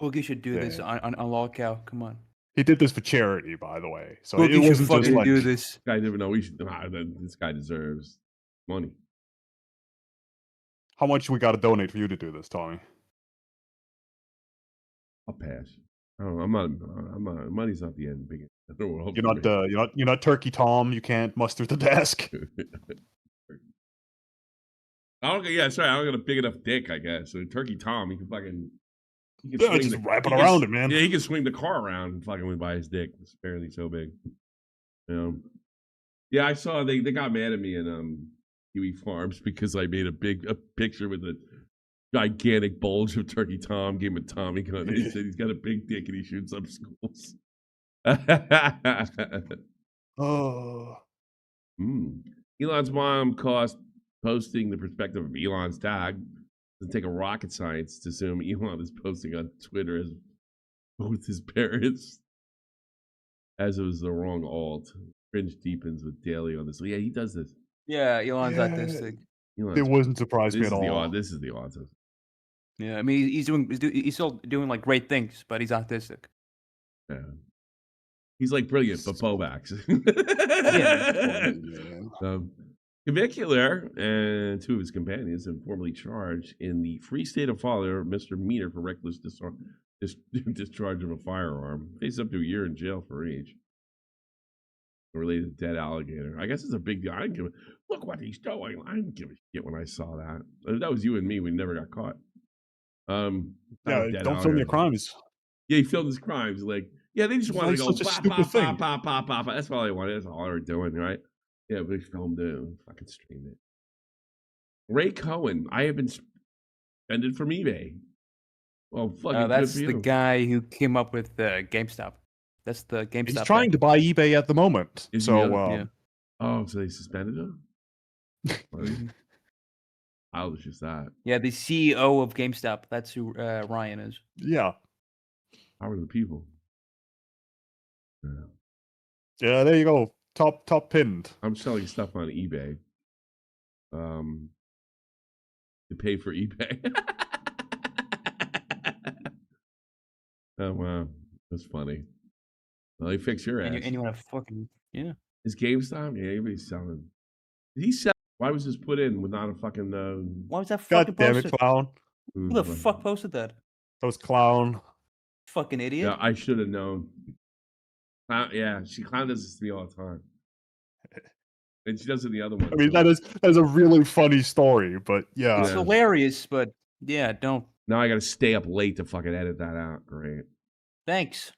Speaker 3: Boogie should do this on lockout. Come on.
Speaker 4: He did this for charity, by the way. So
Speaker 3: Boogie
Speaker 4: it wasn't just like
Speaker 3: do this.
Speaker 1: I didn't know we should. This guy deserves money.
Speaker 4: How much we got to donate for you to do this, Tommy?
Speaker 1: I'll pass. I don't know. I'm not. Money's not the end. Big.
Speaker 4: You're not Turkey Tom. You can't muster the desk.
Speaker 1: I don't. Yeah, sorry. I don't got a big enough dick. I guess. So Turkey Tom, he can fucking. He can
Speaker 4: swing just wrap it around it, man.
Speaker 1: Yeah, he can swing the car around and fucking by his dick. It's apparently so big. Yeah, I saw they got mad at me in Kiwi Farms because I made a picture with a gigantic bulge of Turkey Tom. Gave him a Tommy gun. He said he's got a big dick and he shoots up schools. Elon's mom cost posting the perspective of Elon's dad. Doesn't take a rocket science to assume Elon is posting on Twitter as both his parents, as it was the wrong alt. Cringe deepens with daily on this. So yeah, he does this.
Speaker 3: Yeah, Elon's autistic.
Speaker 4: It wasn't surprising me at all.
Speaker 1: This is the autism.
Speaker 3: Yeah, I mean he's still doing like great things, but he's autistic.
Speaker 1: Yeah, he's like brilliant, but Bovax. Convicular and 2 of his companions have been formally charged in the Free State of Florida misdemeanor for reckless discharge of a firearm. Face up to a year in jail for each. Related to dead alligator. I guess it's a big deal. I didn't give a look what he's doing. I didn't give a shit when I saw that. If that was you and me, we never got caught.
Speaker 4: Don't film your crimes.
Speaker 1: Yeah, he filmed his crimes. Like, yeah, they just wanted to go
Speaker 4: such a stupid thing.
Speaker 1: That's all they wanted. That's all they were doing, right? Yeah, we filmed it. Fucking streamed it. Ray Cohen, I have been suspended from eBay. Well, fucking
Speaker 3: that's the guy who came up with GameStop. That's the GameStop.
Speaker 4: He's trying to buy eBay at the moment.
Speaker 1: Oh, so they suspended him? How was just that?
Speaker 3: Yeah, the CEO of GameStop. That's who Ryan is.
Speaker 4: Yeah.
Speaker 1: How are the people?
Speaker 4: Yeah, there you go. Top pinned.
Speaker 1: I'm selling stuff on eBay. To pay for eBay. Oh wow, that's funny. Well, he fix your ass.
Speaker 3: And you want to fucking
Speaker 1: Is GameStop? Yeah, everybody's selling. Did he sell? Why was this put in without a fucking?
Speaker 3: Why was that fucking
Speaker 4: God damn
Speaker 3: posted?
Speaker 4: it, Clown!
Speaker 3: Who the fuck posted that?
Speaker 4: That was Clown.
Speaker 3: Fucking idiot.
Speaker 1: Yeah, I should have known. Clown, yeah, Clown does this to me all the time. And she does it in the other one.
Speaker 4: I mean, that is a really funny story, but yeah.
Speaker 3: It's hilarious, but yeah, don't.
Speaker 1: Now I got to stay up late to fucking edit that out. Great.
Speaker 3: Thanks.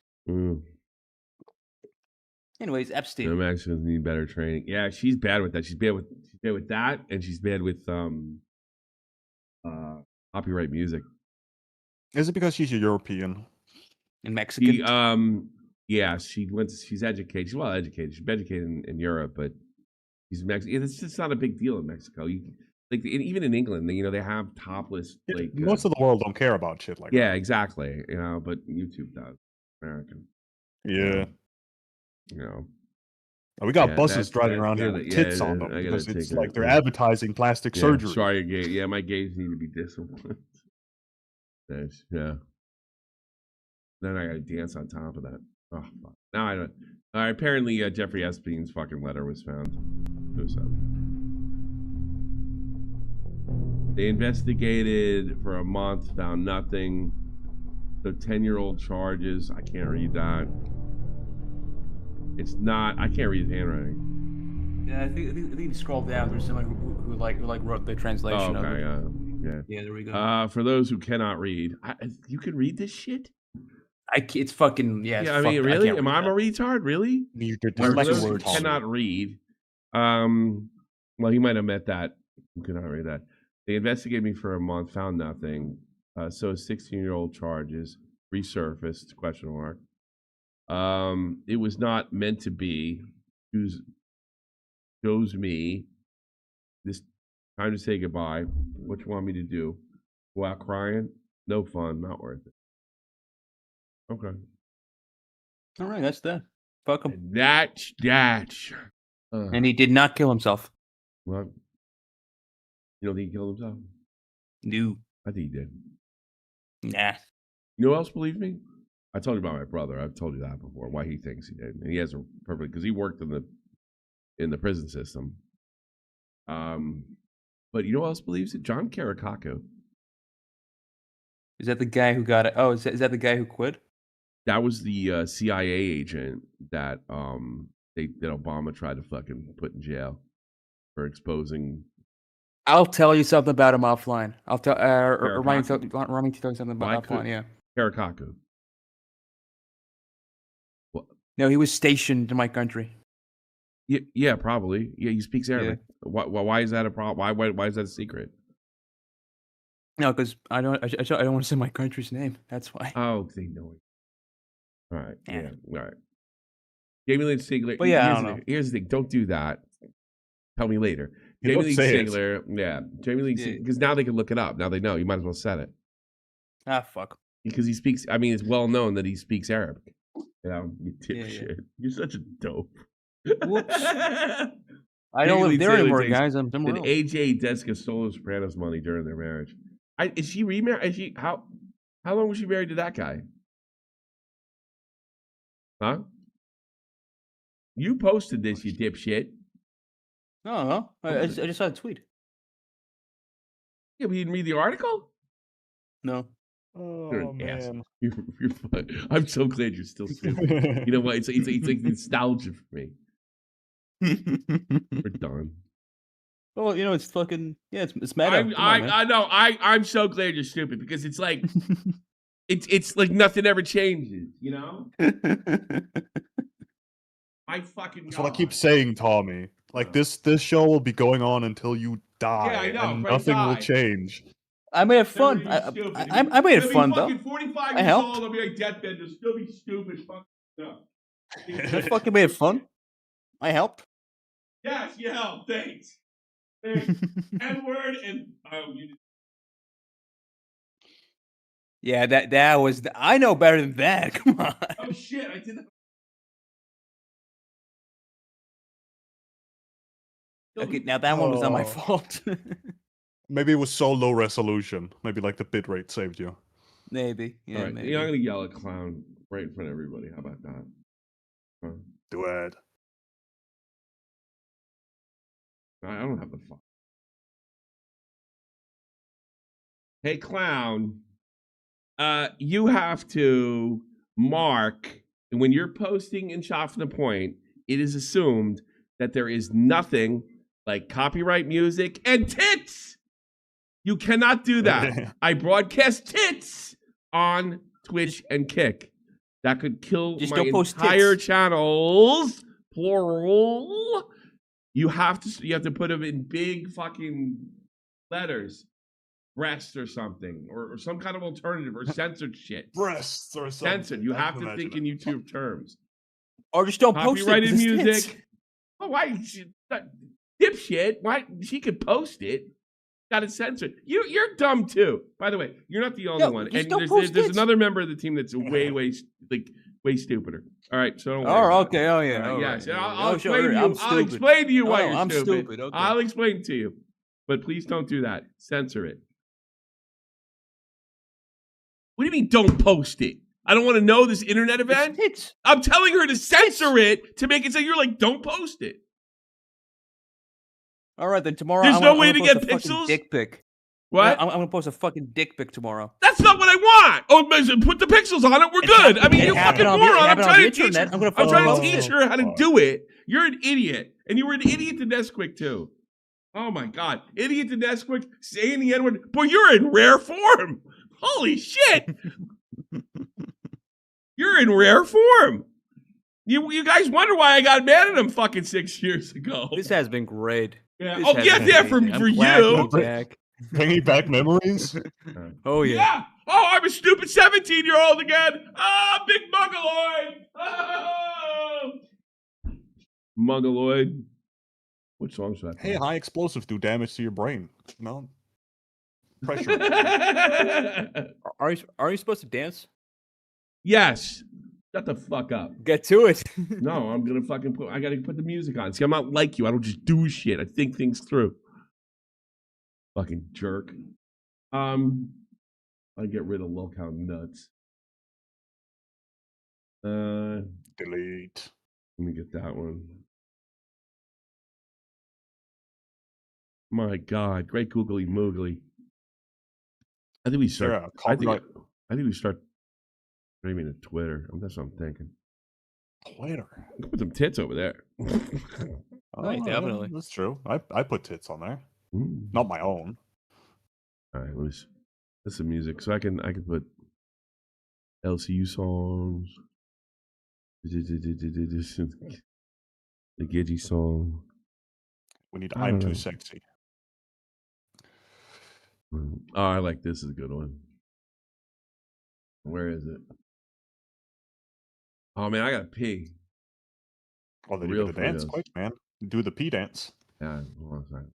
Speaker 3: Anyways, Epstein.
Speaker 1: Max need better training. Yeah, she's bad with that. She's bad with that, and she's bad with copyright music.
Speaker 4: Is it because she's a European?
Speaker 3: And Mexican?
Speaker 1: Yeah, she's educated. She's well educated. She's educated in Europe, but she's Mexican. It's just not a big deal in Mexico. Even in England, they have topless. Like
Speaker 4: most of the world don't care about shit like that.
Speaker 1: Yeah, exactly. But YouTube does. American.
Speaker 4: Yeah. We got buses driving around here with tits on them because it's like they're advertising plastic surgery.
Speaker 1: Sorry, gay. Yeah, my gays need to be disciplined. Nice. Yeah. Then I got to dance on top of that. Oh, fuck. Now I don't. Apparently, Jeffrey Epstein's fucking letter was found. They investigated for a month, found nothing. So 10-year-old charges. I can't read that. It's not. I can't read his handwriting.
Speaker 3: Yeah, I think you scroll down. There's someone who wrote the translation of it. Yeah, there we go.
Speaker 1: For those who cannot read, you can read this shit.
Speaker 3: It's fucking
Speaker 1: Yeah, I mean, really? Am I a retard? Really?
Speaker 4: For
Speaker 1: those who cannot read. Well, you might have met that. You cannot read that. They investigated me for a month, found nothing. So 16-year-old charges resurfaced? ? It was not meant to be. Shows me this Time to say goodbye. What you want me to do? Go out crying? No fun. Not worth it. Okay.
Speaker 5: All right, that's that. Fuck him.
Speaker 1: That's.
Speaker 5: And he did not kill himself.
Speaker 1: What? You don't think he killed himself?
Speaker 5: No.
Speaker 1: I think he did.
Speaker 5: Nah.
Speaker 1: You know who else believes me? I told you about my brother. I've told you that before. Why he thinks he did, and he has a perfect because he worked in the prison system. But you know who else believes it? John Karakaku.
Speaker 5: Is that the guy who got it? Oh, is that the guy who quit?
Speaker 1: That was the CIA agent that that Obama tried to fucking put in jail for exposing.
Speaker 5: I'll tell you something about him offline. I'll tell remind me to tell you something about offline. Yeah.
Speaker 1: Karakaku. What?
Speaker 5: No, he was stationed in my country.
Speaker 1: Yeah, probably. Yeah, he speaks Arabic. Yeah. Why is that a problem? Why is that a secret?
Speaker 5: No, because I don't want to say my country's name. That's why.
Speaker 1: Oh, they know it. All right. Yeah. All right. Jamie Lynn Sigler.
Speaker 5: But yeah, I don't know.
Speaker 1: Here's the thing. Don't do that. Tell me later. Jamie Lee Sigler. Yeah. Jamie Lee Sigler. Because now they can look it up. Now they know. You might as well set it.
Speaker 5: Ah, fuck.
Speaker 1: Because he speaks. I mean, it's well known that he speaks Arabic. You know, you dipshit. You're such a dope.
Speaker 5: Whoops. I don't live there anymore, guys. I'm
Speaker 1: somewhere else. Did AJ Deska stole Sopranos money during their marriage? Is she remarried? Is she how long was she married to that guy? Huh? You posted this, you dipshit.
Speaker 5: No. I just saw a tweet.
Speaker 1: Yeah, but you didn't read the article?
Speaker 5: No.
Speaker 1: Oh man, you're fun. I'm so glad you're still stupid. You know what? It's like nostalgia for me. We're done.
Speaker 5: Well, you know, it's fucking it's meta.
Speaker 1: I know. I'm so glad you're stupid because it's like it's like nothing ever changes. You know. I fucking.
Speaker 4: That's what I keep saying, Tommy. Like this show will be going on until you die.
Speaker 1: Yeah, I know.
Speaker 4: And nothing will change.
Speaker 5: I made it fun. I made it fun though.
Speaker 1: 45 years old. I'll be like deathbed. You'll still be stupid. Fuck up.
Speaker 5: I fucking made it fun. I helped.
Speaker 1: Yes, you helped. Thanks. N-word and you.
Speaker 5: Yeah, that was. I know better than that. Come on.
Speaker 1: Oh shit! I did that.
Speaker 5: Okay, now that one was not my fault.
Speaker 4: Maybe it was so low resolution. Maybe like the bitrate saved you.
Speaker 5: Maybe. Yeah,
Speaker 1: right.
Speaker 5: maybe.
Speaker 1: Yeah, I'm gonna yell at clown right in front of everybody. How about that? Huh?
Speaker 4: Do it.
Speaker 1: I don't have the fun. Hey, clown. You have to mark when you're posting in Shot from the Point. It is assumed that there is nothing like copyright music and tits. You cannot do that. I broadcast tits on Twitch and Kick. That could kill
Speaker 5: Just
Speaker 1: my
Speaker 5: don't post
Speaker 1: entire
Speaker 5: tits.
Speaker 1: channels. Plural. You have to put them in big fucking letters. Breast or something. Or some kind of alternative or censored shit.
Speaker 4: Breasts or something.
Speaker 1: Censored. You have to think in YouTube terms.
Speaker 5: Or just don't post it.
Speaker 1: Copyrighted music. Oh, why? Dipshit. Why? She could post it. Got it censored. You're dumb too. By the way, you're not the only one. And there's another member of the team that's way stupider. All right, so don't worry.
Speaker 5: Oh, okay. Oh, yeah.
Speaker 1: Yes,
Speaker 5: right.
Speaker 1: I'll explain to you. I'll explain to you why you're
Speaker 5: I'm
Speaker 1: stupid.
Speaker 5: stupid. Okay.
Speaker 1: I'll explain to you, but please don't do that. Censor it. What do you mean? Don't post it? I don't want to know this internet event. I'm telling her to censor it to make it so you're like, don't post it.
Speaker 5: All right, then tomorrow.
Speaker 1: There's no way to get
Speaker 5: pixels.
Speaker 1: pixels.
Speaker 5: Dick pic.
Speaker 1: What?
Speaker 5: I'm gonna post a fucking dick pic tomorrow.
Speaker 1: That's not what I want. Oh, put the pixels on it. We're good. I mean, you fucking moron. I'm trying to teach her how to do it. You're an idiot, and you were an idiot to Nesquik too. Oh my god, idiot to Nesquik saying the N-word. Boy, you're in rare form. Holy shit. You're in rare form. You guys wonder why I got mad at him fucking 6 years ago.
Speaker 5: This has been great.
Speaker 1: Yeah. Oh yeah, for you.
Speaker 4: Bringing back memories.
Speaker 5: Oh yeah.
Speaker 1: Yeah. Oh, I'm a stupid 17-year-old again. Ah, big mongoloid. Oh. Mongoloid. Which song should I play?
Speaker 4: Hey, high explosive do damage to your brain. No. Pressure.
Speaker 3: Are you supposed to dance?
Speaker 1: Yes. Shut the fuck up.
Speaker 3: Get to it.
Speaker 1: No, I'm gonna fucking I gotta put the music on. See, I'm not like you. I don't just do shit. I think things through. Fucking jerk. I get rid of low count nuts.
Speaker 4: Delete.
Speaker 1: Let me get that one. My God, great googly moogly. I think we start. I think we start streaming to Twitter. That's what I'm thinking.
Speaker 4: Twitter.
Speaker 1: Put some tits over there.
Speaker 3: Right, definitely.
Speaker 4: That's true. I put tits on there. Not my own.
Speaker 1: All right, let's some music. So I can put LCU songs. The Gidgy song.
Speaker 4: We need I'm Too Sexy.
Speaker 1: Oh, I like this. Is a good one. Where is it? Oh man, I gotta pee.
Speaker 4: Oh, then you gotta dance quick, man. Do the pee dance.
Speaker 1: Yeah, hold on a second.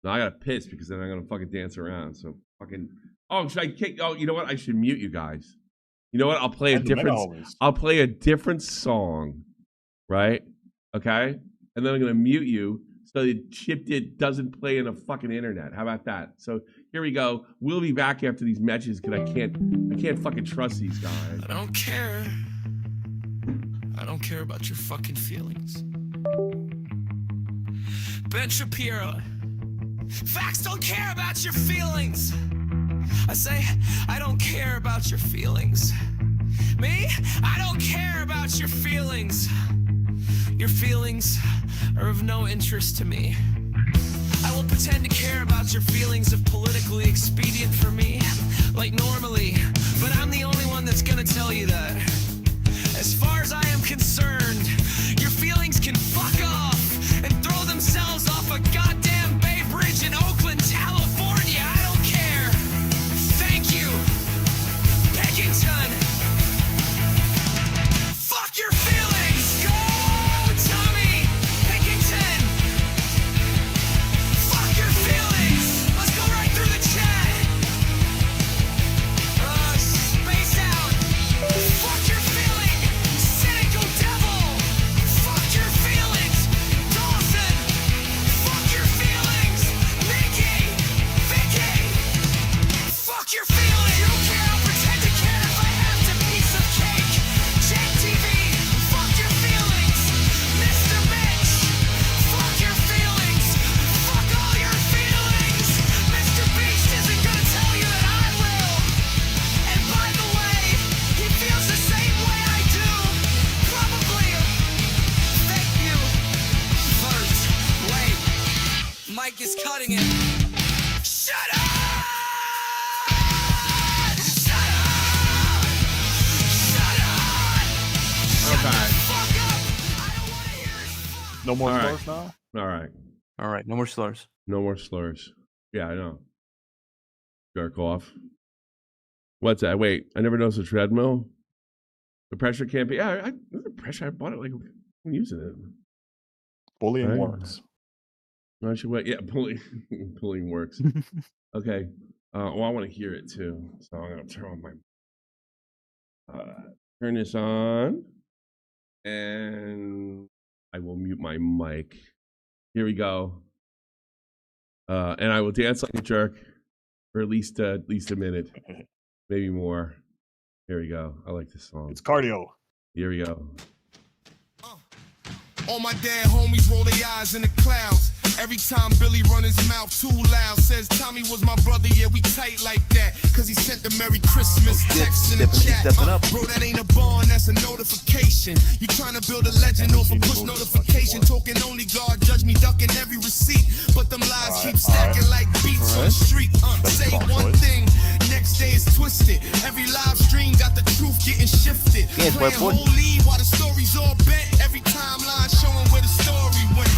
Speaker 1: No, I gotta piss because then I'm gonna fucking dance around. So fucking. Oh, should I kick? Oh, you know what? I should mute you guys. You know what? I'll play a different song, right? Okay, and then I'm gonna mute you so the chip doesn't play in the fucking internet. How about that? So here we go. We'll be back after these matches because I can't fucking trust these guys.
Speaker 11: I don't care. I don't care about your fucking feelings. Ben Shapiro. Facts don't care about your feelings. I say, I don't care about your feelings. Me? I don't care about your feelings. Your feelings are of no interest to me. I will pretend to care about your feelings if politically expedient for me, like normally, but I'm the only one that's gonna tell you that. As far as I am concerned, your feelings can fuck off and throw themselves off a goddamn Bay Bridge in Oakland, California. I don't care. Thank you, Peckington. Fuck your feelings. Go, Tommy Peckington. Fuck your feelings. Let's go right through the chat. Space out. Fuck your feelings. Cynical devil. Fuck your feelings. Dawson. Fuck your feelings. Vicky. Fuck your feelings. You don't care. I'll pretend to care if I have to. Piece of cake. Jet TV. Fuck your feelings. Mr. Mitch. Fuck your feelings. Fuck all your feelings. Mr. Beast isn't gonna tell you that I will. And by the way, he feels the same way I do. Probably. Thank you. First. Wait. Mike is cutting it. Shut up!
Speaker 1: Okay.
Speaker 4: No more
Speaker 1: All
Speaker 4: slurs
Speaker 1: right.
Speaker 4: now?
Speaker 1: All right.
Speaker 5: No more slurs.
Speaker 1: No more slurs. Yeah, I know. Jerk off. What's that? Wait, I never noticed a treadmill. The pressure can't be. Yeah, the pressure. I bought it. Like I'm using it.
Speaker 4: Bullying works.
Speaker 1: I should wait. Yeah, bullying works. Okay. Well, I want to hear it too, so I'm gonna turn on my. Turn this on, and I will mute my mic. Here we go. And I will dance like a jerk for at least a minute, maybe more. Here we go. I like this song.
Speaker 4: It's cardio.
Speaker 1: Here we go.
Speaker 11: All my dead homies roll their eyes in the clouds. Every time Billy run his mouth too loud. Says Tommy was my brother, yeah, we tight like that. Cause he sent the Merry Christmas text in the chat. Bro, that ain't a bond, that's a notification. You trying to build a legend off a push notification. Talking only God, judge me, ducking every receipt. But them lies keep stacking like beats on the street. Say one thing, next day is twisted. Every live stream got the truth getting shifted. Playing whole lead while the story's all bent. Every timeline showing where the story went.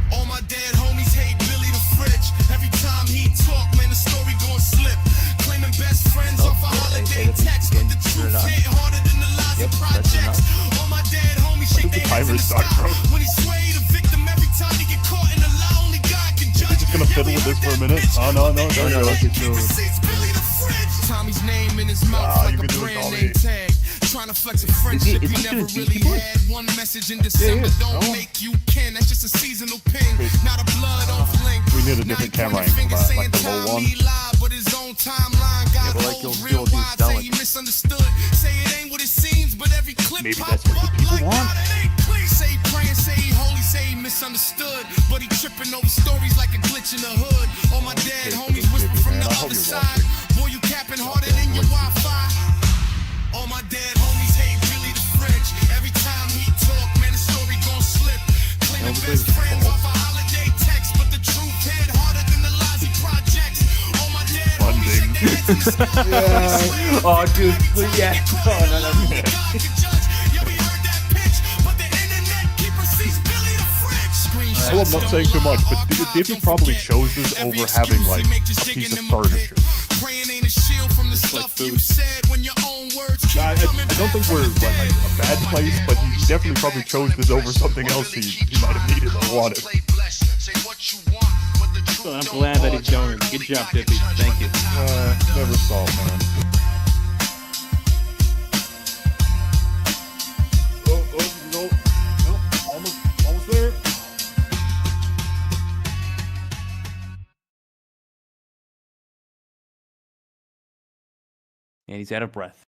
Speaker 11: All my dead homies hate Billy the Fridge. Every time he talk, man, the story gon' slip. Claiming best friends off a holiday text. But the truth hit harder than the lies of projects. All my dead homies shake their hands in the sky. When he sway the victim every time he get
Speaker 4: this for a minute. Oh, no.
Speaker 11: Tommy's name in his mouth like a brand name tag. Trying to flex a friendship you never really had. One message in December don't make you kin. That's just a seasonal ping, not a blood off link.
Speaker 4: We need a different camera angle, like the low one.
Speaker 11: But his own timeline got real wide. Say he misunderstood. Say it ain't what it seems, but every clip
Speaker 4: Maybe
Speaker 11: pop
Speaker 4: that's what
Speaker 11: up
Speaker 4: the people
Speaker 11: like
Speaker 4: want.
Speaker 11: God, it ain't clean. Say he praying, say he holy, say he misunderstood. But he tripping over stories like a glitch in the hood. All my dead homies whisper from the other side. Boy, you capping harder than your Wi-Fi. All my dead homies hate Billy the Fridge. Every time he talk, man, the story gon' slip. Claiming best friends off a holiday text, but the truth hit harder than the lies he projects. All my dead homies shake their heads in the sky.
Speaker 5: Yeah. Oh, dude, yeah. Oh, no.
Speaker 4: I love not saying too much, but David probably chose this over having like a piece of furniture. I don't think we're like a bad place, but he definitely probably chose this over something else he might have needed or wanted.
Speaker 12: Well, I'm glad that he's going. Good job, Dippy. Thank you.
Speaker 4: Never saw, man. No, almost there.
Speaker 5: And he's out of breath.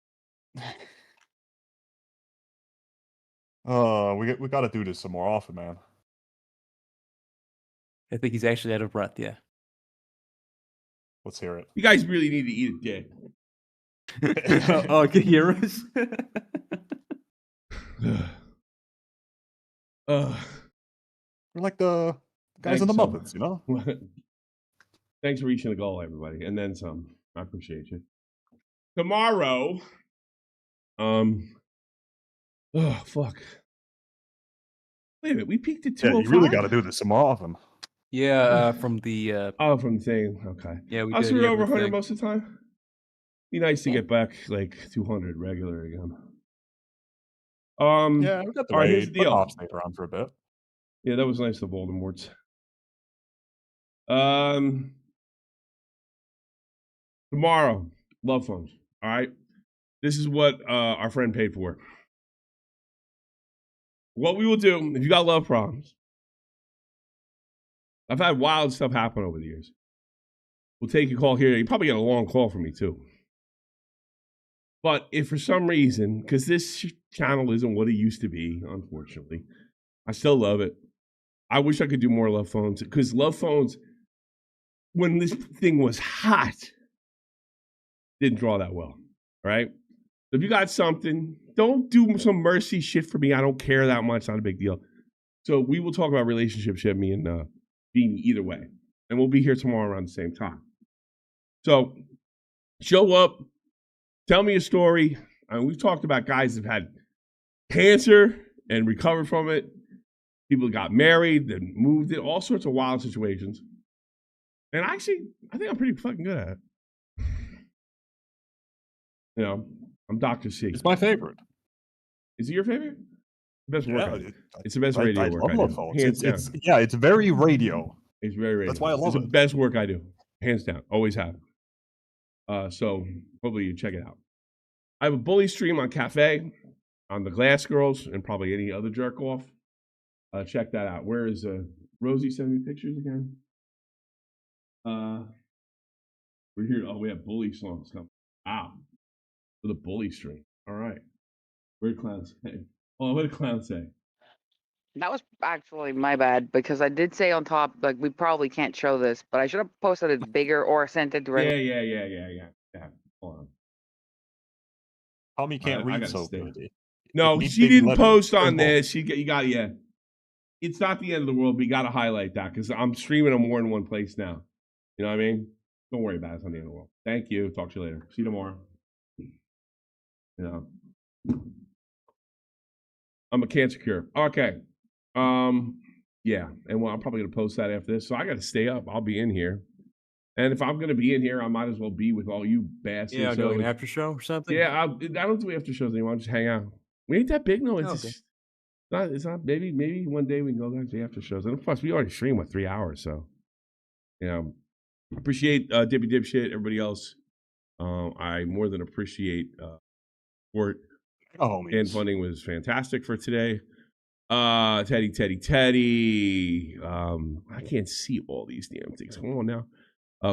Speaker 4: We got to do this some more often, man.
Speaker 5: I think he's actually out of breath, yeah.
Speaker 4: Let's hear it.
Speaker 1: You guys really need to eat a dick.
Speaker 5: Oh, can you hear us?
Speaker 4: We're like the guys in the Muppets, you know?
Speaker 1: Thanks for reaching the goal, everybody. And then some. I appreciate you. Tomorrow. Oh, fuck. Wait a minute. We peaked at 205?
Speaker 4: Yeah, you really got to do this some more often.
Speaker 5: Yeah, from the...
Speaker 1: Oh, from the thing. Okay.
Speaker 5: Yeah, we
Speaker 1: I was
Speaker 5: did. Yeah,
Speaker 1: over
Speaker 5: from
Speaker 1: 100
Speaker 5: thing.
Speaker 1: most of the time. Be nice to get back like 200 regular again.
Speaker 4: Yeah, we got the
Speaker 1: all right,
Speaker 4: raid,
Speaker 1: here's the
Speaker 4: but
Speaker 1: deal.
Speaker 4: I'll stay around for a bit.
Speaker 1: Yeah, that was nice, the Voldemorts. Tomorrow, love phones. All right. This is what our friend paid for. What we will do, if you got love problems, I've had wild stuff happen over the years. We'll take your call here. You probably get a long call from me too. But if for some reason, because this channel isn't what it used to be, unfortunately, I still love it. I wish I could do more love phones, because love phones, when this thing was hot, didn't draw that well. All right? So if you got something, don't do some mercy shit for me. I don't care that much. Not a big deal. So we will talk about relationship shit, me and Beanie, either way. And we'll be here tomorrow around the same time. So show up. Tell me a story. I mean, we've talked about guys that have had cancer and recovered from it. People got married and moved it. All sorts of wild situations. And actually, I think I'm pretty fucking good at it. You know, I'm Dr. C.
Speaker 4: It's my favorite.
Speaker 1: Is it your favorite? Best work.
Speaker 4: Yeah,
Speaker 1: it's the best radio work I do. Hands down.
Speaker 4: It's very radio.
Speaker 1: It's very radio.
Speaker 4: That's why I love
Speaker 1: it's
Speaker 4: it.
Speaker 1: the best work I do. Hands down. Always have. So hopefully you check it out. I have a bully stream on Cafe, on the Glass Girls, and probably any other jerk off. Check that out. Where is Rosie sending me pictures again? We're here. Oh, we have bully songs coming. Wow. For the bully stream. All right. Where did clown say? Oh, what did clown say?
Speaker 14: That was actually my bad, because I did say on top, like, we probably can't show this, but I should have posted it bigger or sent it directly.
Speaker 1: Yeah. Hold on.
Speaker 4: Tommy can't read so
Speaker 1: stay.
Speaker 4: good.
Speaker 1: No,
Speaker 4: It
Speaker 1: she
Speaker 4: big
Speaker 1: didn't
Speaker 4: letters.
Speaker 1: post on
Speaker 4: Symbol.
Speaker 1: this. You got yeah. It's not the end of the world, but you got to highlight that because I'm streaming them more in one place now. You know what I mean? Don't worry about it. It's not the end of the world. Thank you. Talk to you later. See you tomorrow. You know, I'm a cancer cure. Okay. Yeah, and well, I'm probably gonna post that after this. So I got to stay up. I'll be in here, and if I'm gonna be in here, I might as well be with all you bastards.
Speaker 5: Yeah,
Speaker 1: So
Speaker 5: go like an
Speaker 1: if-
Speaker 5: after show or something.
Speaker 1: Yeah, I don't do after shows anymore. I just hang out. We ain't that big, no. It's
Speaker 5: Oh,
Speaker 1: just,
Speaker 5: okay.
Speaker 1: it's not. Maybe one day we can go back to the after shows. And plus, we already stream with 3 hours, so you know, Appreciate Dippy Dipshit, everybody else. I more than appreciate support. And funding was fantastic for today. Teddy. I can't see all these damn things. Come on now.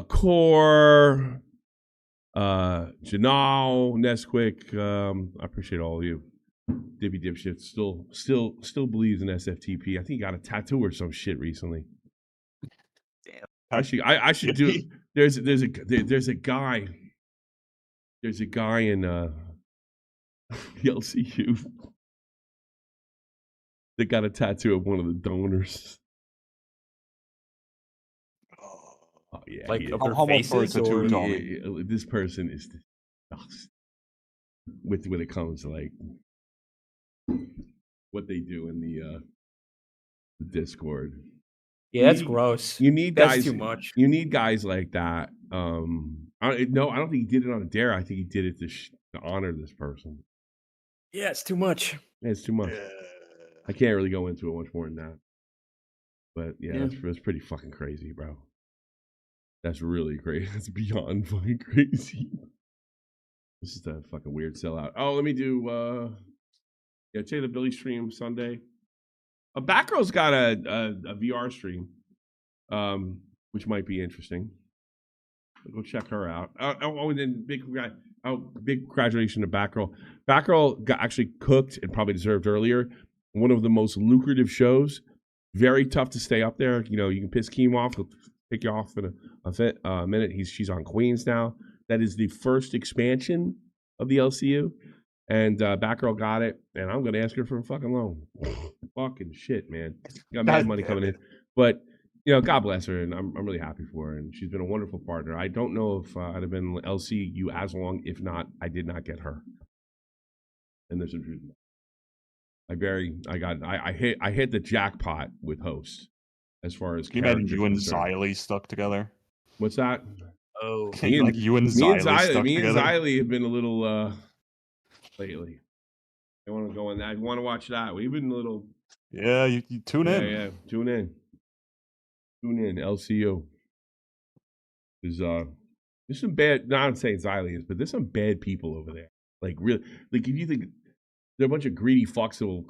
Speaker 1: Core, Janal, Nesquick. I appreciate all of you. Dippy Dipshit still believes in SFTP. I think he got a tattoo or some shit recently.
Speaker 3: Damn.
Speaker 1: I should do. There's a guy in the LCU that got a tattoo of one of the donors. Oh yeah,
Speaker 4: like how much for a tattoo, Tommy?
Speaker 1: This person is disgusting with when it comes to like what they do in the Discord.
Speaker 5: Yeah, that's gross.
Speaker 1: You need
Speaker 5: that's
Speaker 1: guys.
Speaker 5: Too much.
Speaker 1: You need guys like that. I don't think he did it on a dare. I think he did it to honor this person.
Speaker 5: Yeah, it's too much.
Speaker 1: Yeah, it's too much. I can't really go into it much more than that. But yeah. That's pretty fucking crazy, bro. That's really crazy. That's beyond fucking crazy. This is a fucking weird sellout. Oh, let me do check the Billy stream Sunday. Batgirl's got a VR stream, which might be interesting. Go check her out. And then big congratulations to Batgirl. Batgirl actually cooked and probably deserved earlier. One of the most lucrative shows. Very tough to stay up there. You know, you can piss Keem off. He'll pick you off in a minute. She's on Queens now. That is the first expansion of the LCU. And Batgirl got it. And I'm going to ask her for a fucking loan. Fucking shit, man. Got mad money coming in. But, you know, God bless her. And I'm really happy for her. And she's been a wonderful partner. I don't know if I'd have been LCU as long. If not, I did not get her. And there's some truth in that. I hit the jackpot with hosts as far as.
Speaker 4: Can you imagine you and Xylee stuck together?
Speaker 1: What's that?
Speaker 3: Oh,
Speaker 4: like you and Xylee stuck together.
Speaker 1: Me and Xylee have been a little lately. I want to go in that. I want to watch that. We've been a little.
Speaker 4: Yeah, you tune in.
Speaker 1: Yeah, tune in. LCU. There's some bad. Not I'm saying Xylee is, but there's some bad people over there. Like really, like if you think. They're a bunch of greedy fucks that will,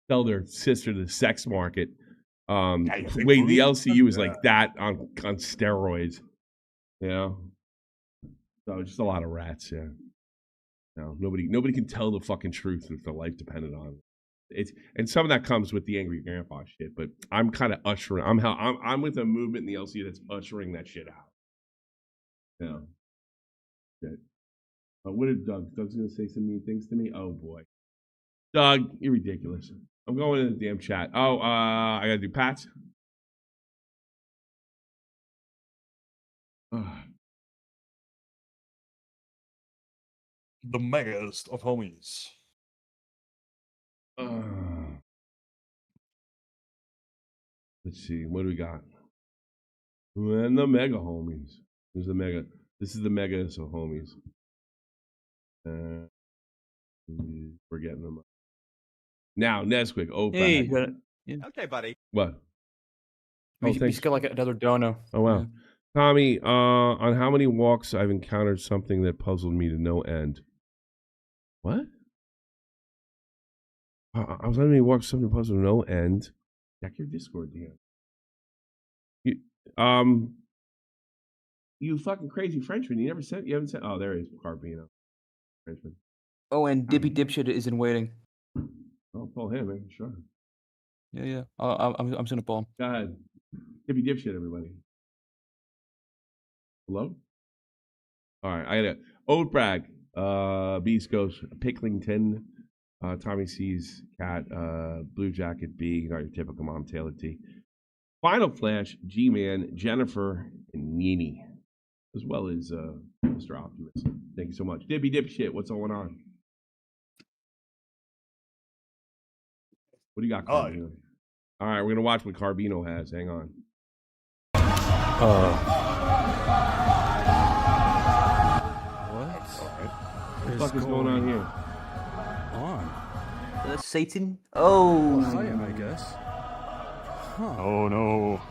Speaker 1: sell their sister to the sex market. Wait, the LCU is like that on steroids. You know? So just a lot of rats, yeah. No, nobody can tell the fucking truth if their life depended on it. And some of that comes with the angry grandpa shit, but I'm kind of ushering. I'm with a movement in the LCU that's ushering that shit out. Yeah. Shit. What did Doug? Doug's going to say some mean things to me? Oh, boy. Doug, you're ridiculous. I'm going in the damn chat. Oh, I got to do Pats.
Speaker 4: The megast of homies.
Speaker 1: Let's see. What do we got? And the mega homies. This is the mega of homies. We're getting them up. Now, Nesquick. Oh,
Speaker 5: hey,
Speaker 3: okay, buddy.
Speaker 1: What?
Speaker 5: We just got like another dono.
Speaker 1: Oh, wow. Yeah. Tommy, on how many walks I've encountered something that puzzled me to no end. What? I was on how many walks something puzzled to no end. Check your Discord, Dan. You fucking crazy Frenchman. You haven't said. Oh, there he is, Carbino. Frenchman.
Speaker 5: Oh, and Dippy Dipshit is in waiting.
Speaker 1: Oh, pull him, man. Sure.
Speaker 5: Yeah. I'm just gonna pull him.
Speaker 1: Go ahead. Dippy Dipshit, everybody. Hello? All right, I got it. Old Bragg, Beast Ghost, Picklington, Tommy C's Cat, Blue Jacket B, you know, your typical Mom Taylor T. Final Flash, G-Man, Jennifer, and Nini, as well as Mr. Optimus. Thank you so much. Dippy Dipshit, what's going on? What do you got, Carbino? All right, we're going to watch what Carbino has. Hang on. What the fuck is going on here?
Speaker 13: Satan? Oh.
Speaker 12: I am, I guess. Huh.
Speaker 4: Oh, no.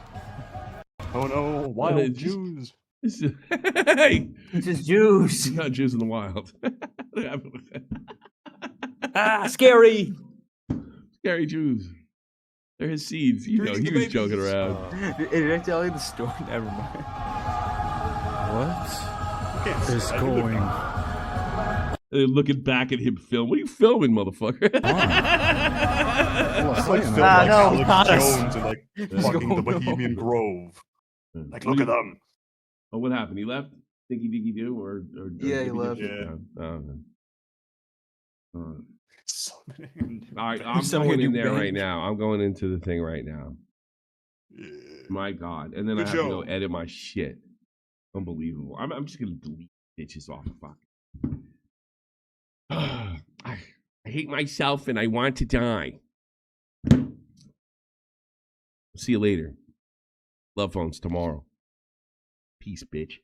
Speaker 4: Oh no, wild Jews.
Speaker 1: Hey,
Speaker 13: It's just Jews.
Speaker 1: Not Jews in the wild.
Speaker 13: Scary.
Speaker 1: Scary Jews. They're his seeds. You know, he was joking around.
Speaker 3: Did I tell you the story? Never mind.
Speaker 8: What is going?
Speaker 1: They're looking back at him film. What are you filming, motherfucker?
Speaker 4: It's like film like Alex Jones and like fucking the Bohemian Grove. Like, look at them.
Speaker 1: Oh, what happened? He left? Dinky Dinky Do? Or
Speaker 3: Yeah, he left.
Speaker 1: Yeah. All right, I'm
Speaker 3: Someone
Speaker 1: going in
Speaker 3: do
Speaker 1: there
Speaker 3: bang.
Speaker 1: right now. I'm going into the thing right now. My God. And then I have to go edit my shit. Unbelievable. I'm just going to delete bitches off. Fuck. I hate myself and I want to die. See you later. Love phones tomorrow. Peace, bitch.